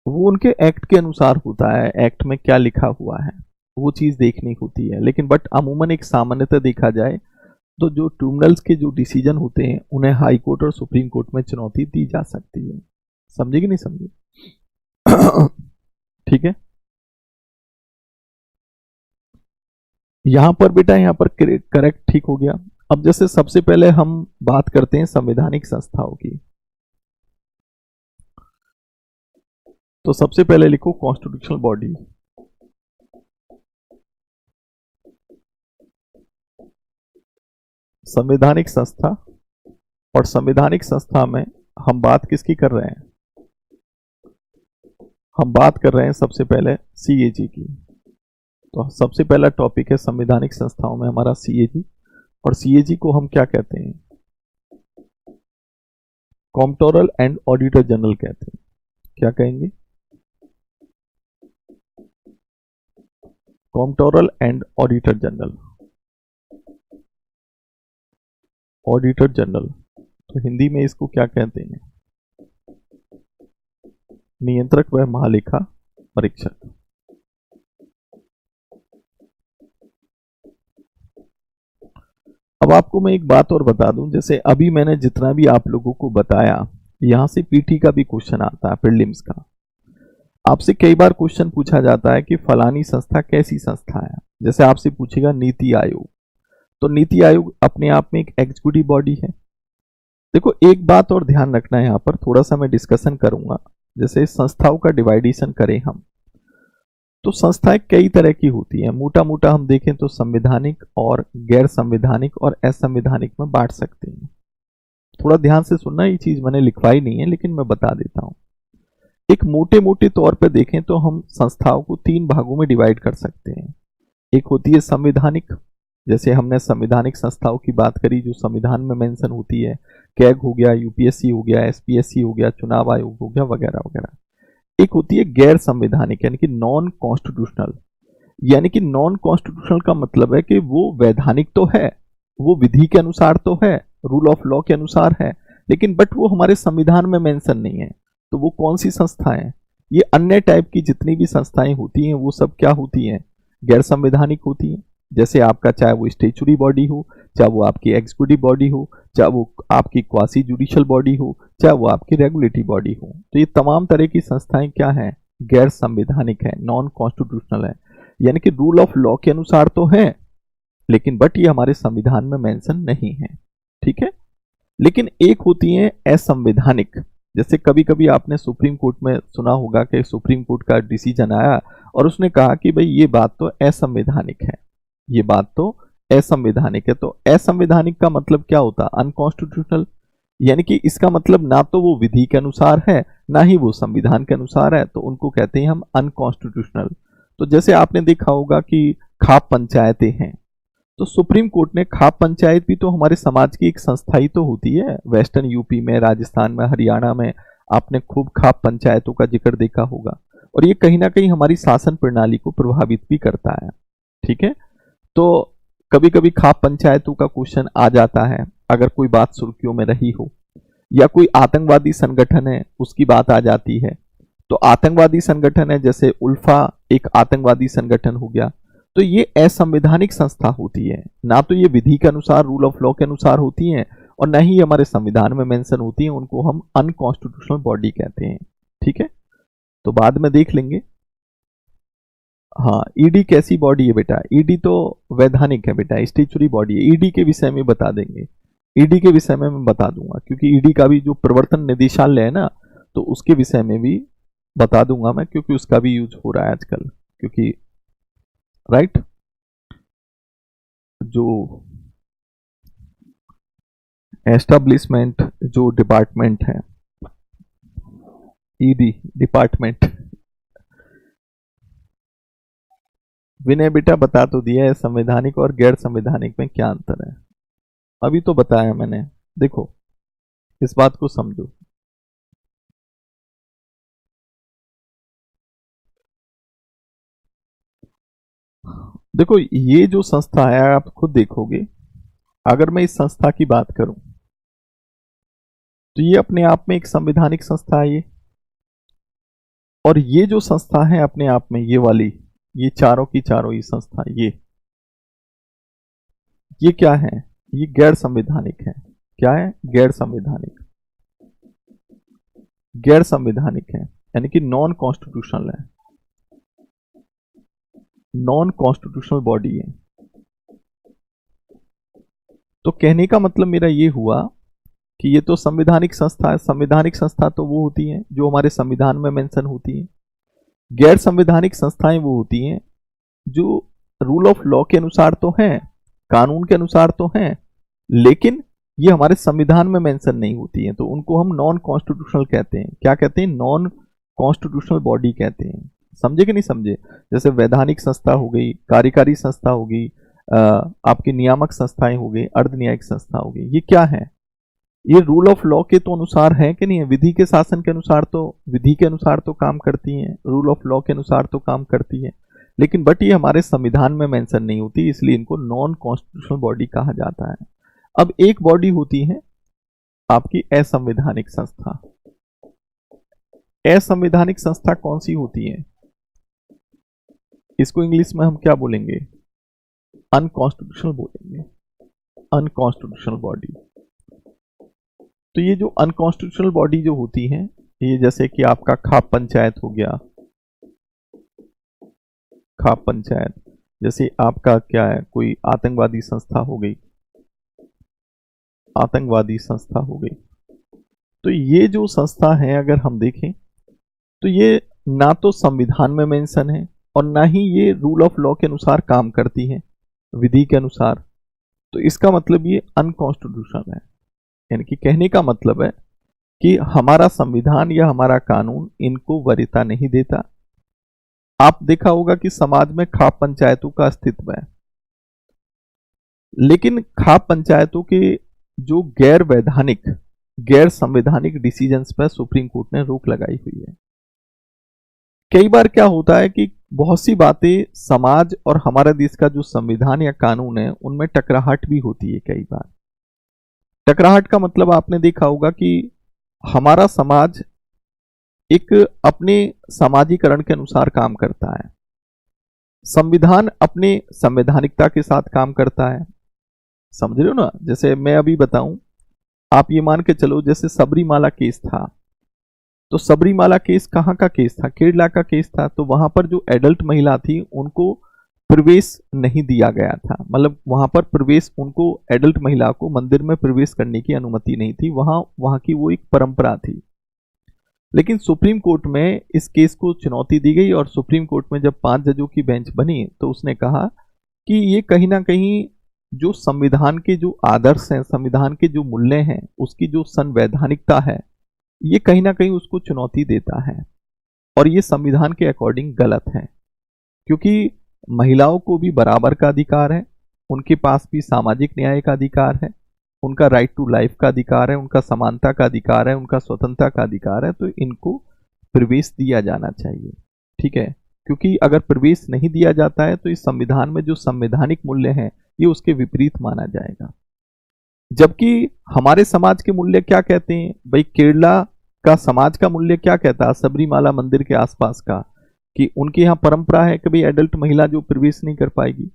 वो उनके एक्ट के अनुसार होता है, एक्ट में क्या लिखा हुआ है वो चीज देखनी होती है। लेकिन बट अमूमन एक सामान्यतः देखा जाए तो जो ट्रिब्यूनल्स के जो डिसीजन होते हैं उन्हें हाई कोर्ट और सुप्रीम कोर्ट में चुनौती दी जा सकती है। समझे कि नहीं समझे? ठीक है, यहां पर बेटा, यहां पर करेक्ट ठीक हो गया। अब जैसे सबसे पहले हम बात करते हैं संवैधानिक संस्थाओं की, तो सबसे पहले लिखो कॉन्स्टिट्यूशनल बॉडी। संवैधानिक संस्था, और संवैधानिक संस्था में हम बात किसकी कर रहे हैं? हम बात कर रहे हैं सबसे पहले सीएजी की। तो सबसे पहला टॉपिक है संवैधानिक संस्थाओं में हमारा सीएजी, और सीएजी को हम क्या कहते हैं? कॉम्प्ट्रोलर एंड ऑडिटर जनरल कहते हैं। क्या कहेंगे? Comptroller and auditor general. Auditor general, तो हिंदी में इसको क्या कहते हैं? नियंत्रक व महालेखा परीक्षक। अब आपको मैं एक बात और बता दूं, जैसे अभी मैंने जितना भी आप लोगों को बताया, यहां से पीटी का भी क्वेश्चन आता है, प्रीलिम्स का। आपसे कई बार क्वेश्चन पूछा जाता है कि फलानी संस्था कैसी संस्था है। जैसे आपसे पूछेगा नीति आयोग, तो नीति आयोग अपने आप में एक एग्जीक्यूटिव बॉडी है। देखो एक बात और ध्यान रखना है, यहां पर थोड़ा सा मैं डिस्कशन करूंगा। जैसे संस्थाओं का डिवाइडेशन करें हम, तो संस्थाएं कई तरह की होती हैं। मोटा मोटा हम देखें तो संवैधानिक और गैर संवैधानिक और असंवैधानिक में बांट सकते हैं। थोड़ा ध्यान से सुनना, ये चीज मैंने लिखवाई नहीं है लेकिन मैं बता देता हूं। एक मोटे मोटे तौर पर देखें तो हम संस्थाओं को तीन भागों में डिवाइड कर सकते हैं। एक होती है संवैधानिक, जैसे हमने संवैधानिक संस्थाओं की बात करी जो संविधान में मेंशन होती है। कैग हो गया, यूपीएससी हो गया, एसपीएससी हो गया, चुनाव आयोग हो गया, वगैरह वगैरह। एक होती है गैर संवैधानिक, यानी कि नॉन कॉन्स्टिट्यूशनल। यानी कि नॉन कॉन्स्टिट्यूशनल का मतलब है कि वो वैधानिक तो है, वो विधि के अनुसार तो है, रूल ऑफ लॉ के अनुसार है, लेकिन बट वो हमारे संविधान में मेंशन नहीं है। तो वो कौन सी संस्थाएं? ये अन्य टाइप की जितनी भी संस्थाएं होती हैं वो सब क्या होती हैं? गैर संवैधानिक होती हैं। जैसे आपका चाहे वो स्टेचुरी बॉडी हो, चाहे वो आपकी एग्जीक्यूटिव बॉडी हो, चाहे वो आपकी क्वासी जुडिशियल बॉडी हो, चाहे वो आपकी रेगुलेटरी बॉडी हो, तो ये तमाम तरह की संस्थाएं क्या हैं? गैर संवैधानिक है, नॉन कॉन्स्टिट्यूशनल है। यानी कि रूल ऑफ लॉ के अनुसार तो है, लेकिन बट ये हमारे संविधान में मेंशन नहीं है। ठीक है। लेकिन एक होती है असंवैधानिक। जैसे कभी कभी आपने सुप्रीम कोर्ट में सुना होगा कि सुप्रीम कोर्ट का डिसीजन आया और उसने कहा कि भाई ये बात तो असंवैधानिक है, ये बात तो असंवैधानिक है। तो असंवैधानिक का मतलब क्या होता? अनकॉन्स्टिट्यूशनल। यानी कि इसका मतलब ना तो वो विधि के अनुसार है, ना ही वो संविधान के अनुसार है, तो उनको कहते हैं हम अनकॉन्स्टिट्यूशनल। तो जैसे आपने देखा होगा कि खाप पंचायतें हैं, तो सुप्रीम कोर्ट ने खाप पंचायत भी तो हमारे समाज की एक संस्था ही तो होती है। वेस्टर्न यूपी में, राजस्थान में, हरियाणा में आपने खूब खाप पंचायतों का जिक्र देखा होगा, और ये कहीं ना कहीं हमारी शासन प्रणाली को प्रभावित भी करता है। ठीक है। तो कभी कभी खाप पंचायतों का क्वेश्चन आ जाता है अगर कोई बात सुर्खियों में रही हो, या कोई आतंकवादी संगठन है उसकी बात आ जाती है। तो आतंकवादी संगठन है, जैसे उल्फा एक आतंकवादी संगठन हो गया, तो ये असंवैधानिक संस्था होती है। ना तो ये विधि के अनुसार, रूल ऑफ लॉ के अनुसार होती हैं, और ना ही हमारे संविधान में मेंशन होती है। उनको हम अनकॉन्स्टिट्यूशनल बॉडी कहते हैं। ठीक है, तो बाद में देख लेंगे। हाँ, ईडी कैसी बॉडी है बेटा? ईडी तो वैधानिक है बेटा, स्टेचुरी बॉडी है। ईडी के विषय में बता देंगे, ईडी के विषय में मैं बता दूंगा, क्योंकि ईडी का भी जो प्रवर्तन निदेशालय है ना, तो उसके विषय में भी बता दूंगा मैं, क्योंकि उसका भी यूज हो रहा है आजकल। क्योंकि राइट, जो एस्टेब्लिशमेंट जो डिपार्टमेंट है, ईडी डिपार्टमेंट। विनय बेटा बता तो दिया है संवैधानिक और गैर संवैधानिक में क्या अंतर है, अभी तो बताया मैंने। देखो इस बात को समझो। देखो ये जो संस्था है, आप खुद देखोगे, अगर मैं इस संस्था की बात करूं तो ये अपने आप में एक संवैधानिक संस्था है ये। और ये जो संस्था है अपने आप में, ये वाली, ये चारों की चारों ये संस्था, ये क्या है? ये गैर संवैधानिक है। क्या है? गैर संवैधानिक। गैर संवैधानिक है यानी कि नॉन कॉन्स्टिट्यूशनल है, नॉन कॉन्स्टिट्यूशनल बॉडी है। तो कहने का मतलब मेरा ये हुआ कि ये तो संवैधानिक संस्था है। संवैधानिक संस्था तो वो होती हैं जो हमारे संविधान में मेंशन होती हैं। गैर संवैधानिक संस्थाएं वो होती हैं जो रूल ऑफ लॉ के अनुसार तो हैं, कानून के अनुसार तो हैं, लेकिन ये हमारे संविधान में मेंशन नहीं होती हैं, तो उनको हम नॉन कॉन्स्टिट्यूशनल कहते हैं। क्या कहते हैं? नॉन कॉन्स्टिट्यूशनल बॉडी कहते हैं। समझे कि नहीं समझे? जैसे वैधानिक संस्था हो गई, कार्यकारी संस्था हो गई, आपकी नियामक संस्थाएं हो गई, अर्ध न्यायिक संस्था हो गई। ये क्या है? ये रूल ऑफ लॉ के तो अनुसार है कि नहीं है? विधि के शासन के अनुसार तो, विधि के अनुसार तो काम करती हैं, रूल ऑफ लॉ के अनुसार तो काम करती है, लेकिन बट ये हमारे संविधान में मेंशन नहीं होती, इसलिए इनको नॉन कॉन्स्टिट्यूशनल बॉडी कहा जाता है। अब एक बॉडी होती है आपकी असंवैधानिक संस्था। असंवैधानिक संस्था कौन सी होती है? इसको इंग्लिश में हम क्या बोलेंगे? अनकॉन्स्टिट्यूशनल बोलेंगे, अनकॉन्स्टिट्यूशनल बॉडी। तो ये जो अनकॉन्स्टिट्यूशनल बॉडी जो होती है, ये जैसे कि आपका खाप पंचायत हो गया, खाप पंचायत, जैसे आपका क्या है, कोई आतंकवादी संस्था हो गई, आतंकवादी संस्था हो गई। तो ये जो संस्था है अगर हम देखें तो ये ना तो संविधान में मेंशन है और ना ही ये रूल ऑफ लॉ के अनुसार काम करती है, विधि के अनुसार। तो इसका मतलब ये अनकॉन्स्टिट्यूशनल है। यानी कि कहने का मतलब है कि हमारा संविधान या हमारा कानून इनको वरीयता नहीं देता। आप देखा होगा कि समाज में खाप पंचायतों का अस्तित्व है, लेकिन खाप पंचायतों के जो गैर वैधानिक, गैर संवैधानिक डिसीजंस पर सुप्रीम कोर्ट ने रोक लगाई हुई है। कई बार क्या होता है कि बहुत सी बातें समाज और हमारे देश का जो संविधान या कानून है उनमें टकराहट भी होती है। कई बार टकराहट का मतलब आपने देखा होगा कि हमारा समाज एक अपने सामाजिकरण के अनुसार काम करता है, संविधान अपने संवैधानिकता के साथ काम करता है। समझ रहे हो ना? जैसे मैं अभी बताऊं, आप ये मान के चलो जैसे सबरीमाला केस था, तो सबरीमाला केस कहाँ का केस था? केरला का केस था। तो वहां पर जो एडल्ट महिला थी उनको प्रवेश नहीं दिया गया था, मतलब वहां पर प्रवेश, उनको एडल्ट महिला को मंदिर में प्रवेश करने की अनुमति नहीं थी। वहां की वो एक परंपरा थी। लेकिन सुप्रीम कोर्ट में इस केस को चुनौती दी गई और सुप्रीम कोर्ट में जब 5 जजों की बेंच बनी तो उसने कहा कि ये कहीं ना कहीं जो संविधान के जो आदर्श हैं, संविधान के जो मूल्य हैं, उसकी जो संवैधानिकता है, ये कहीं ना कहीं उसको चुनौती देता है और ये संविधान के अकॉर्डिंग गलत है। क्योंकि महिलाओं को भी बराबर का अधिकार है, उनके पास भी सामाजिक न्याय का अधिकार है, उनका राइट टू लाइफ का अधिकार है, उनका समानता का अधिकार है, उनका स्वतंत्रता का अधिकार है। तो इनको प्रवेश दिया जाना चाहिए, ठीक है? क्योंकि अगर प्रवेश नहीं दिया जाता है तो इस संविधान में जो संवैधानिक मूल्य हैं ये उसके विपरीत माना जाएगा। जबकि हमारे समाज के मूल्य क्या कहते हैं भाई? केरला का समाज का मूल्य क्या कहता है सबरीमाला मंदिर के आसपास का, कि उनके यहाँ परंपरा है कि भाई एडल्ट महिला जो प्रवेश नहीं कर पाएगी।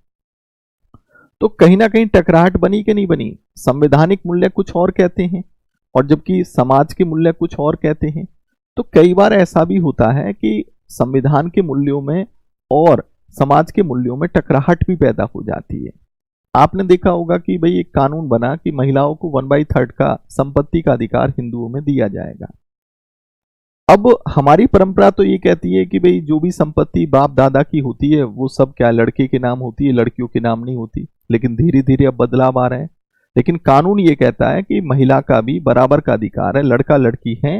तो कहीं ना कहीं टकराहट बनी कि नहीं बनी? संवैधानिक मूल्य कुछ और कहते हैं और जबकि समाज के मूल्य कुछ और कहते हैं। तो कई बार ऐसा भी होता है कि संविधान के मूल्यों में और समाज के मूल्यों में टकराहट भी पैदा हो जाती है। आपने देखा होगा कि भाई एक कानून बना कि महिलाओं को 1/3 का संपत्ति का अधिकार हिंदुओं में दिया जाएगा। अब हमारी परंपरा तो ये कहती है कि भाई जो भी संपत्ति बाप दादा की होती है वो सब क्या लड़के के नाम होती है, लड़कियों के नाम नहीं होती। लेकिन धीरे धीरे अब बदलाव आ रहे हैं। लेकिन कानून ये कहता है कि महिला का भी बराबर का अधिकार है, लड़का लड़की है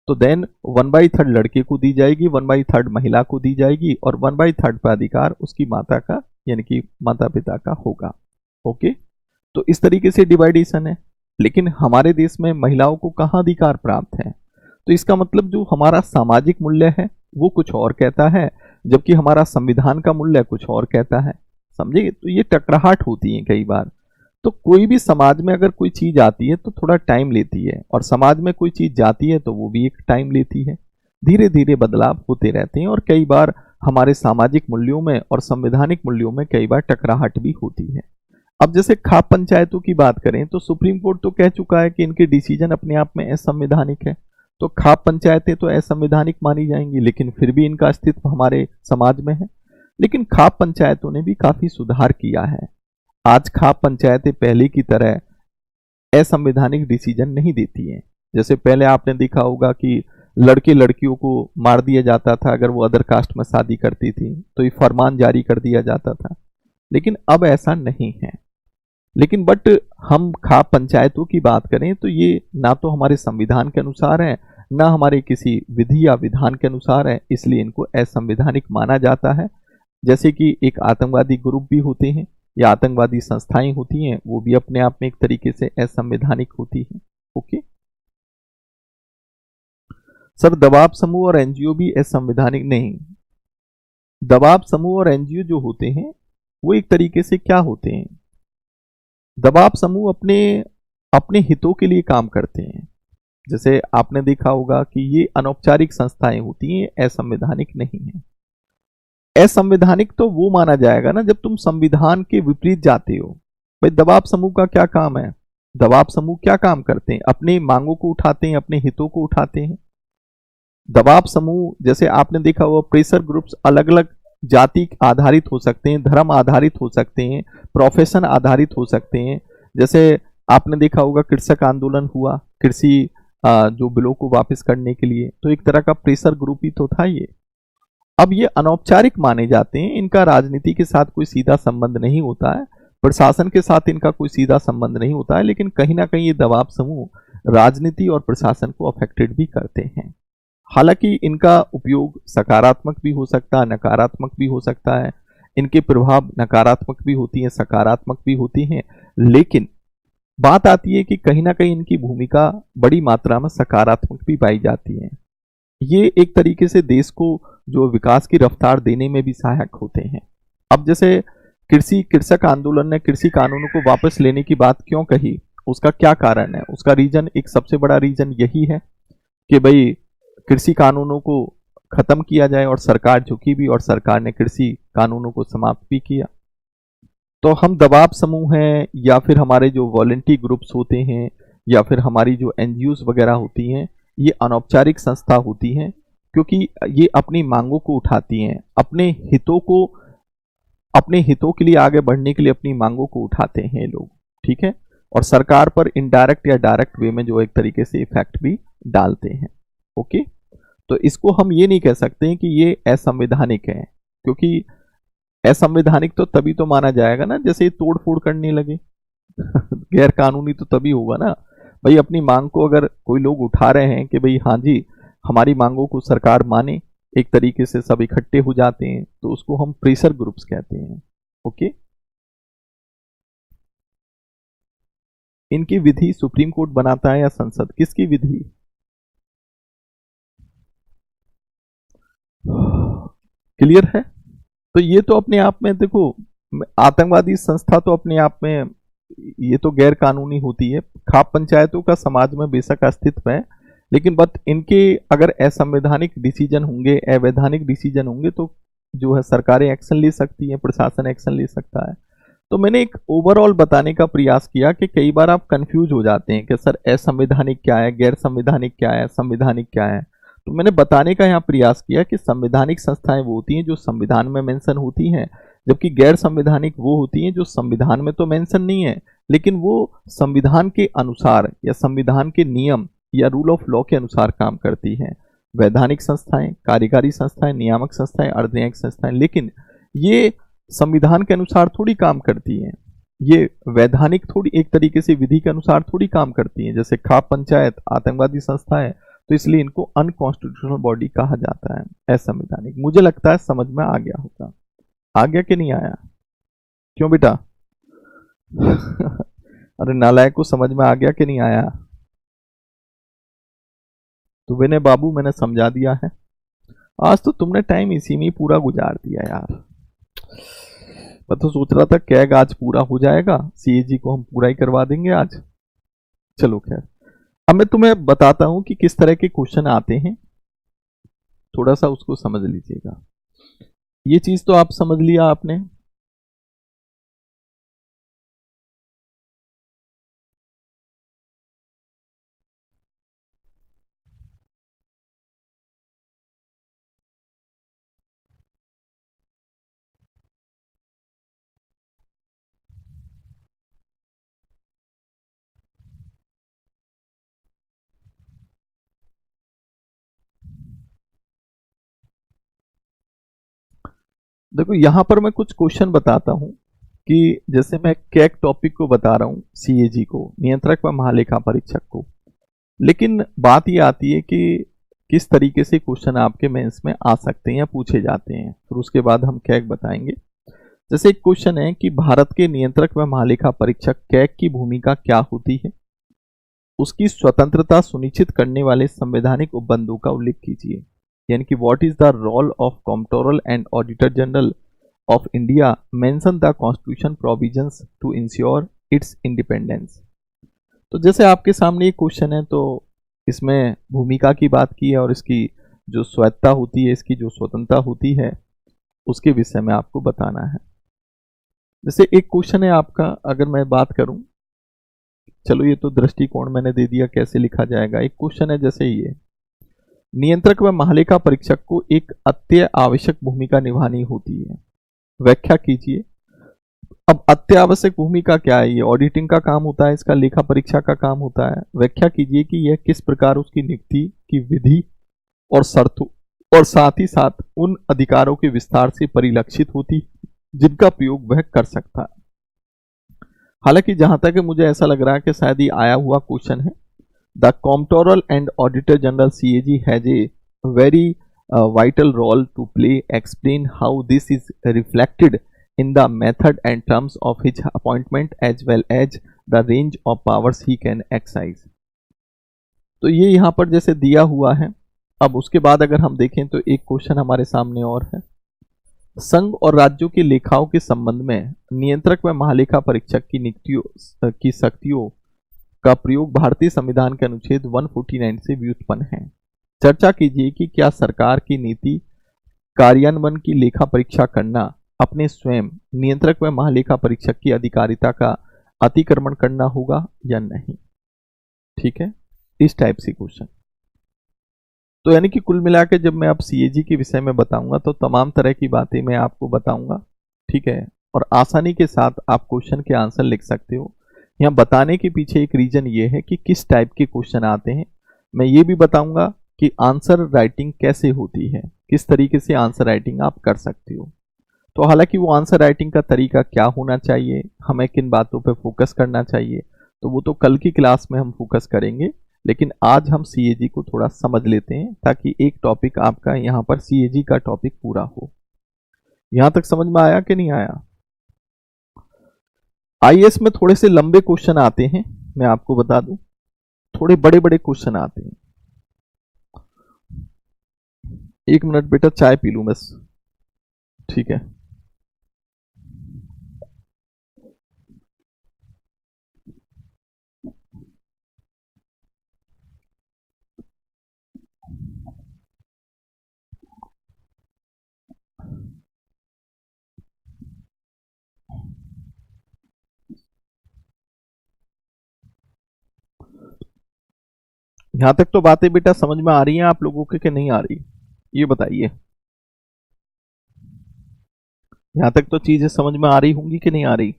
तो देन 1/3 लड़के को दी जाएगी, 1/3 महिला को दी जाएगी और 1/3 का अधिकार उसकी माता का, यानी कि माता पिता का होगा। ओके, तो इस तरीके से डिवाइडेशन है। लेकिन हमारे देश में महिलाओं को कहाँ अधिकार प्राप्त है? तो इसका मतलब जो हमारा सामाजिक मूल्य है वो कुछ और कहता है, जबकि हमारा संविधान का मूल्य कुछ और कहता है। समझे? तो ये टकराहट होती है कई बार। तो कोई भी समाज में अगर कोई चीज आती है तो थोड़ा टाइम लेती है, और समाज में कोई चीज जाती है तो वो भी एक टाइम लेती है। धीरे धीरे बदलाव होते रहते हैं और कई बार हमारे सामाजिक मूल्यों में और संवैधानिक मूल्यों में कई बार टकराहट भी होती है। अब जैसे खाप पंचायतों की बात करें तो सुप्रीम कोर्ट तो कह चुका है कि इनके डिसीजन अपने आप में असंवैधानिक है, तो खाप पंचायतें तो असंवैधानिक मानी जाएंगी, लेकिन फिर भी इनका अस्तित्व हमारे समाज में है। लेकिन खाप पंचायतों ने भी काफी सुधार किया है। आज खाप पंचायतें पहले की तरह असंवैधानिक डिसीजन नहीं देती हैं। जैसे पहले आपने देखा होगा कि लड़के लड़कियों को मार दिया जाता था अगर वो अदर कास्ट में शादी करती थी, तो ये फरमान जारी कर दिया जाता था। लेकिन अब ऐसा नहीं है। लेकिन बट हम खाप पंचायतों की बात करें तो ये ना तो हमारे संविधान के अनुसार है, ना हमारे किसी विधि या विधान के अनुसार है, इसलिए इनको असंवैधानिक माना जाता है। जैसे कि एक आतंकवादी ग्रुप भी होते हैं या आतंकवादी संस्थाएं होती हैं, वो भी अपने आप में एक तरीके से असंवैधानिक होती हैं। ओके सर, दबाव समूह और एनजीओ भी असंवैधानिक नहीं। दबाव समूह और एनजीओ जो होते हैं वो एक तरीके से क्या होते हैं, दबाव समूह अपने अपने हितों के लिए काम करते हैं। जैसे आपने देखा होगा कि ये अनौपचारिक संस्थाएं होती हैं, असंवैधानिक नहीं है। असंवैधानिक तो वो माना जाएगा ना जब तुम संविधान के विपरीत जाते हो। भाई दबाव समूह का क्या काम है, दबाव समूह क्या काम करते हैं, अपनी मांगों को उठाते हैं, अपने हितों को उठाते हैं। दबाव समूह जैसे आपने देखा हुआ प्रेशर ग्रुप्स अलग अलग जाति आधारित हो सकते हैं, धर्म आधारित हो सकते हैं, प्रोफेशन आधारित हो सकते हैं। जैसे आपने देखा होगा कृषक आंदोलन हुआ, कृषि जो बिलों को वापस करने के लिए, तो एक तरह का प्रेशर ग्रुप ही तो था ये। अब ये अनौपचारिक माने जाते हैं, इनका राजनीति के साथ कोई सीधा संबंध नहीं होता है, प्रशासन के साथ इनका कोई सीधा संबंध नहीं होता है, लेकिन कहीं ना कहीं ये दबाव समूह राजनीति और प्रशासन को अफेक्टेड भी करते हैं। हालांकि इनका उपयोग सकारात्मक भी हो सकता है, नकारात्मक भी हो सकता है। इनके प्रभाव नकारात्मक भी होती हैं, सकारात्मक भी होती हैं, लेकिन बात आती है कि कहीं ना कहीं इनकी भूमिका बड़ी मात्रा में सकारात्मक भी पाई जाती है। ये एक तरीके से देश को जो विकास की रफ्तार देने में भी सहायक होते हैं। अब जैसे कृषक आंदोलन ने कृषि कानूनों को वापस लेने की बात क्यों कही, उसका क्या कारण है, उसका रीजन, एक सबसे बड़ा रीजन यही है कि भाई कृषि कानूनों को खत्म किया जाए, और सरकार झुकी भी और सरकार ने कृषि कानूनों को समाप्त भी किया। तो हम दबाव समूह हैं या फिर हमारे जो वॉलंटी ग्रुप्स होते हैं या फिर हमारी जो एनजीओज वगैरह होती हैं, ये अनौपचारिक संस्था होती हैं, क्योंकि ये अपनी मांगों को उठाती हैं, अपने हितों के लिए आगे बढ़ने के लिए अपनी मांगों को उठाते हैं लोग। ठीक है, और सरकार पर इनडायरेक्ट या डायरेक्ट वे में जो एक तरीके से इफेक्ट भी डालते हैं। ओके, तो इसको हम ये नहीं कह सकते हैं कि ये असंवैधानिक है, क्योंकि असंवैधानिक तो तभी तो माना जाएगा ना जैसे ये तोड़ फोड़ करने लगे। गैर कानूनी तो तभी होगा ना। भाई अपनी मांग को अगर कोई लोग उठा रहे हैं कि भाई हाँ जी हमारी मांगों को सरकार माने, एक तरीके से सब इकट्ठे हो जाते हैं, तो उसको हम प्रेशर ग्रुप्स कहते हैं। ओके, इनकी विधि सुप्रीम कोर्ट बनाता है या संसद, किसकी विधि? क्लियर है? तो ये तो अपने आप में देखो, आतंकवादी संस्था तो अपने आप में ये तो गैर कानूनी होती है। खाप पंचायतों का समाज में बेशक अस्तित्व है, लेकिन बट इनके अगर असंवैधानिक डिसीजन होंगे, अवैधानिक डिसीजन होंगे, तो जो है सरकारें एक्शन ले सकती हैं, प्रशासन एक्शन ले सकता है। तो मैंने एक ओवरऑल बताने का प्रयास किया कि कई बार आप कंफ्यूज हो जाते हैं कि सर असंवैधानिक क्या है, गैर संवैधानिक क्या है, संवैधानिक क्या है। तो मैंने बताने का यहाँ प्रयास किया कि संवैधानिक संस्थाएं वो होती हैं जो संविधान में मेंशन होती हैं, जबकि गैर संवैधानिक वो होती हैं जो संविधान में तो मेंशन नहीं है, लेकिन वो संविधान के अनुसार या संविधान के नियम या रूल ऑफ लॉ के अनुसार काम करती हैं। वैधानिक संस्थाएं, कार्यकारी संस्थाएं, नियामक संस्थाएं, अर्धन्यायिक संस्थाएं, लेकिन ये संविधान के अनुसार थोड़ी काम करती हैं। ये वैधानिक थोड़ी एक तरीके से विधि के अनुसार थोड़ी काम करती हैं। जैसे खाप पंचायत आतंकवादी संस्था है, तो इसलिए इनको अनकॉन्स्टिट्यूशनल बॉडी कहा जाता है, असंवैधानिक। मुझे लगता है समझ में आ गया होगा। आ गया कि नहीं आया? क्यों बेटा? अरे नालायक को समझ में आ गया कि नहीं आया? तो मैंने बाबू मैंने समझा दिया है। आज तो तुमने टाइम इसी में ही पूरा गुजार दिया यार। मैं तो सोच रहा था कैग आज पूरा हो जाएगा, सीएजी को हम पूरा ही करवा देंगे आज। चलो खैर, अब मैं तुम्हें बताता हूं कि किस तरह के क्वेश्चन आते हैं, थोड़ा सा उसको समझ लीजिएगा। ये चीज तो आप समझ लिया आपने। देखो यहाँ पर मैं कुछ क्वेश्चन बताता हूँ कि जैसे मैं कैक टॉपिक को बता रहा हूँ, सीएजी को, नियंत्रक व महालेखा परीक्षक को, लेकिन बात ये आती है कि किस तरीके से क्वेश्चन आपके मेंस में आ सकते हैं या पूछे जाते हैं, फिर उसके बाद हम कैक बताएंगे। जैसे एक क्वेश्चन है कि भारत के नियंत्रक व महालेखा परीक्षक कैक की भूमिका क्या होती है, उसकी स्वतंत्रता सुनिश्चित करने वाले संवैधानिक उपबंधों का उल्लेख कीजिए। यानी कि what is the role of controller and auditor general of India, mention the constitution provisions to ensure its independence. तो जैसे आपके सामने एक क्वेश्चन है, तो इसमें भूमिका की बात की है और इसकी जो स्वायत्ता होती है, इसकी जो स्वतंत्रता होती है, उसके विषय में आपको बताना है। जैसे एक क्वेश्चन है आपका, अगर मैं बात करूं, चलो ये तो दृष्टिकोण मैंने दे दिया कैसे लिखा जाएगा। एक क्वेश्चन है जैसे ये, नियंत्रक व महालेखा परीक्षक को एक अत्य आवश्यक भूमिका निभानी होती है, व्याख्या कीजिए। अब अत्यावश्यक भूमिका क्या है? ये ऑडिटिंग का काम होता है, इसका लेखा परीक्षा का काम होता है। व्याख्या कीजिए कि यह किस प्रकार उसकी नियुक्ति की विधि और शर्तों और साथ ही साथ उन अधिकारों के विस्तार से परिलक्षित होती जिनका प्रयोग वह कर सकता है। हालांकि जहां तक मुझे ऐसा लग रहा है कि शायद ये आया हुआ क्वेश्चन है। The comptroller and auditor general CAG has a very vital role to play. Explain how this is reflected in the method and terms of his appointment as well as the range of powers he can exercise. तो ये यहाँ पर जैसे दिया हुआ है। अब उसके बाद अगर हम देखें तो एक क्वेश्चन हमारे सामने और है, संघ और राज्यों के लेखाओं के संबंध में नियंत्रक व महालेखा परीक्षक की नियुक्तियों की शक्तियों का प्रयोग भारतीय संविधान के अनुच्छेद 149 से व्युत्पन्न है। चर्चा कीजिए कि क्या सरकार की नीति कार्यान्वयन की लेखा परीक्षा करना अपने स्वयं नियंत्रक व महालेखा परीक्षक की अधिकारिता का अतिक्रमण करना होगा या नहीं। ठीक है, इस टाइप से क्वेश्चन। तो यानी कि कुल मिला के जब मैं अब सीएजी के विषय में बताऊंगा तो तमाम तरह की बातें मैं आपको बताऊंगा। ठीक है, और आसानी के साथ आप क्वेश्चन के आंसर लिख सकते हो। यहाँ बताने के पीछे एक रीजन ये है कि किस टाइप के क्वेश्चन आते हैं। मैं ये भी बताऊंगा कि आंसर राइटिंग कैसे होती है, किस तरीके से आंसर राइटिंग आप कर सकते हो। तो हालांकि वो आंसर राइटिंग का तरीका क्या होना चाहिए, हमें किन बातों पे फोकस करना चाहिए, तो वो तो कल की क्लास में हम फोकस करेंगे। लेकिन आज हम सीएजी को थोड़ा समझ लेते हैं ताकि एक टॉपिक आपका यहाँ पर सीएजी का टॉपिक पूरा हो। यहां तक समझ में आया कि नहीं आया? आईएएस में थोड़े से लंबे क्वेश्चन आते हैं, मैं आपको बता दूं, थोड़े बड़े बड़े क्वेश्चन आते हैं। एक मिनट बेटा, चाय पी लूं बस। ठीक है, यहां तक तो बातें बेटा समझ में आ रही हैं आप लोगों के कि नहीं आ रही, ये बताइए। यहां तक तो चीजें समझ में आ रही होंगी कि नहीं आ रही?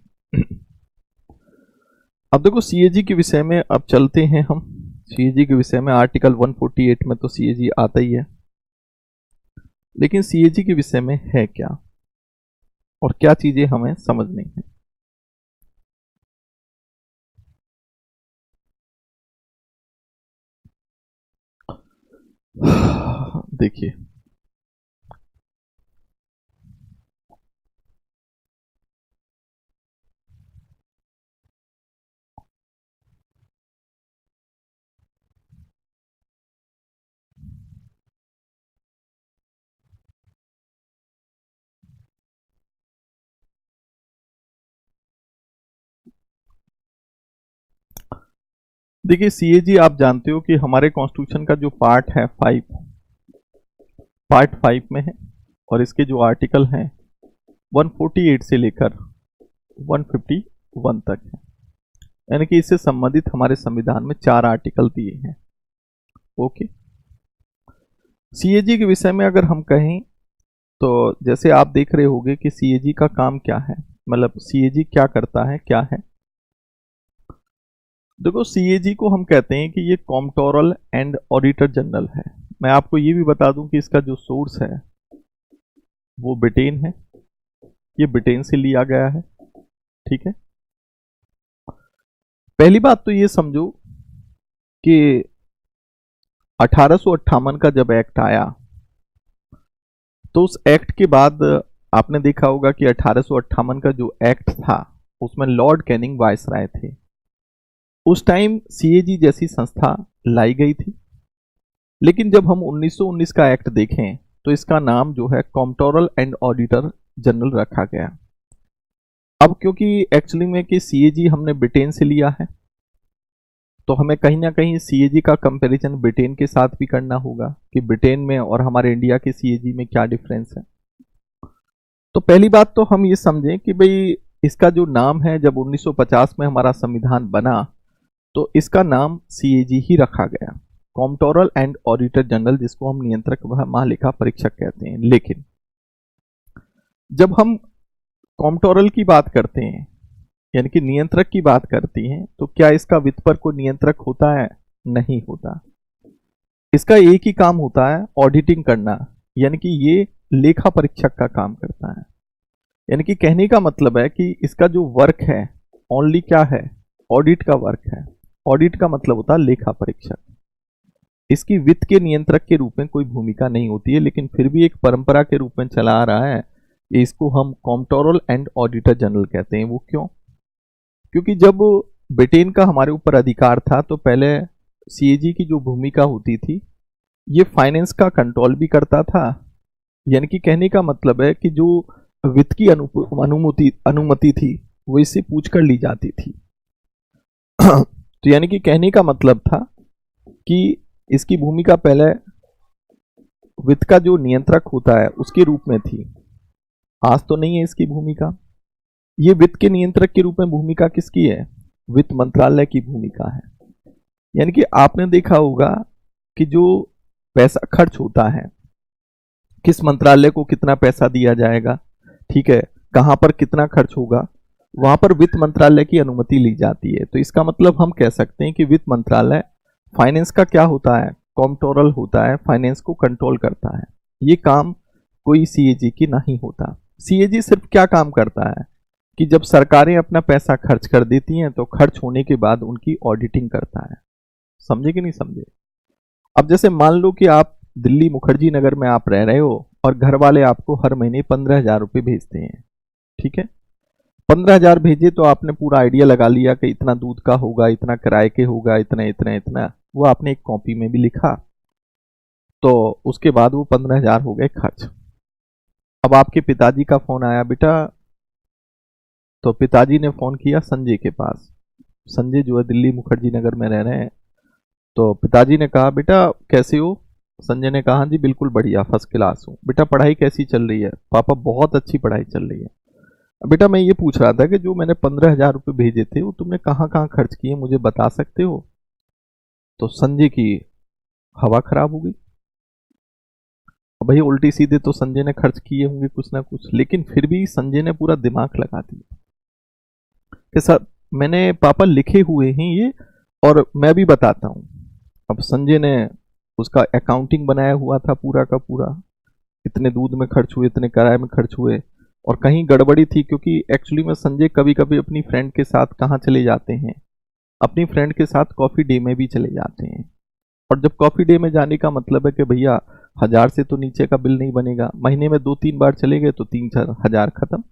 अब देखो सीएजी के विषय में अब चलते हैं हम। सीएजी के विषय में आर्टिकल 148 में तो सीएजी आता ही है, लेकिन सीएजी के विषय में है क्या और क्या चीजें हमें समझनी है। देखिए, देखिए सीएजी आप जानते हो कि हमारे कॉन्स्टिट्यूशन का जो पार्ट है 5, पार्ट 5 में है, और इसके जो आर्टिकल हैं 148 से लेकर 151 तक है। यानी कि इससे संबंधित हमारे संविधान में 4 आर्टिकल दिए हैं। ओके, सीएजी के विषय में अगर हम कहें तो जैसे आप देख रहे होंगे कि सीएजी का काम क्या है, मतलब सीएजी क्या करता है, क्या है। देखो सीएजी को हम कहते हैं कि ये कॉम्प्ट्रोलर एंड ऑडिटर जनरल है। मैं आपको ये भी बता दूं कि इसका जो सोर्स है वो ब्रिटेन है, ये ब्रिटेन से लिया गया है। ठीक है, पहली बात तो ये समझो कि 1858 का जब एक्ट आया तो उस एक्ट के बाद आपने देखा होगा कि 1858 का जो एक्ट था उसमें लॉर्ड कैनिंग वायसराय थे। उस टाइम सीएजी जैसी संस्था लाई गई थी, लेकिन जब हम 1919 का एक्ट देखें तो इसका नाम जो है कॉम्प्ट्रोलर एंड ऑडिटर जनरल रखा गया। अब क्योंकि एक्चुअली में कि सीएजी हमने ब्रिटेन से लिया है तो हमें कहीं ना कहीं सीएजी का कंपैरिजन ब्रिटेन के साथ भी करना होगा कि ब्रिटेन में और हमारे इंडिया के सीएजी में क्या डिफरेंस है। तो पहली बात तो हम ये समझें कि भाई इसका जो नाम है, जब 1950 में हमारा संविधान बना तो इसका नाम सीएजी ही रखा गया, कॉम्प्ट्रोलर एंड ऑडिटर जनरल, जिसको हम नियंत्रक व महालेखा परीक्षक कहते हैं। लेकिन जब हम कॉम्प्ट्रोलर की बात करते हैं यानी कि नियंत्रक की बात करती हैं तो क्या इसका वित्त पर कोई नियंत्रक होता है? नहीं होता। इसका एक ही काम होता है, ऑडिटिंग करना, यानी कि ये लेखा परीक्षक का काम करता है। यानी कि कहने का मतलब है कि इसका जो वर्क है ओनली क्या है? ऑडिट का वर्क है। ऑडिट का मतलब होता है लेखा परीक्षक। इसकी वित्त के नियंत्रक के रूप में कोई भूमिका नहीं होती है, लेकिन फिर भी एक परंपरा के रूप में चला आ रहा है। इसको हम कॉम्प्ट्रोलर एंड ऑडिटर जनरल कहते हैं। वो क्यों? क्योंकि जब ब्रिटेन का हमारे ऊपर अधिकार था तो पहले सीएजी की जो भूमिका होती थी, ये फाइनेंस का कंट्रोल भी करता था। यानी कि कहने का मतलब है कि जो वित्त की अनुमति थी वो इससे पूछ कर ली जाती थी। तो यानी कि कहने का मतलब था कि इसकी भूमिका पहले वित्त का जो नियंत्रक होता है उसके रूप में थी। आज तो नहीं है इसकी भूमिका। ये वित्त के नियंत्रक के रूप में भूमिका किसकी है? वित्त मंत्रालय की भूमिका है। यानी कि आपने देखा होगा कि जो पैसा खर्च होता है, किस मंत्रालय को कितना पैसा दिया जाएगा, ठीक है, कहां पर कितना खर्च होगा, वहां पर वित्त मंत्रालय की अनुमति ली जाती है। तो इसका मतलब हम कह सकते हैं कि वित्त मंत्रालय फाइनेंस का क्या होता है? कॉम्प्ट्रोलर होता है, फाइनेंस को कंट्रोल करता है। ये काम कोई सीएजी की नहीं होता। सीएजी सिर्फ क्या काम करता है कि जब सरकारें अपना पैसा खर्च कर देती हैं तो खर्च होने के बाद उनकी ऑडिटिंग करता है। समझे कि नहीं समझे? अब जैसे मान लो कि आप दिल्ली मुखर्जी नगर में आप रह रहे हो और घर वाले आपको हर महीने 15,000 रुपये भेजते हैं। ठीक है, 15,000 भेजे तो आपने पूरा आइडिया लगा लिया कि इतना दूध का होगा, इतना किराए के होगा, इतना इतना इतना, वो आपने एक कॉपी में भी लिखा। तो उसके बाद वो 15,000 हो गए खर्च। अब आपके पिताजी का फोन आया, बेटा, तो पिताजी ने फोन किया संजय के पास। संजय जो है दिल्ली मुखर्जी नगर में रह रहे हैं। तो पिताजी ने कहा, बेटा कैसे हो? संजय ने कहा, हाँ जी बिल्कुल बढ़िया, फर्स्ट क्लास हूँ। बेटा पढ़ाई कैसी चल रही है? पापा बहुत अच्छी पढ़ाई चल रही है। बेटा मैं ये पूछ रहा था कि जो मैंने 15,000 रुपये भेजे थे वो तुमने कहाँ कहाँ खर्च किए, मुझे बता सकते हो? तो संजय की हवा खराब हो गई। भाई उल्टी सीधे तो संजय ने खर्च किए होंगे कुछ ना कुछ, लेकिन फिर भी संजय ने पूरा दिमाग लगा दिया कि सर मैंने पापा लिखे हुए हैं ये, और मैं भी बताता हूँ। अब संजय ने उसका अकाउंटिंग बनाया हुआ था पूरा का पूरा, इतने दूध में खर्च हुए, इतने किराए में खर्च हुए, और कहीं गड़बड़ी थी क्योंकि एक्चुअली में संजय कभी कभी अपनी फ्रेंड के साथ कहाँ चले जाते हैं, अपनी फ्रेंड के साथ कॉफ़ी डे में भी चले जाते हैं। और जब कॉफ़ी डे में जाने का मतलब है कि भैया 1,000 से तो नीचे का बिल नहीं बनेगा, महीने में 2-3 बार चले गए तो 3-4 हज़ार खत्म।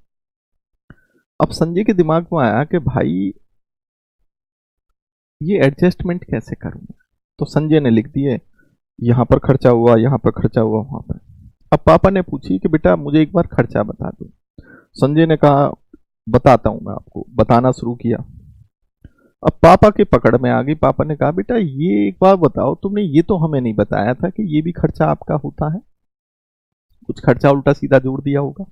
अब संजय के दिमाग में आया कि भाई ये एडजस्टमेंट कैसे करूंगा। तो संजय ने लिख दिए, यहां पर खर्चा हुआ, यहां पर खर्चा हुआ, वहां पर। अब पापा ने पूछी कि बेटा मुझे एक बार खर्चा बता दो। संजय ने कहा बताता हूं मैं आपको। बताना शुरू किया। अब पापा के पकड़ में आ गई। पापा ने कहा, बेटा ये एक बार बताओ, तुमने ये तो हमें नहीं बताया था कि ये भी खर्चा आपका होता है, कुछ खर्चा उल्टा सीधा जोड़ दिया होगा।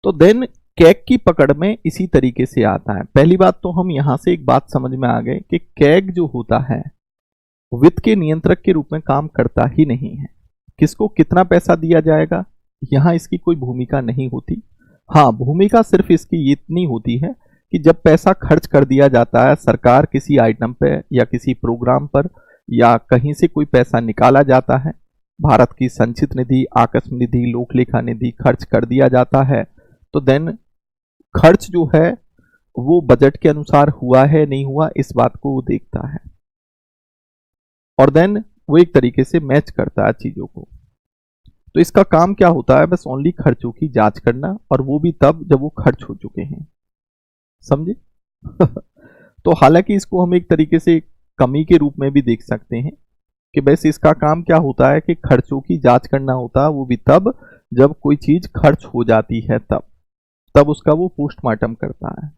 तो देन कैग की पकड़ में इसी तरीके से आता है। पहली बात तो हम यहां से एक बात समझ में आ गए कि कैग जो होता है वित्त के नियंत्रक के रूप में काम करता ही नहीं है। किसको कितना पैसा दिया जाएगा, यहां इसकी कोई भूमिका नहीं होती। हाँ, भूमिका सिर्फ इसकी इतनी होती है कि जब पैसा खर्च कर दिया जाता है, सरकार किसी आइटम पे या किसी प्रोग्राम पर या कहीं से कोई पैसा निकाला जाता है, भारत की संचित निधि, आकस्मिक निधि, लोक लेखा निधि खर्च कर दिया जाता है, तो देन खर्च जो है वो बजट के अनुसार हुआ है नहीं हुआ, इस बात को वो देखता है, और देन वो एक तरीके से मैच करता है चीजों को। तो इसका काम क्या होता है, बस ओनली खर्चों की जांच करना, और वो भी तब जब वो खर्च हो चुके हैं, समझे? तो हालांकि इसको हम एक तरीके से कमी के रूप में भी देख सकते हैं कि बस इसका काम क्या होता है कि खर्चों की जांच करना होता है, वो भी तब जब कोई चीज खर्च हो जाती है, तब तब उसका वो पोस्टमार्टम करता है।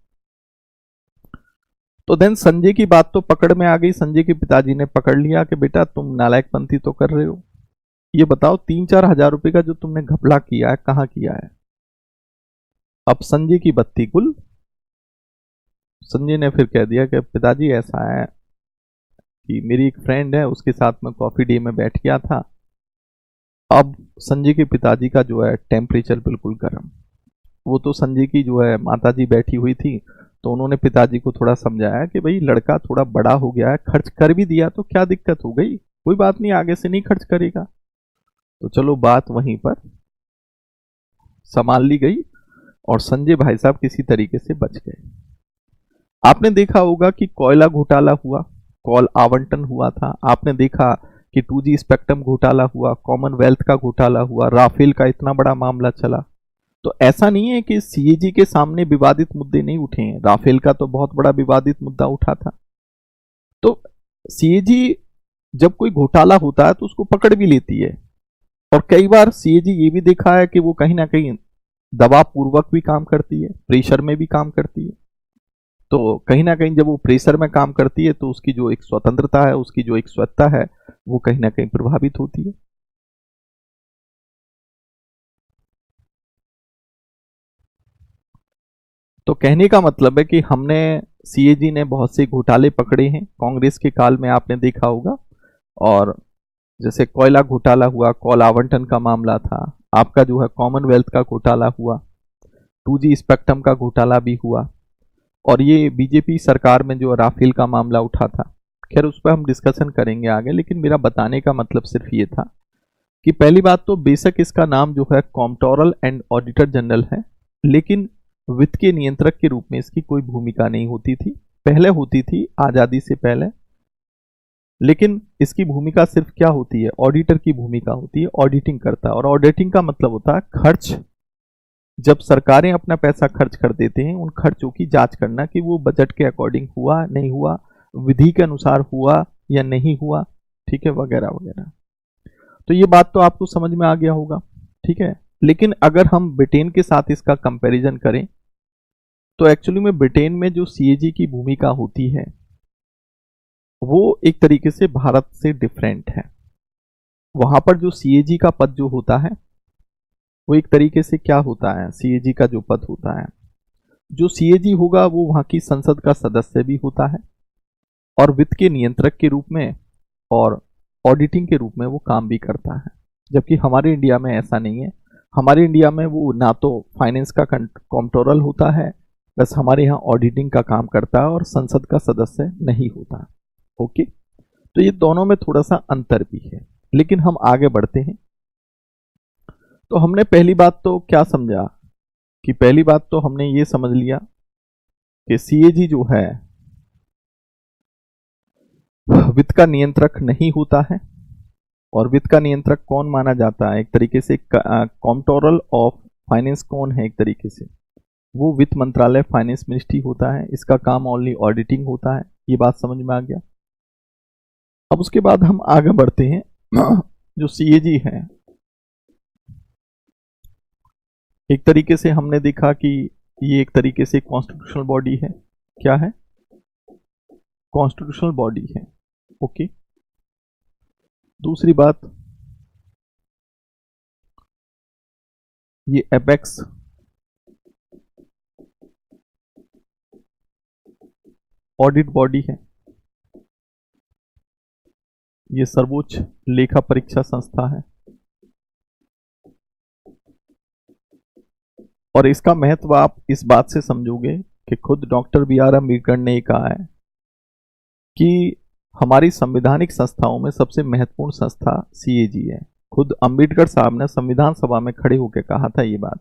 तो देन संजय की बात तो पकड़ में आ गई, संजय के पिताजी ने पकड़ लिया कि बेटा तुम नालायकपंथी तो कर रहे हो, ये बताओ 3-4 हजार रुपए का जो तुमने घपला किया है कहां किया है। अब संजय की बत्ती गुल। संजय ने फिर कह दिया कि पिताजी ऐसा है कि मेरी एक फ्रेंड है, उसके साथ में कॉफी डे में बैठ गया था। अब संजय के पिताजी का जो है टेम्परेचर बिल्कुल गर्म। वो तो संजय की जो है माताजी बैठी हुई थी, तो उन्होंने पिताजी को थोड़ा समझाया कि भाई लड़का थोड़ा बड़ा हो गया है, खर्च कर भी दिया तो क्या दिक्कत हो गई, कोई बात नहीं, आगे से नहीं खर्च करेगा। तो चलो बात वहीं पर संभाल ली गई और संजय भाई साहब किसी तरीके से बच गए। आपने देखा होगा कि कोयला घोटाला हुआ, कॉल आवंटन हुआ था, आपने देखा कि 2G स्पेक्ट्रम घोटाला हुआ, कॉमनवेल्थ का घोटाला हुआ, राफेल का इतना बड़ा मामला चला। तो ऐसा नहीं है कि सीएजी के सामने विवादित मुद्दे नहीं उठे हैं, राफेल का तो बहुत बड़ा विवादित मुद्दा उठा था। तो सीएजी जब कोई घोटाला होता है तो उसको पकड़ भी लेती है, और कई बार सीएजी ये भी देखा है कि वो कहीं ना कहीं दबाव पूर्वक भी काम करती है, प्रेशर में भी काम करती है। तो कहीं ना कहीं जब वो प्रेशर में काम करती है तो उसकी जो एक स्वतंत्रता है, उसकी जो एक स्वच्छता है, वो कहीं ना कहीं प्रभावित होती है। तो कहने का मतलब है कि हमने सीएजी ने बहुत से घोटाले पकड़े हैं कांग्रेस के काल में, आपने देखा होगा। और जैसे कोयला घोटाला हुआ, कॉल आवंटन का मामला था, आपका जो है कॉमनवेल्थ का घोटाला हुआ, 2G स्पेक्ट्रम का घोटाला भी हुआ, और ये बीजेपी सरकार में जो राफेल का मामला उठा था। खैर उस पर हम डिस्कशन करेंगे आगे, लेकिन मेरा बताने का मतलब सिर्फ ये था कि पहली बात तो बेशक इसका नाम जो है कॉम्प्ट्रोलर एंड ऑडिटर जनरल है, लेकिन वित्त के नियंत्रक के रूप में इसकी कोई भूमिका नहीं होती थी, पहले होती थी आजादी से पहले। लेकिन इसकी भूमिका सिर्फ क्या होती है, ऑडिटर की भूमिका होती है, ऑडिटिंग करता है। और ऑडिटिंग का मतलब होता है खर्च, जब सरकारें अपना पैसा खर्च कर देते हैं उन खर्चों की जांच करना कि वो बजट के अकॉर्डिंग हुआ नहीं हुआ, विधि के अनुसार हुआ या नहीं हुआ, ठीक है, वगैरह वगैरह। तो ये बात तो आपको समझ में आ गया होगा, ठीक है। लेकिन अगर हम ब्रिटेन के साथ इसका कंपैरिजन करें तो एक्चुअली में ब्रिटेन में जो सीएजी की भूमिका होती है वो एक तरीके से भारत से डिफरेंट है। वहां पर जो सीएजी का पद जो होता है वो एक तरीके से क्या होता है, सीएजी का जो पद होता है, जो सीएजी होगा वो वहां की संसद का सदस्य भी होता है, और वित्त के नियंत्रक के रूप में और ऑडिटिंग के रूप में वो काम भी करता है। जबकि हमारे इंडिया में ऐसा नहीं है। हमारे इंडिया में वो ना तो फाइनेंस का कंट्रोलर होता है, बस हमारे यहाँ ऑडिटिंग का काम करता है और संसद का सदस्य नहीं होता। ओके, तो ये दोनों में थोड़ा सा अंतर भी है। लेकिन हम आगे बढ़ते हैं। तो हमने पहली बात तो क्या समझा कि पहली बात तो हमने ये समझ लिया कि सीएजी जो है वित्त का नियंत्रक नहीं होता है। और वित्त का नियंत्रक कौन माना जाता है, एक तरीके से कंट्रोलर ऑफ फाइनेंस कौन है, एक तरीके से वो वित्त मंत्रालय, फाइनेंस मिनिस्ट्री होता है। इसका काम ओनली ऑडिटिंग होता है। ये बात समझ में आ गया। अब उसके बाद हम आगे बढ़ते हैं। जो सीएजी है एक तरीके से हमने देखा कि ये एक तरीके से कॉन्स्टिट्यूशनल बॉडी है। क्या है, कॉन्स्टिट्यूशनल बॉडी है। ओके, दूसरी बात ये एपेक्स ऑडिट बॉडी है। ये सर्वोच्च लेखा परीक्षा संस्था है। और इसका महत्व आप इस बात से समझोगे कि खुद डॉक्टर बी.आर. अम्बेडकर ने कहा है कि हमारी संवैधानिक संस्थाओं में सबसे महत्वपूर्ण संस्था सीएजी है। खुद अम्बेडकर साहब ने संविधान सभा में खड़े होकर कहा था ये बात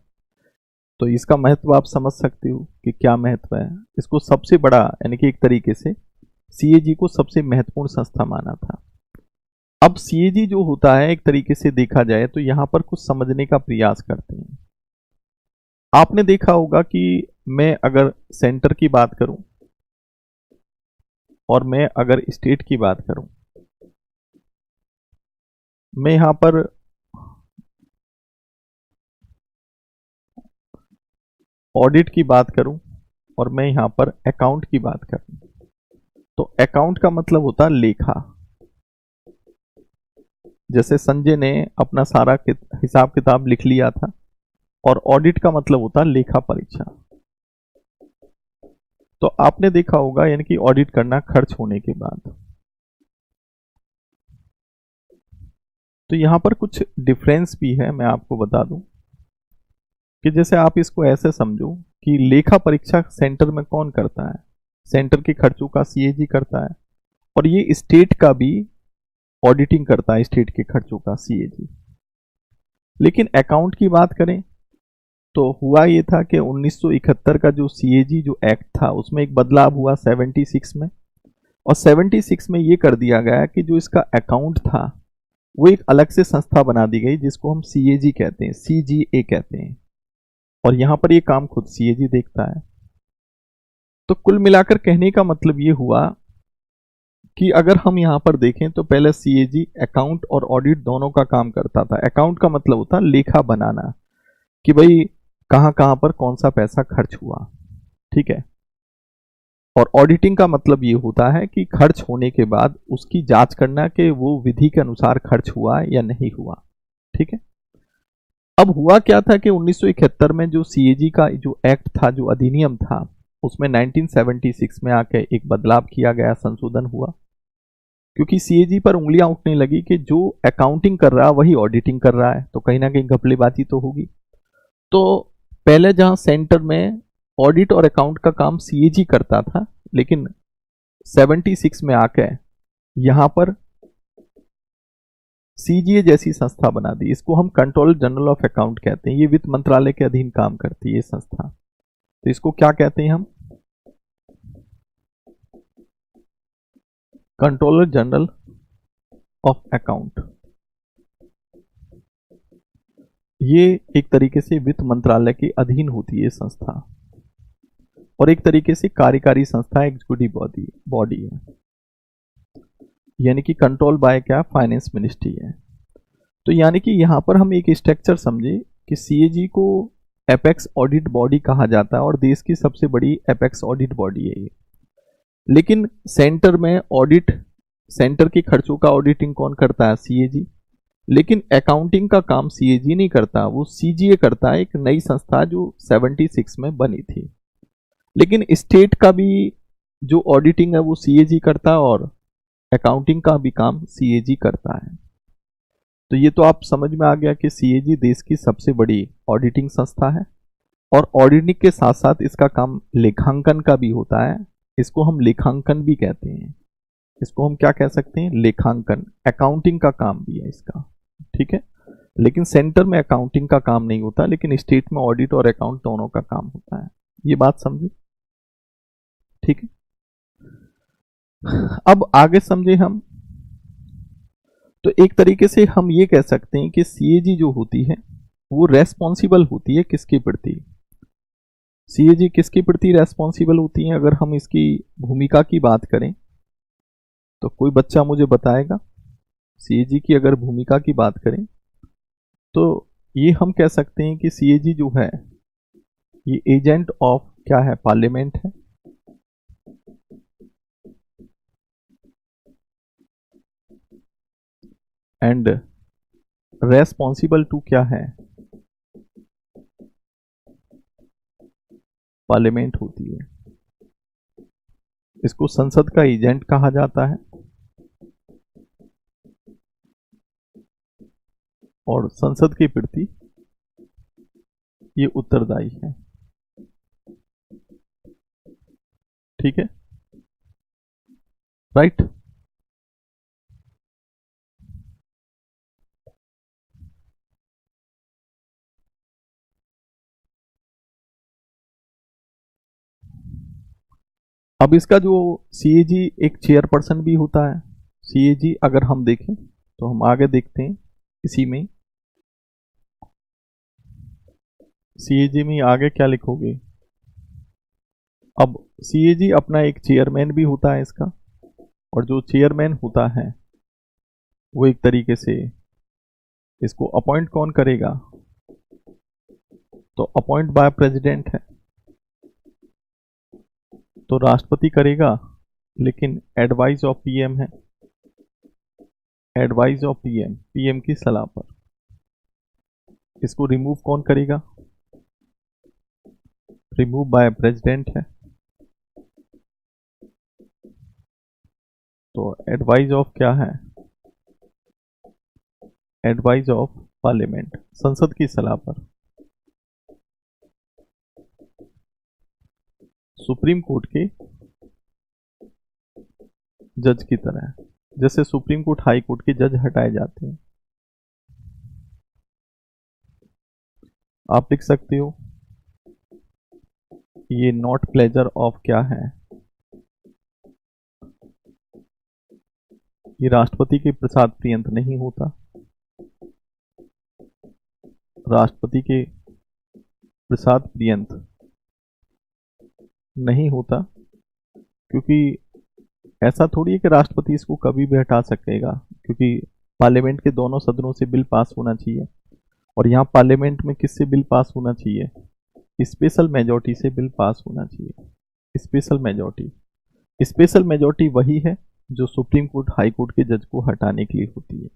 तो इसका महत्व आप समझ सकते हो कि क्या महत्व है। इसको सबसे बड़ा यानी कि एक तरीके से सीएजी को सबसे महत्वपूर्ण संस्था माना था। अब सीएजी जो होता है एक तरीके से देखा जाए तो यहां पर कुछ समझने का प्रयास करते हैं। आपने देखा होगा कि मैं अगर सेंटर की बात करूं और मैं अगर स्टेट की बात करूं, मैं यहां पर ऑडिट की बात करूं और मैं यहां पर अकाउंट की बात करूं, तो अकाउंट का मतलब होता है लेखा। जैसे संजय ने अपना सारा हिसाब किताब लिख लिया था, और ऑडिट का मतलब होता है लेखा परीक्षा। तो आपने देखा होगा यानी कि ऑडिट करना खर्च होने के बाद। तो यहां पर कुछ डिफरेंस भी है, मैं आपको बता दूं कि जैसे आप इसको ऐसे समझो कि लेखा परीक्षा सेंटर में कौन करता है, सेंटर के खर्चों का सीएजी करता है, और ये स्टेट का भी ऑडिटिंग करता है, स्टेट के खर्चों का सीएजी। लेकिन अकाउंट की बात करें तो हुआ ये था कि 1971 का जो सीएजी जो एक्ट था उसमें एक बदलाव हुआ 76 में, और 76 में ये कर दिया गया कि जो इसका अकाउंट था वो एक अलग से संस्था बना दी गई जिसको हम सीएजी कहते हैं, सीजीए कहते हैं, और यहां पर ये काम खुद सीएजी देखता है। तो कुल मिलाकर कहने का मतलब ये हुआ कि अगर हम यहां पर देखें तो पहले सीएजी अकाउंट और ऑडिट दोनों का काम करता था। अकाउंट का मतलब होता लेखा बनाना कि भाई कहां कहां पर कौन सा पैसा खर्च हुआ, ठीक है। और ऑडिटिंग का मतलब ये होता है कि खर्च होने के बाद उसकी जांच करना कि वो विधि के अनुसार खर्च हुआ या नहीं हुआ, ठीक है। अब हुआ क्या था कि 1971 में जो सीएजी का जो एक्ट था, जो अधिनियम था, उसमें 1976 में आके एक बदलाव किया गया, संशोधन हुआ, क्योंकि सीएजी पर उंगलियां उठने लगी कि जो अकाउंटिंग कर रहा है वही ऑडिटिंग कर रहा है, तो कहीं ना कहीं घपलेबाजी तो होगी। तो पहले जहां सेंटर में ऑडिट और अकाउंट का काम सीएजी करता था, लेकिन 76 में आके यहां पर सीजीए जैसी संस्था बना दी। इसको हम कंट्रोलर जनरल ऑफ अकाउंट कहते हैं। ये वित्त मंत्रालय के अधीन काम करती है ये संस्था। तो इसको क्या कहते हैं हम? Controller general of account. ये एक तरीके से वित्त मंत्रालय के अधीन होती है संस्था, और एक तरीके से कार्यकारी संस्था, एग्जीक्यूटिव बॉडी है, यानी कि कंट्रोल बाय क्या, फाइनेंस मिनिस्ट्री है। तो यानी कि यहां पर हम एक स्ट्रक्चर समझे कि सीएजी को एपेक्स ऑडिट बॉडी कहा जाता है और देश की सबसे बड़ी एपेक्स ऑडिट बॉडी है ये। लेकिन सेंटर में ऑडिट, सेंटर के खर्चों का ऑडिटिंग कौन करता है? सीएजी। लेकिन अकाउंटिंग का काम सीएजी नहीं करता, वो सीजीए करता है, एक नई संस्था जो 76 में बनी थी। लेकिन स्टेट का भी जो ऑडिटिंग है वो सीएजी करता है, और अकाउंटिंग का भी काम सीएजी करता है। तो ये तो आप समझ में आ गया कि सीएजी देश की सबसे बड़ी ऑडिटिंग संस्था है, और ऑडिटिंग के साथ साथ इसका काम लेखांकन का भी होता है। इसको हम लेखांकन भी कहते हैं, इसको हम क्या कह सकते हैं? लेखांकन। अकाउंटिंग का काम भी है इसका, ठीक है। लेकिन सेंटर में अकाउंटिंग का काम नहीं होता, लेकिन स्टेट में ऑडिट और अकाउंट दोनों का काम होता है। ये बात समझे, ठीक है। अब आगे समझे हम, तो एक तरीके से हम ये कह सकते हैं कि सीएजी जो होती है वो रेस्पॉन्सिबल होती है किसके प्रति? सीएजी किसके प्रति रेस्पॉन्सिबल होती है? अगर हम इसकी भूमिका की बात करें तो कोई बच्चा मुझे बताएगा? सीएजी की अगर भूमिका की बात करें तो ये हम कह सकते हैं कि सीएजी जो है ये एजेंट ऑफ क्या है? पार्लियामेंट है। एंड रेस्पॉन्सिबल टू क्या है? पार्लियामेंट होती है। इसको संसद का एजेंट कहा जाता है, और संसद के प्रति ये उत्तरदायी है, ठीक है, राइट। अब इसका जो सीएजी एक चेयरपर्सन भी होता है। सीएजी अगर हम देखें तो हम आगे देखते हैं इसी में, सीएजी में आगे क्या लिखोगे। अब सीएजी अपना एक चेयरमैन भी होता है इसका, और जो चेयरमैन होता है वो एक तरीके से इसको अपॉइंट कौन करेगा, तो अपॉइंट बाय प्रेसिडेंट है, तो राष्ट्रपति करेगा, लेकिन एडवाइस ऑफ पीएम है, एडवाइस ऑफ पीएम, पीएम की सलाह पर। इसको रिमूव कौन करेगा, रिमूव बाय प्रेसिडेंट है, तो एडवाइस ऑफ क्या है, एडवाइस ऑफ पार्लियामेंट, संसद की सलाह पर। सुप्रीम कोर्ट के जज की तरह, जैसे सुप्रीम कोर्ट हाई कोर्ट के जज हटाए जाते हैं। आप लिख सकते हो ये नॉट प्लेजर ऑफ क्या है, ये राष्ट्रपति के प्रसाद पर्यंत नहीं होता, राष्ट्रपति के प्रसाद पर्यंत नहीं होता, क्योंकि ऐसा थोड़ी है कि राष्ट्रपति इसको कभी भी हटा सकेगा, क्योंकि पार्लियामेंट के दोनों सदनों से बिल पास होना चाहिए। और यहाँ पार्लियामेंट में किससे बिल पास होना चाहिए, स्पेशल मेजॉरिटी से बिल पास होना चाहिए। स्पेशल मेजॉरिटी, स्पेशल मेजॉरिटी वही है जो सुप्रीम कोर्ट हाई कोर्ट के जज को हटाने के लिए होती है।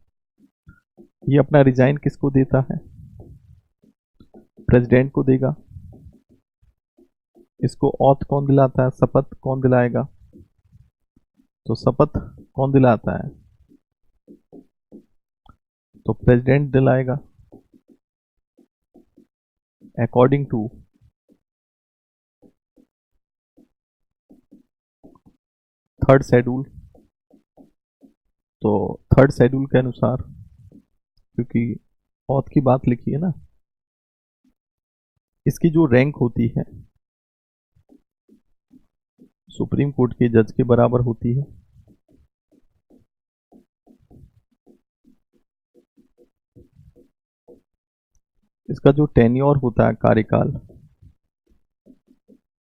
ये अपना रिजाइन किसको देता है, प्रेसिडेंट को देगा। इसको ऑथ कौन दिलाता है, शपथ कौन दिलाएगा, तो शपथ कौन दिलाता है, तो प्रेसिडेंट दिलाएगा, अकॉर्डिंग टू थर्ड शेड्यूल। तो थर्ड शेड्यूल के अनुसार, क्योंकि ऑथ की बात लिखी है ना, इसकी जो रैंक होती है सुप्रीम कोर्ट के जज के बराबर होती है। इसका जो टेन्योर होता है, कार्यकाल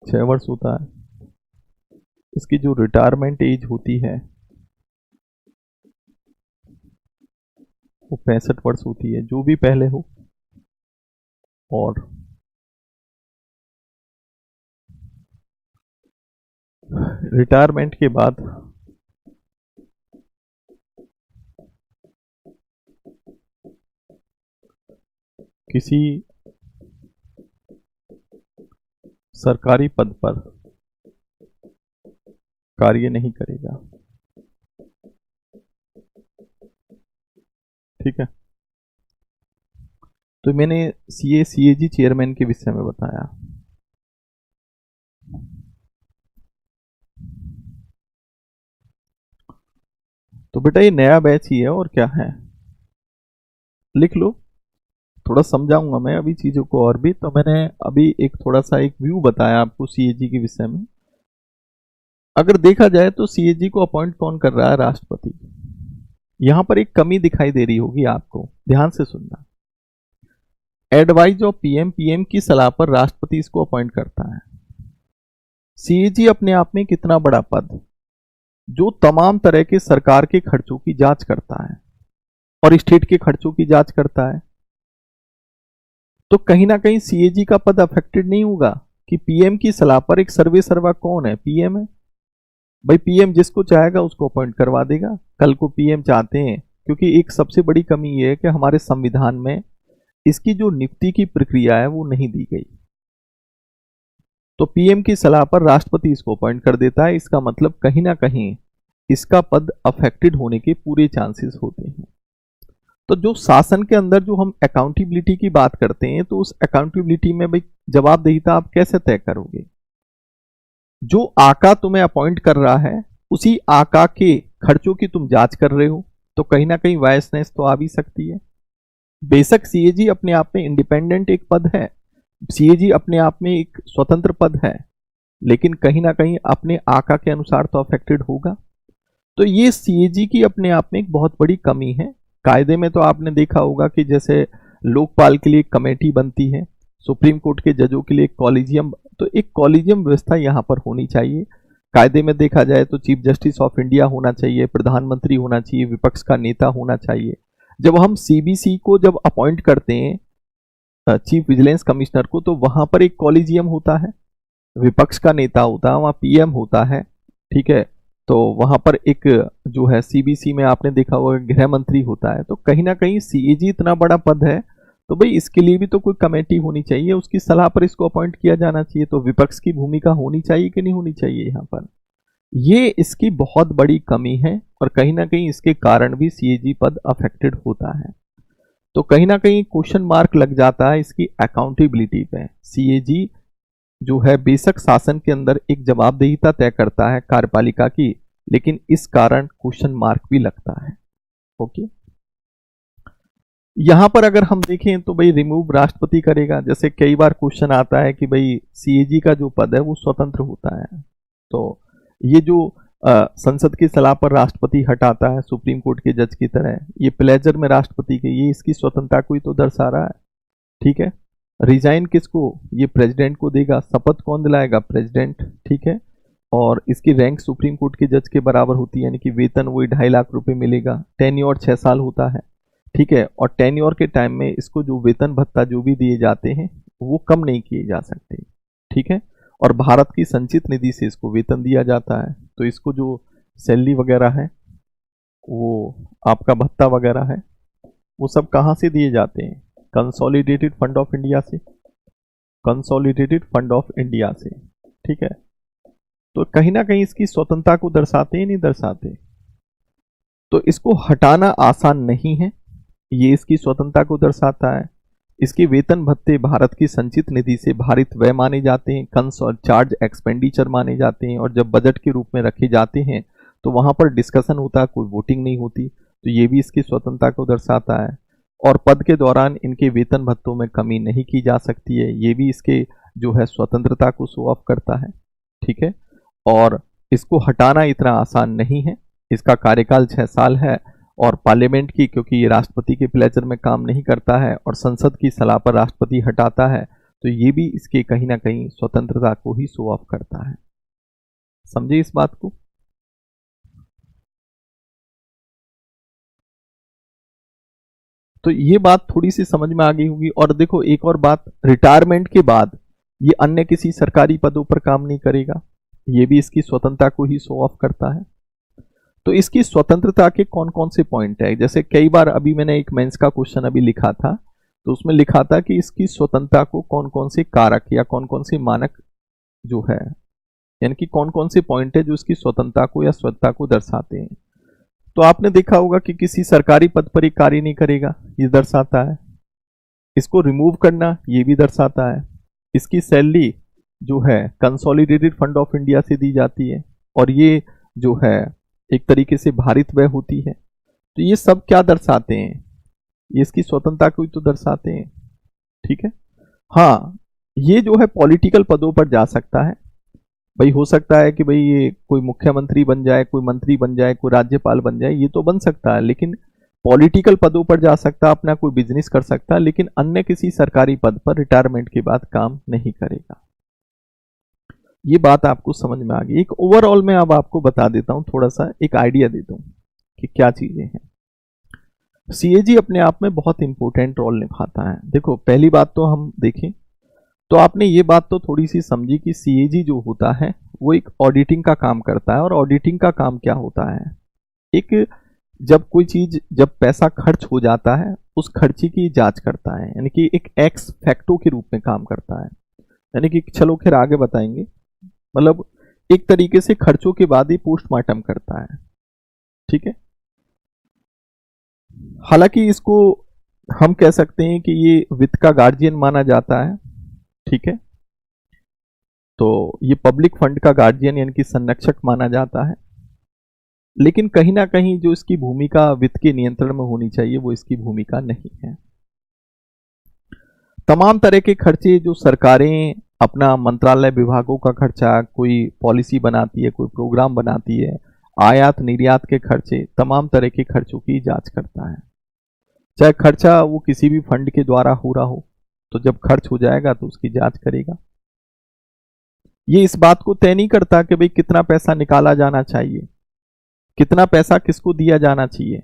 6 वर्ष होता है। इसकी जो रिटायरमेंट एज होती है वो 65 वर्ष होती है, जो भी पहले हो। और रिटायरमेंट के बाद किसी सरकारी पद पर कार्य नहीं करेगा। ठीक है, तो मैंने सीएजी चेयरमैन के विषय में बताया। तो बेटा ये नया बैच ही है, और क्या है, लिख लो। थोड़ा समझाऊंगा मैं अभी चीजों को और भी। तो मैंने अभी एक थोड़ा सा एक व्यू बताया आपको सीएजी के विषय में। अगर देखा जाए तो सीएजी को अपॉइंट कौन कर रहा है, राष्ट्रपति। यहां पर एक कमी दिखाई दे रही होगी आपको, ध्यान से सुनना। एडवाइज ऑफ पीएम, पीएम की सलाह पर राष्ट्रपति इसको अपॉइंट करता है। सीएजी अपने आप में कितना बड़ा पद, जो तमाम तरह के सरकार के खर्चों की जांच करता है और स्टेट के खर्चों की जांच करता है। तो कहीं ना कहीं सीएजी का पद अफेक्टेड नहीं होगा कि पीएम की सलाह पर एक सर्वे सर्वा कौन है, पीएम है। भाई पीएम जिसको चाहेगा उसको अपॉइंट करवा देगा। कल को पीएम चाहते हैं, क्योंकि एक सबसे बड़ी कमी यह है कि हमारे संविधान में इसकी जो नियुक्ति की प्रक्रिया है वो नहीं दी गई। तो पीएम की सलाह पर राष्ट्रपति इसको अपॉइंट कर देता है। इसका मतलब कहीं ना कहीं इसका पद अफेक्टेड होने के पूरे चांसेस होते हैं। तो जो शासन के अंदर जो हम अकाउंटेबिलिटी की बात करते हैं, तो उस अकाउंटेबिलिटी में भाई जवाबदेहिता आप कैसे तय करोगे। जो आका तुम्हें अपॉइंट कर रहा है उसी आका के खर्चों की तुम जांच कर रहे हो, तो कहीं ना कहीं वायसनेस तो आ भी सकती है। बेशक सीएजी अपने आप में इंडिपेंडेंट एक पद है, सीएजी अपने आप में एक स्वतंत्र पद है, लेकिन कहीं ना कहीं अपने आका के अनुसार तो अफेक्टेड होगा। तो ये सीएजी की अपने आप में एक बहुत बड़ी कमी है। कायदे में तो आपने देखा होगा कि जैसे लोकपाल के लिए एक कमेटी बनती है, सुप्रीम कोर्ट के जजों के लिए एक कॉलेजियम, तो एक कॉलेजियम व्यवस्था यहाँ पर होनी चाहिए। कायदे में देखा जाए तो चीफ जस्टिस ऑफ इंडिया होना चाहिए, प्रधानमंत्री होना चाहिए, विपक्ष का नेता होना चाहिए। जब हम सीबीसी को जब अपॉइंट करते हैं चीफ विजिलेंस कमिश्नर को, तो वहां पर एक कॉलेजियम होता है, विपक्ष का नेता होता है, वहां पीएम होता है, ठीक है। तो वहां पर एक जो है सीबीसी में आपने देखा होगा गृह मंत्री होता है। तो कहीं ना कहीं सीएजी इतना बड़ा पद है, तो भाई इसके लिए भी तो कोई कमेटी होनी चाहिए, उसकी सलाह पर इसको अपॉइंट किया जाना चाहिए। तो विपक्ष की भूमिका होनी चाहिए कि नहीं होनी चाहिए यहाँ पर? ये इसकी बहुत बड़ी कमी है और कहीं ना कहीं इसके कारण भी सीएजी पद अफेक्टेड होता है। तो कहीं ना कहीं क्वेश्चन मार्क लग जाता है इसकी अकाउंटेबिलिटी पे। सीएजी जो है बेशक शासन के अंदर एक जवाबदेहिता तय करता है कार्यपालिका की, लेकिन इस कारण क्वेश्चन मार्क भी लगता है। ओके, यहां पर अगर हम देखें तो भाई रिमूव राष्ट्रपति करेगा। जैसे कई बार क्वेश्चन आता है कि भाई सीएजी का जो पद है वो स्वतंत्र होता है, तो ये जो संसद की सलाह पर राष्ट्रपति हटाता है सुप्रीम कोर्ट के जज की तरह, ये प्लेजर में राष्ट्रपति के, ये इसकी स्वतंत्रता को ही तो दर्शा रहा है, ठीक है। रिजाइन किसको? ये प्रेसिडेंट को देगा। शपथ कौन दिलाएगा? प्रेसिडेंट, ठीक है। और इसकी रैंक सुप्रीम कोर्ट के जज के बराबर होती है, यानी कि वेतन वही 2.5 लाख रुपए मिलेगा। टेन्योर 6 साल होता है, ठीक है। और टेन्योर के टाइम में इसको जो वेतन भत्ता जो भी दिए जाते हैं वो कम नहीं किए जा सकते, ठीक है। और भारत की संचित निधि से इसको वेतन दिया जाता है। तो इसको जो सैलरी वगैरह है, वो आपका भत्ता वगैरह है, वो सब कहाँ से दिए जाते हैं? कंसोलिडेटेड फंड ऑफ इंडिया से, कंसोलिडेटेड फंड ऑफ इंडिया से, ठीक है। तो कहीं ना कहीं इसकी स्वतंत्रता को दर्शाते ही नहीं दर्शाते। तो इसको हटाना आसान नहीं है, ये इसकी स्वतंत्रता को दर्शाता है। इसके वेतन भत्ते भारत की संचित निधि से भारित व्यय माने जाते हैं, चार्ज एक्सपेंडिचर माने जाते हैं, और जब बजट के रूप में रखे जाते हैं तो वहां पर डिस्कशन होता है, कोई वोटिंग नहीं होती। तो ये भी इसकी स्वतंत्रता को दर्शाता है। और पद के दौरान इनके वेतन भत्तों में कमी नहीं की जा सकती है, ये भी इसके जो है स्वतंत्रता को शो ऑफ करता है, ठीक है। और इसको हटाना इतना आसान नहीं है। इसका कार्यकाल 6 साल है, और पार्लियामेंट की, क्योंकि ये राष्ट्रपति के प्लेजर में काम नहीं करता है और संसद की सलाह पर राष्ट्रपति हटाता है, तो ये भी इसके कहीं ना कहीं स्वतंत्रता को ही शो ऑफ करता है। समझे इस बात को? तो ये बात थोड़ी सी समझ में आ गई होगी। और देखो एक और बात, रिटायरमेंट के बाद ये अन्य किसी सरकारी पदों पर काम नहीं करेगा, ये भी इसकी स्वतंत्रता को ही शो ऑफ करता है। तो इसकी स्वतंत्रता के कौन कौन से पॉइंट है? जैसे कई बार अभी मैंने एक मेंस का क्वेश्चन अभी लिखा था, तो उसमें लिखा था कि इसकी स्वतंत्रता को कौन कौन से कारक या कौन कौन से मानक जो है, यानी कि कौन कौन से पॉइंट है जो इसकी स्वतंत्रता को या स्वतंत्रता को दर्शाते हैं। तो आपने देखा होगा कि किसी सरकारी पद पर ही कार्य नहीं करेगा, ये दर्शाता है। इसको रिमूव करना, ये भी दर्शाता है। इसकी सैलरी जो है कंसोलिडेटेड फंड ऑफ इंडिया से दी जाती है, और ये जो है एक तरीके से भारित व्यय होती है। तो ये सब क्या दर्शाते हैं? ये इसकी स्वतंत्रता को तो दर्शाते हैं, ठीक है। हाँ, ये जो है पॉलिटिकल पदों पर जा सकता है। भाई हो सकता है कि भाई ये कोई मुख्यमंत्री बन जाए, कोई मंत्री बन जाए, कोई राज्यपाल बन जाए, ये तो बन सकता है, लेकिन पॉलिटिकल पदों पर जा सकता है, अपना कोई बिजनेस कर सकता है, लेकिन अन्य किसी सरकारी पद पर रिटायरमेंट के बाद काम नहीं करेगा। ये बात आपको समझ में आ गई। एक ओवरऑल में अब आपको बता देता हूं, थोड़ा सा एक आइडिया देता हूं कि क्या चीजें हैं। सीएजी अपने आप में बहुत इंपॉर्टेंट रोल निभाता है। देखो पहली बात तो हम देखें तो आपने ये बात तो थोड़ी सी समझी कि सीएजी जो होता है वो एक ऑडिटिंग का काम करता है। और ऑडिटिंग का काम क्या होता है? एक जब कोई चीज, जब पैसा खर्च हो जाता है, उस खर्ची की जांच करता है, यानी कि एक एक्स फैक्टो के रूप में काम करता है। यानी कि चलो फिर आगे बताएंगे, मतलब एक तरीके से खर्चों के बाद ही पोस्टमार्टम करता है, ठीक है। हालांकि इसको हम कह सकते हैं कि ये वित्त का गार्जियन माना जाता है, ठीक है। तो ये पब्लिक फंड का गार्जियन यानी कि संरक्षक माना जाता है। लेकिन कहीं ना कहीं जो इसकी भूमिका वित्त के नियंत्रण में होनी चाहिए, वो इसकी भूमिका नहीं है। तमाम तरह के खर्चे जो सरकारें अपना मंत्रालय विभागों का खर्चा, कोई पॉलिसी बनाती है, कोई प्रोग्राम बनाती है, आयात निर्यात के खर्चे, तमाम तरह के खर्चों की जांच करता है। चाहे खर्चा वो किसी भी फंड के द्वारा हो रहा हो, तो जब खर्च हो जाएगा तो उसकी जांच करेगा। ये इस बात को तय नहीं करता कि भाई कितना पैसा निकाला जाना चाहिए, कितना पैसा किसको दिया जाना चाहिए,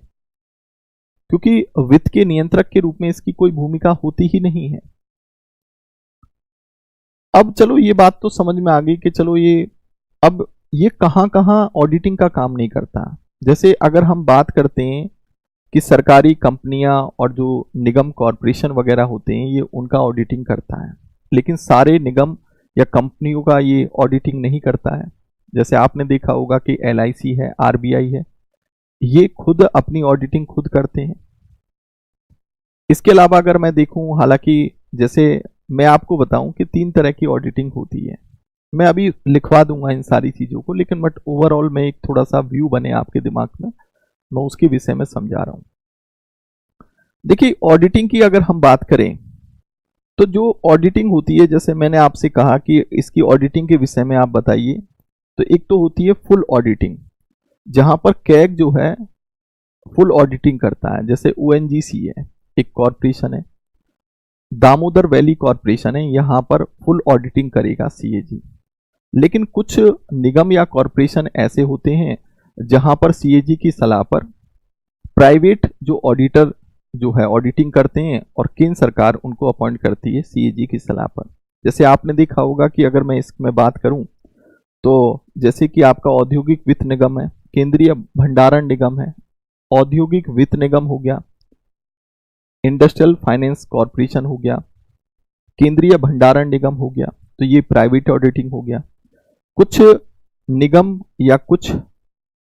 क्योंकि वित्त के नियंत्रक के रूप में इसकी कोई भूमिका होती ही नहीं है। अब चलो ये बात तो समझ में आ गई कि चलो अब ये कहां कहां ऑडिटिंग का काम नहीं करता। जैसे अगर हम बात करते हैं कि सरकारी कंपनियां और जो निगम कॉरपोरेशन वगैरह होते हैं, ये उनका ऑडिटिंग करता है, लेकिन सारे निगम या कंपनियों का ये ऑडिटिंग नहीं करता है। जैसे आपने देखा होगा कि LIC है, RBI है, ये खुद अपनी ऑडिटिंग खुद करते हैं। इसके अलावा अगर मैं देखूं, हालांकि जैसे मैं आपको बताऊं कि 3 तरह की ऑडिटिंग होती है, मैं अभी लिखवा दूंगा इन सारी चीजों को, लेकिन बट ओवरऑल में एक थोड़ा सा व्यू बने आपके दिमाग में, मैं उसके विषय में समझा रहा हूं। देखिए, ऑडिटिंग की अगर हम बात करें तो जो ऑडिटिंग होती है, जैसे मैंने आपसे कहा कि इसकी ऑडिटिंग के विषय में आप बताइए, तो एक तो होती है फुल ऑडिटिंग, जहां पर कैग जो है फुल ऑडिटिंग करता है। जैसे ONGC है, एक कॉरपोरेशन है, दामोदर वैली कॉरपोरेशन है, यहां पर फुल ऑडिटिंग करेगा CAG। लेकिन कुछ निगम या कॉरपोरेशन ऐसे होते हैं जहां पर CAG की सलाह पर प्राइवेट जो ऑडिटर जो है ऑडिटिंग करते हैं, और केंद्र सरकार उनको अपॉइंट करती है CAG की सलाह पर। जैसे आपने देखा होगा कि अगर मैं इसमें बात करूं तो जैसे कि आपका औद्योगिक वित्त निगम है, केंद्रीय भंडारण निगम है, औद्योगिक वित्त निगम हो गया, इंडस्ट्रियल फाइनेंस कॉरपोरेशन हो गया, केंद्रीय भंडारण निगम हो गया, तो ये प्राइवेट ऑडिटिंग हो गया। कुछ निगम या कुछ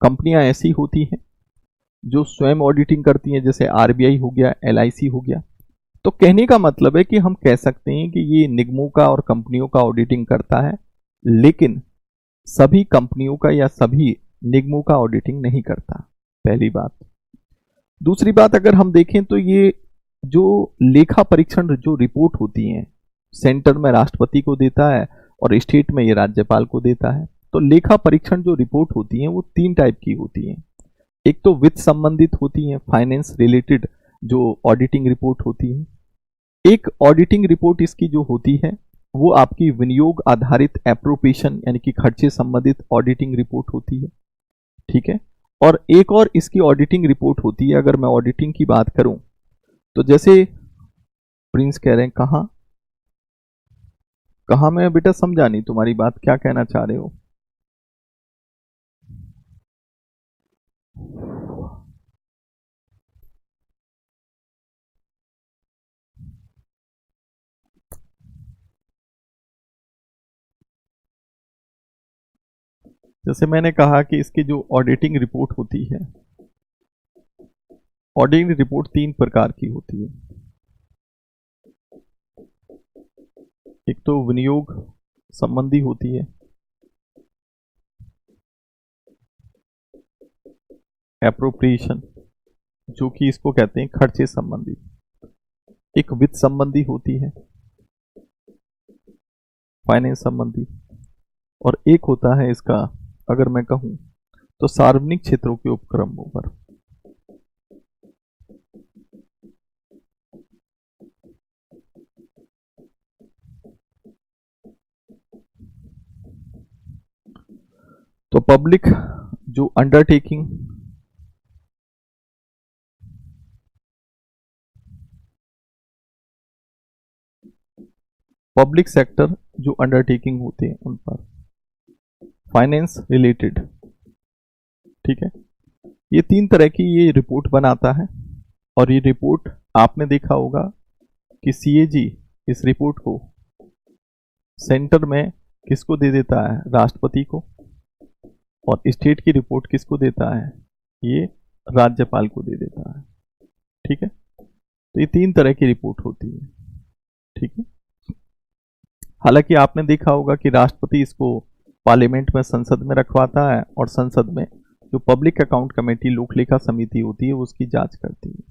कंपनियां ऐसी होती हैं जो स्वयं ऑडिटिंग करती हैं, जैसे RBI हो गया, LIC हो गया। तो कहने का मतलब है कि हम कह सकते हैं कि ये निगमों का और कंपनियों का ऑडिटिंग करता है, लेकिन सभी कंपनियों का या सभी निगमों का ऑडिटिंग नहीं करता, पहली बात। दूसरी बात अगर हम देखें तो ये जो लेखा परीक्षण जो रिपोर्ट होती है, सेंटर में राष्ट्रपति को देता है और स्टेट में ये राज्यपाल को देता है। तो लेखा परीक्षण जो रिपोर्ट होती है वो 3 टाइप की होती है। एक तो वित्त संबंधित होती है, फाइनेंस रिलेटेड जो ऑडिटिंग रिपोर्ट होती है। एक ऑडिटिंग रिपोर्ट इसकी जो होती है वो आपकी विनियोग आधारित एप्रोप्रिएशन यानी कि खर्चे संबंधित ऑडिटिंग रिपोर्ट होती है, ठीक है। और एक और इसकी ऑडिटिंग रिपोर्ट होती है, अगर मैं ऑडिटिंग की बात करूं तो जैसे प्रिंस कह रहे हैं कहां कहां, मैं बेटा समझा नहीं तुम्हारी बात, क्या कहना चाह रहे हो? जैसे मैंने कहा कि इसकी जो ऑडिटिंग रिपोर्ट होती है, ऑडिटिंग रिपोर्ट 3 प्रकार की होती है। एक तो विनियोग संबंधी होती है, एप्रोप्रिएशन जो कि इसको कहते हैं खर्चे संबंधी, एक वित्त संबंधी होती है, फाइनेंस संबंधी, और एक होता है इसका अगर मैं कहूं तो सार्वजनिक क्षेत्रों के उपक्रमों पर। तो पब्लिक जो अंडरटेकिंग, पब्लिक सेक्टर जो अंडरटेकिंग होते हैं उन पर, फाइनेंस रिलेटेड, ठीक है। ये 3 तरह की ये रिपोर्ट बनाता है, और ये रिपोर्ट आपने देखा होगा कि CAG इस रिपोर्ट को सेंटर में किसको दे देता है? राष्ट्रपति को। और स्टेट की रिपोर्ट किसको देता है? ये राज्यपाल को दे देता है, ठीक है। तो ये 3 तरह की रिपोर्ट होती है, ठीक है। हालांकि आपने देखा होगा कि राष्ट्रपति इसको पार्लियामेंट में, संसद में रखवाता है, और संसद में जो पब्लिक अकाउंट कमेटी लोक लेखा समिति होती है वो उसकी जांच करती है।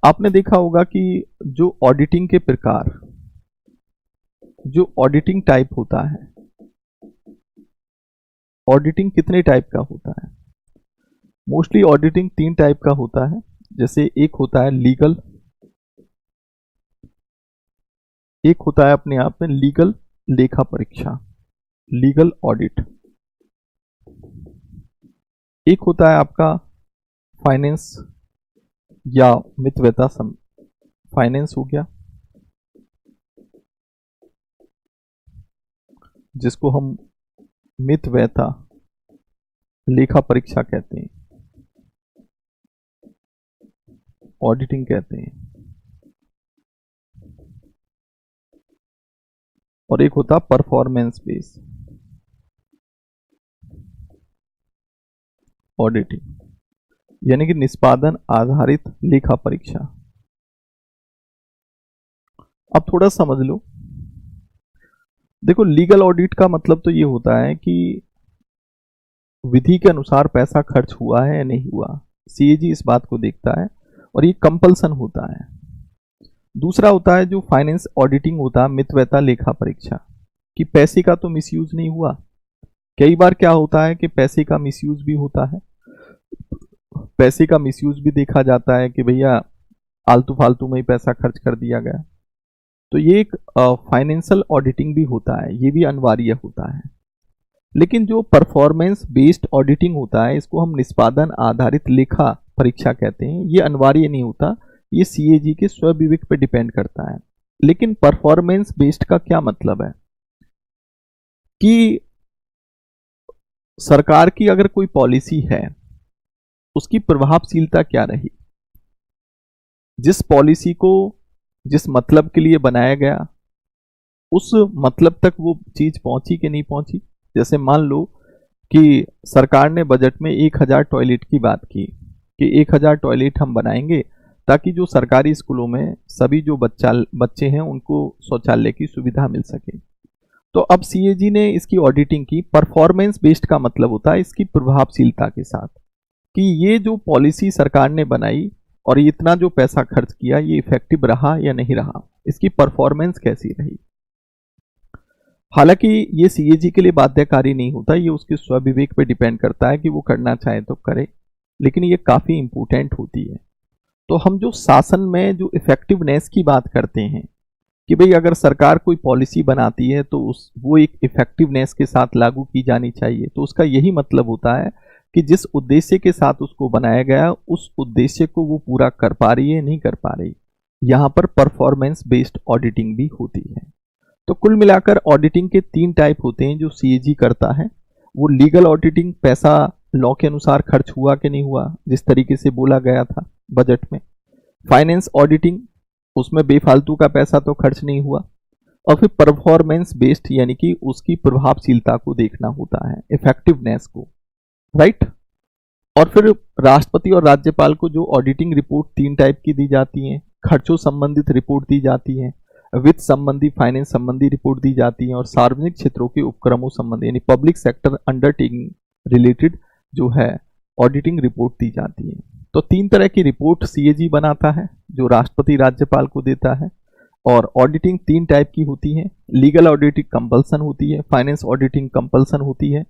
आपने देखा होगा कि जो ऑडिटिंग के प्रकार, जो ऑडिटिंग टाइप होता है, ऑडिटिंग कितने टाइप का होता है? मोस्टली ऑडिटिंग 3 टाइप का होता है। जैसे एक होता है लीगल, एक होता है अपने आप में लीगल लेखा परीक्षा, लीगल ऑडिट। एक होता है आपका फाइनेंस या मितव्ययता फाइनेंस हो गया, जिसको हम मितव्ययता लेखा परीक्षा कहते हैं, ऑडिटिंग कहते हैं। और एक होता परफॉर्मेंस बेस ऑडिटिंग, यानी कि निष्पादन आधारित लेखा परीक्षा। अब थोड़ा समझ लो, देखो लीगल ऑडिट का मतलब तो ये होता है कि विधि के अनुसार पैसा खर्च हुआ है या नहीं हुआ, सीएजी इस बात को देखता है और ये कंपल्सन होता है। दूसरा होता है जो फाइनेंस ऑडिटिंग होता है, मितव्ययता लेखा परीक्षा, कि पैसे का तो मिसयूज नहीं हुआ। कई बार क्या होता है कि पैसे का मिसयूज भी होता है, पैसे का मिसयूज भी देखा जाता है कि भैया आलतू फालतू में ही पैसा खर्च कर दिया गया। तो ये एक फाइनेंशियल ऑडिटिंग भी होता है, ये भी अनिवार्य होता है। लेकिन जो परफॉर्मेंस बेस्ड ऑडिटिंग होता है, इसको हम निष्पादन आधारित लेखा परीक्षा कहते हैं, ये अनिवार्य नहीं होता, ये सीएजी के स्वविवेक पे डिपेंड करता है। लेकिन परफॉर्मेंस बेस्ड का क्या मतलब है कि सरकार की अगर कोई पॉलिसी है, उसकी प्रभावशीलता क्या रही, जिस पॉलिसी को जिस मतलब के लिए बनाया गया उस मतलब तक वो चीज पहुंची कि नहीं पहुंची। जैसे मान लो कि सरकार ने बजट में 1000 टॉयलेट की बात की कि 1000 टॉयलेट हम बनाएंगे ताकि जो सरकारी स्कूलों में सभी जो बच्चे हैं उनको शौचालय की सुविधा मिल सके। तो अब सीएजी ने इसकी ऑडिटिंग की, परफॉर्मेंस बेस्ड का मतलब होता है इसकी प्रभावशीलता के साथ, कि ये जो पॉलिसी सरकार ने बनाई और इतना जो पैसा खर्च किया ये इफेक्टिव रहा या नहीं रहा, इसकी परफॉर्मेंस कैसी रही। हालांकि ये सीएजी के लिए बाध्यकारी नहीं होता, ये उसके स्वविवेक पे डिपेंड करता है कि वो करना चाहे तो करे, लेकिन ये काफी इंपॉर्टेंट होती है। तो हम जो शासन में जो इफेक्टिवनेस की बात करते हैं कि भाई अगर सरकार कोई पॉलिसी बनाती है तो वो एक इफेक्टिवनेस के साथ लागू की जानी चाहिए, तो उसका यही मतलब होता है कि जिस उद्देश्य के साथ उसको बनाया गया उस उद्देश्य को वो पूरा कर पा रही है नहीं कर पा रही। यहां पर परफॉर्मेंस बेस्ड ऑडिटिंग भी होती है। तो कुल मिलाकर ऑडिटिंग के 3 टाइप होते हैं जो सीएजी करता है। वो लीगल ऑडिटिंग, पैसा लॉ के अनुसार खर्च हुआ कि नहीं हुआ, जिस तरीके से बोला गया था बजट में। फाइनेंस ऑडिटिंग, उसमें बेफालतू का पैसा तो खर्च नहीं हुआ। और फिर परफॉर्मेंस बेस्ड, यानी कि उसकी प्रभावशीलता को देखना होता है, इफेक्टिवनेस को, राइट। और फिर राष्ट्रपति और राज्यपाल को जो ऑडिटिंग रिपोर्ट 3 टाइप की दी जाती है, खर्चों संबंधित रिपोर्ट दी जाती है, वित्त संबंधी फाइनेंस संबंधी रिपोर्ट दी जाती है, और सार्वजनिक क्षेत्रों के उपक्रमों संबंधी यानी पब्लिक सेक्टर अंडरटेकिंग रिलेटेड जो है ऑडिटिंग रिपोर्ट दी जाती है। तो 3 तरह की रिपोर्ट सीएजी बनाता है जो राष्ट्रपति राज्यपाल को देता है। और ऑडिटिंग 3 टाइप की होती है, लीगल ऑडिटिंग कंपल्सन होती है, फाइनेंस ऑडिटिंग कंपल्सन होती है,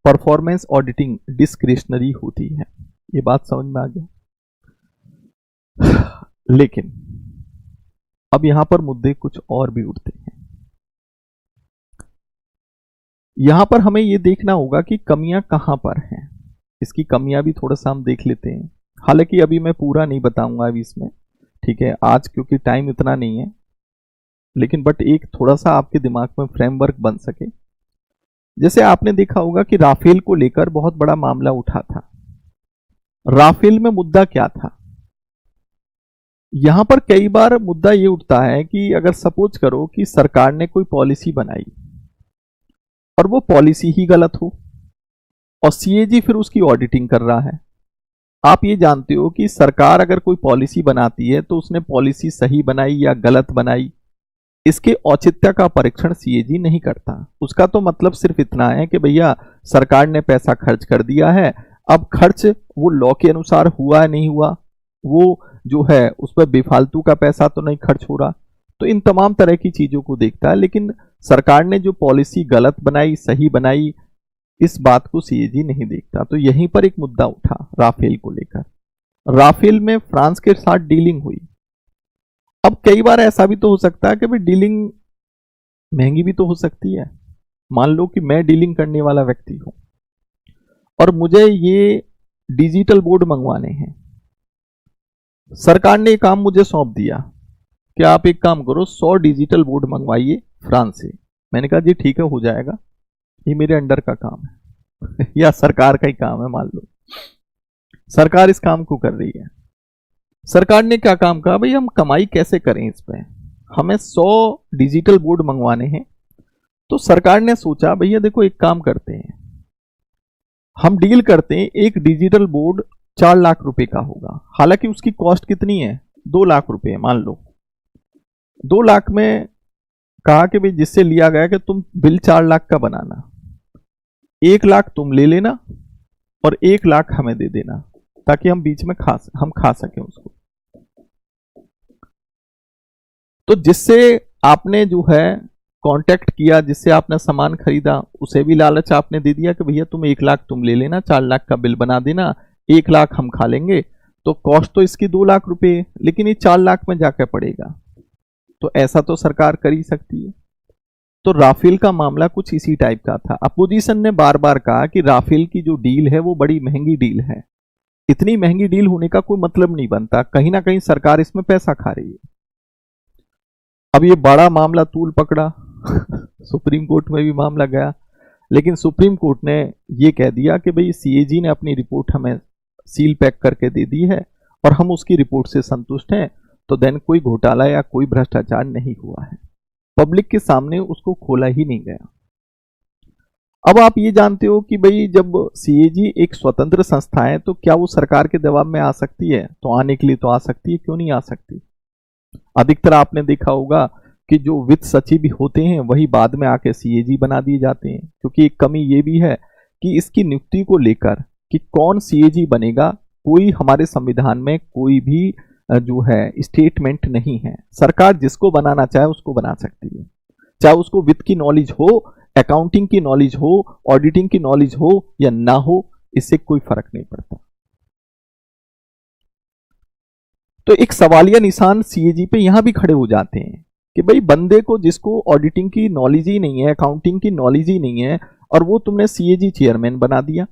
परफॉर्मेंस ऑडिटिंग डिस्क्रिशनरी होती है। ये बात समझ में आ गया। लेकिन अब यहां पर मुद्दे कुछ और भी उठते हैं। यहां पर हमें यह देखना होगा कि कमियां कहां पर हैं। इसकी कमियां भी थोड़ा सा हम देख लेते हैं। हालांकि अभी मैं पूरा नहीं बताऊंगा अभी इसमें, ठीक है, आज क्योंकि टाइम इतना नहीं है, लेकिन बट एक थोड़ा सा आपके दिमाग में फ्रेमवर्क बन सके। जैसे आपने देखा होगा कि राफेल को लेकर बहुत बड़ा मामला उठा था। राफेल में मुद्दा क्या था? यहां पर कई बार मुद्दा ये उठता है कि अगर सपोज करो कि सरकार ने कोई पॉलिसी बनाई और वो पॉलिसी ही गलत हो और सीएजी फिर उसकी ऑडिटिंग कर रहा है। आप ये जानते हो कि सरकार अगर कोई पॉलिसी बनाती है तो उसने पॉलिसी सही बनाई या गलत बनाई, इसके औचित्य का परीक्षण सीएजी नहीं करता। उसका तो मतलब सिर्फ इतना है कि भैया सरकार ने पैसा खर्च कर दिया है, अब खर्च वो लॉ के अनुसार हुआ नहीं हुआ, वो जो है उस पर बेफालतू का पैसा तो नहीं खर्च हो रहा, तो इन तमाम तरह की चीजों को देखता है। लेकिन सरकार ने जो पॉलिसी गलत बनाई सही बनाई, इस बात को सीएजी नहीं देखता। तो यहीं पर एक मुद्दा उठा राफेल को लेकर। राफेल में फ्रांस के साथ डीलिंग हुई। अब कई बार ऐसा भी तो हो सकता है कि भाई डीलिंग महंगी भी तो हो सकती है। मान लो कि मैं डीलिंग करने वाला व्यक्ति हूं और मुझे ये डिजिटल बोर्ड मंगवाने हैं। सरकार ने एक काम मुझे सौंप दिया कि आप एक काम करो, 100 डिजिटल बोर्ड मंगवाइए फ्रांस से। मैंने कहा जी ठीक है, हो जाएगा, ये मेरे अंडर का काम है या सरकार का ही काम है। मान लो सरकार इस काम को कर रही है। सरकार ने क्या काम कहा, भाई हम कमाई कैसे करें इस पे, हमें 100 डिजिटल बोर्ड मंगवाने हैं। तो सरकार ने सोचा भैया देखो एक काम करते हैं, हम डील करते हैं, एक डिजिटल बोर्ड 4 लाख रुपए का होगा। हालांकि उसकी कॉस्ट कितनी है, 2 लाख रुपए मान लो। 2 लाख में कहा कि भाई जिससे लिया गया कि तुम बिल 4 लाख का बनाना, 1 लाख तुम ले लेना और 1 लाख हमें दे देना, ताकि हम बीच में खा सकें उसको। तो जिससे आपने जो है कांटेक्ट किया, जिससे आपने सामान खरीदा, उसे भी लालच आपने दे दिया कि भैया तुम 1 लाख तुम ले लेना, 4 लाख का बिल बना देना, 1 लाख हम खा लेंगे। तो कॉस्ट तो इसकी 2 लाख रुपए, लेकिन ये 4 लाख में जाकर पड़ेगा। तो ऐसा तो सरकार कर ही सकती है। तो राफेल का मामला कुछ इसी टाइप का था। अपोजिशन ने बार बार कहा कि राफेल की जो डील है वो बड़ी महंगी डील है। इतनी महंगी डील होने का कोई मतलब नहीं बनता, कहीं ना कहीं सरकार इसमें पैसा खा रही है। अब ये बड़ा मामला तूल पकड़ा सुप्रीम कोर्ट में भी मामला गया, लेकिन सुप्रीम कोर्ट ने ये कह दिया कि भाई सीएजी ने अपनी रिपोर्ट हमें सील पैक करके दे दी है और हम उसकी रिपोर्ट से संतुष्ट हैं। तो देन कोई घोटाला या कोई भ्रष्टाचार नहीं हुआ है, पब्लिक के सामने उसको खोला ही नहीं गया। अब आप ये जानते हो कि भाई जब सीएजी एक स्वतंत्र संस्था है तो क्या वो सरकार के दबाव में आ सकती है? तो आने के लिए तो आ सकती है, क्यों नहीं आ सकती। अधिकतर आपने देखा होगा कि जो वित्त सचिव होते हैं वही बाद में आके सीएजी बना दिए जाते हैं, क्योंकि एक कमी ये भी है कि इसकी नियुक्ति को लेकर कि कौन सीएजी बनेगा, कोई हमारे संविधान में कोई भी जो है स्टेटमेंट नहीं है। सरकार जिसको बनाना चाहे उसको बना सकती है, चाहे उसको वित्त की नॉलेज हो, अकाउंटिंग की नॉलेज हो, ऑडिटिंग की नॉलेज हो या ना हो, इससे कोई फर्क नहीं पड़ता। तो एक सवालिया निशान सीएजी पे यहां भी खड़े हो जाते हैं कि भाई बंदे को जिसको ऑडिटिंग की नॉलेज ही नहीं है, अकाउंटिंग की नॉलेज ही नहीं है, और वो तुमने सीएजी चेयरमैन बना दिया,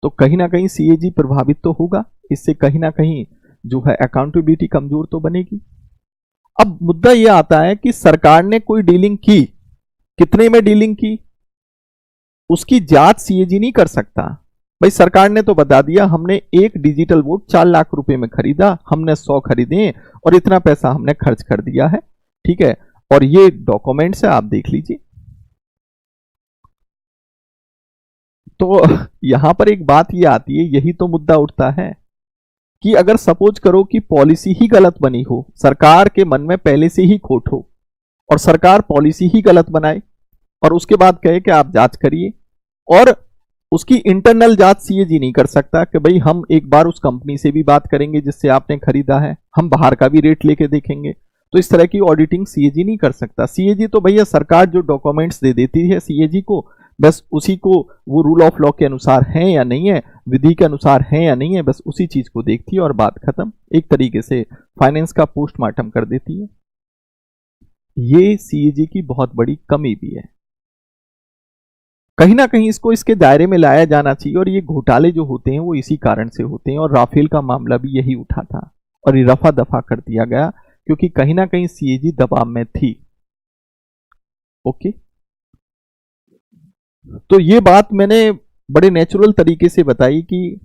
तो कहीं ना कहीं सीएजी प्रभावित तो होगा। इससे कहीं ना कहीं जो है अकाउंटेबिलिटी कमजोर तो बनेगी। अब मुद्दा यह आता है कि सरकार ने कोई डीलिंग की, कितने में डीलिंग की, उसकी जांच सीएजी नहीं कर सकता। भाई सरकार ने तो बता दिया हमने एक डिजिटल बोर्ड 4 लाख रुपए में खरीदा, हमने 100 खरीदे और इतना पैसा हमने खर्च कर दिया है, ठीक है, और ये डॉक्यूमेंट्स है, आप देख लीजिए। तो यहां पर एक बात ये आती है, यही तो मुद्दा उठता है कि अगर सपोज करो कि पॉलिसी ही गलत बनी हो, सरकार के मन में पहले से ही खोट हो और सरकार पॉलिसी ही गलत बनाए और उसके बाद कहे कि आप जांच करिए, और उसकी इंटरनल जांच सीएजी नहीं कर सकता कि भाई हम एक बार उस कंपनी से भी बात करेंगे जिससे आपने खरीदा है, हम बाहर का भी रेट लेके देखेंगे। तो इस तरह की ऑडिटिंग सीएजी नहीं कर सकता। सीएजी तो भैया सरकार जो डॉक्यूमेंट्स दे देती है सीएजी को, बस उसी को वो रूल ऑफ लॉ के अनुसार है या नहीं है, विधि के अनुसार है या नहीं है, बस उसी चीज को देखती है और बात खत्म। एक तरीके से फाइनेंस का पोस्टमार्टम कर देती है। ये सीएजी की बहुत बड़ी कमी भी है। कहीं ना कहीं इसको इसके दायरे में लाया जाना चाहिए, और ये घोटाले जो होते हैं वो इसी कारण से होते हैं, और राफेल का मामला भी यही उठा था और ये रफा दफा कर दिया गया क्योंकि कहीं ना कहीं सीएजी दबाव में थी। ओके, तो ये बात मैंने बड़े नेचुरल तरीके से बताई कि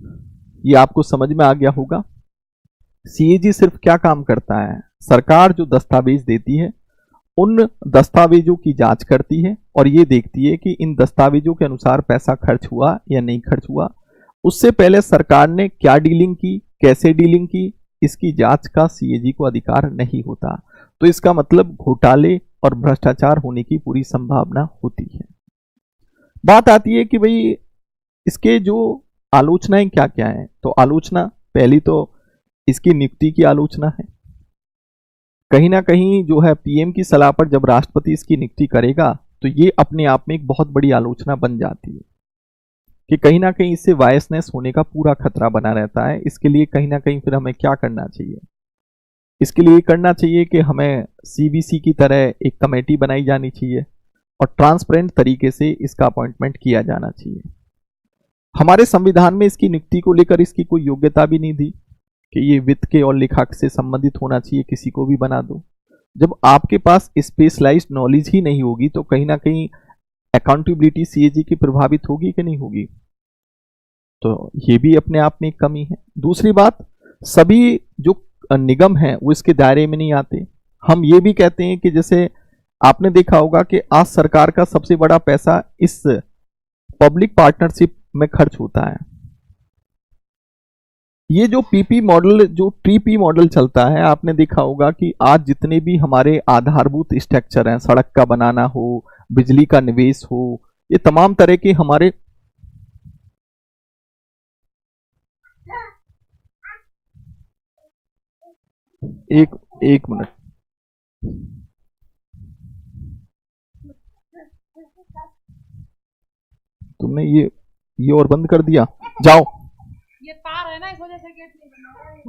ये आपको समझ में आ गया होगा। सीएजी सिर्फ क्या काम करता है, सरकार जो दस्तावेज देती है उन दस्तावेजों की जांच करती है और ये देखती है कि इन दस्तावेजों के अनुसार पैसा खर्च हुआ या नहीं खर्च हुआ। उससे पहले सरकार ने क्या डीलिंग की, कैसे डीलिंग की, इसकी जांच का सीएजी को अधिकार नहीं होता। तो इसका मतलब घोटाले और भ्रष्टाचार होने की पूरी संभावना होती है। बात आती है कि भाई इसके जो आलोचनाएं क्या क्या हैं। तो आलोचना, पहली तो इसकी नियुक्ति की आलोचना है। कहीं ना कहीं जो है पीएम की सलाह पर जब राष्ट्रपति इसकी नियुक्ति करेगा तो ये अपने आप में एक बहुत बड़ी आलोचना बन जाती है कि कहीं ना कहीं इससे वायसनेस होने का पूरा खतरा बना रहता है। इसके लिए कहीं ना कहीं फिर हमें क्या करना चाहिए? इसके लिए करना चाहिए कि हमें सीबीसी की तरह एक कमेटी बनाई जानी चाहिए और ट्रांसपेरेंट तरीके से इसका अपॉइंटमेंट किया जाना चाहिए। हमारे संविधान में इसकी नियुक्ति को लेकर इसकी कोई योग्यता भी नहीं दी कि ये वित्त के और लेखा से संबंधित होना चाहिए, किसी को भी बना दो। जब आपके पास स्पेशलाइज्ड नॉलेज ही नहीं होगी तो कहीं ना कहीं अकाउंटेबिलिटी सीएजी की प्रभावित होगी कि नहीं होगी? तो ये भी अपने आप में एक कमी है। दूसरी बात, सभी जो निगम हैं वो इसके दायरे में नहीं आते। हम ये भी कहते हैं कि जैसे आपने देखा होगा कि आज सरकार का सबसे बड़ा पैसा इस पब्लिक पार्टनरशिप में खर्च होता है। ये जो पीपी मॉडल, जो ट्रीपी मॉडल चलता है, आपने देखा होगा कि आज जितने भी हमारे आधारभूत स्ट्रक्चर हैं, सड़क का बनाना हो, बिजली का निवेश हो, ये तमाम तरह के हमारे एक मिनट, तुमने ये और बंद कर दिया, जाओ। ये तार है ना, इस वजह से गेट नहीं बना रहा है।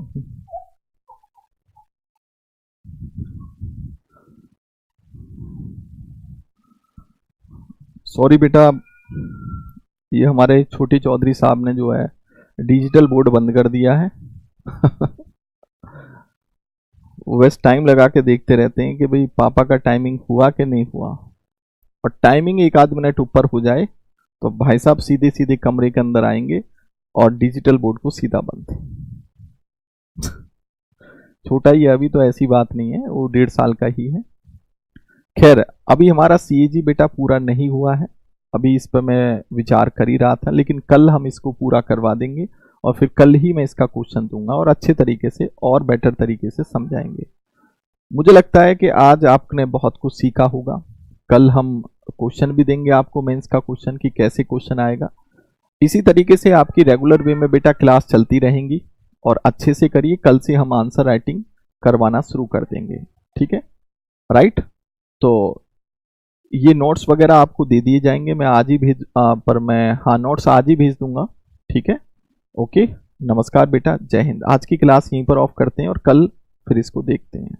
सॉरी बेटा, ये हमारे छोटे चौधरी साहब ने जो है डिजिटल बोर्ड बंद कर दिया है। वो बस टाइम लगा के देखते रहते हैं कि भाई पापा का टाइमिंग हुआ कि नहीं हुआ, और टाइमिंग एक आध मिनट ऊपर हो जाए तो भाई साहब सीधे सीधे कमरे के अंदर आएंगे और डिजिटल बोर्ड को सीधा बंद। छोटा ही है अभी, तो ऐसी बात नहीं है, वो 1.5 साल का ही है। खैर, अभी हमारा सीएजी बेटा पूरा नहीं हुआ है, अभी इस पर मैं विचार कर ही रहा था, लेकिन कल हम इसको पूरा करवा देंगे और फिर कल ही मैं इसका क्वेश्चन दूंगा और अच्छे तरीके से और बेटर तरीके से समझाएंगे। मुझे लगता है कि आज आपने बहुत कुछ सीखा होगा। कल हम क्वेश्चन भी देंगे आपको, मेंस का क्वेश्चन कि कैसे क्वेश्चन आएगा। इसी तरीके से आपकी रेगुलर वे में बेटा क्लास चलती रहेंगी और अच्छे से करिए। कल से हम आंसर राइटिंग करवाना शुरू कर देंगे, ठीक है? राइट, तो ये नोट्स वगैरह आपको दे दिए जाएंगे, मैं आज ही नोट्स आज ही भेज दूंगा, ठीक है? ओके, नमस्कार बेटा, जय हिंद। आज की क्लास यहीं पर ऑफ करते हैं और कल फिर इसको देखते हैं।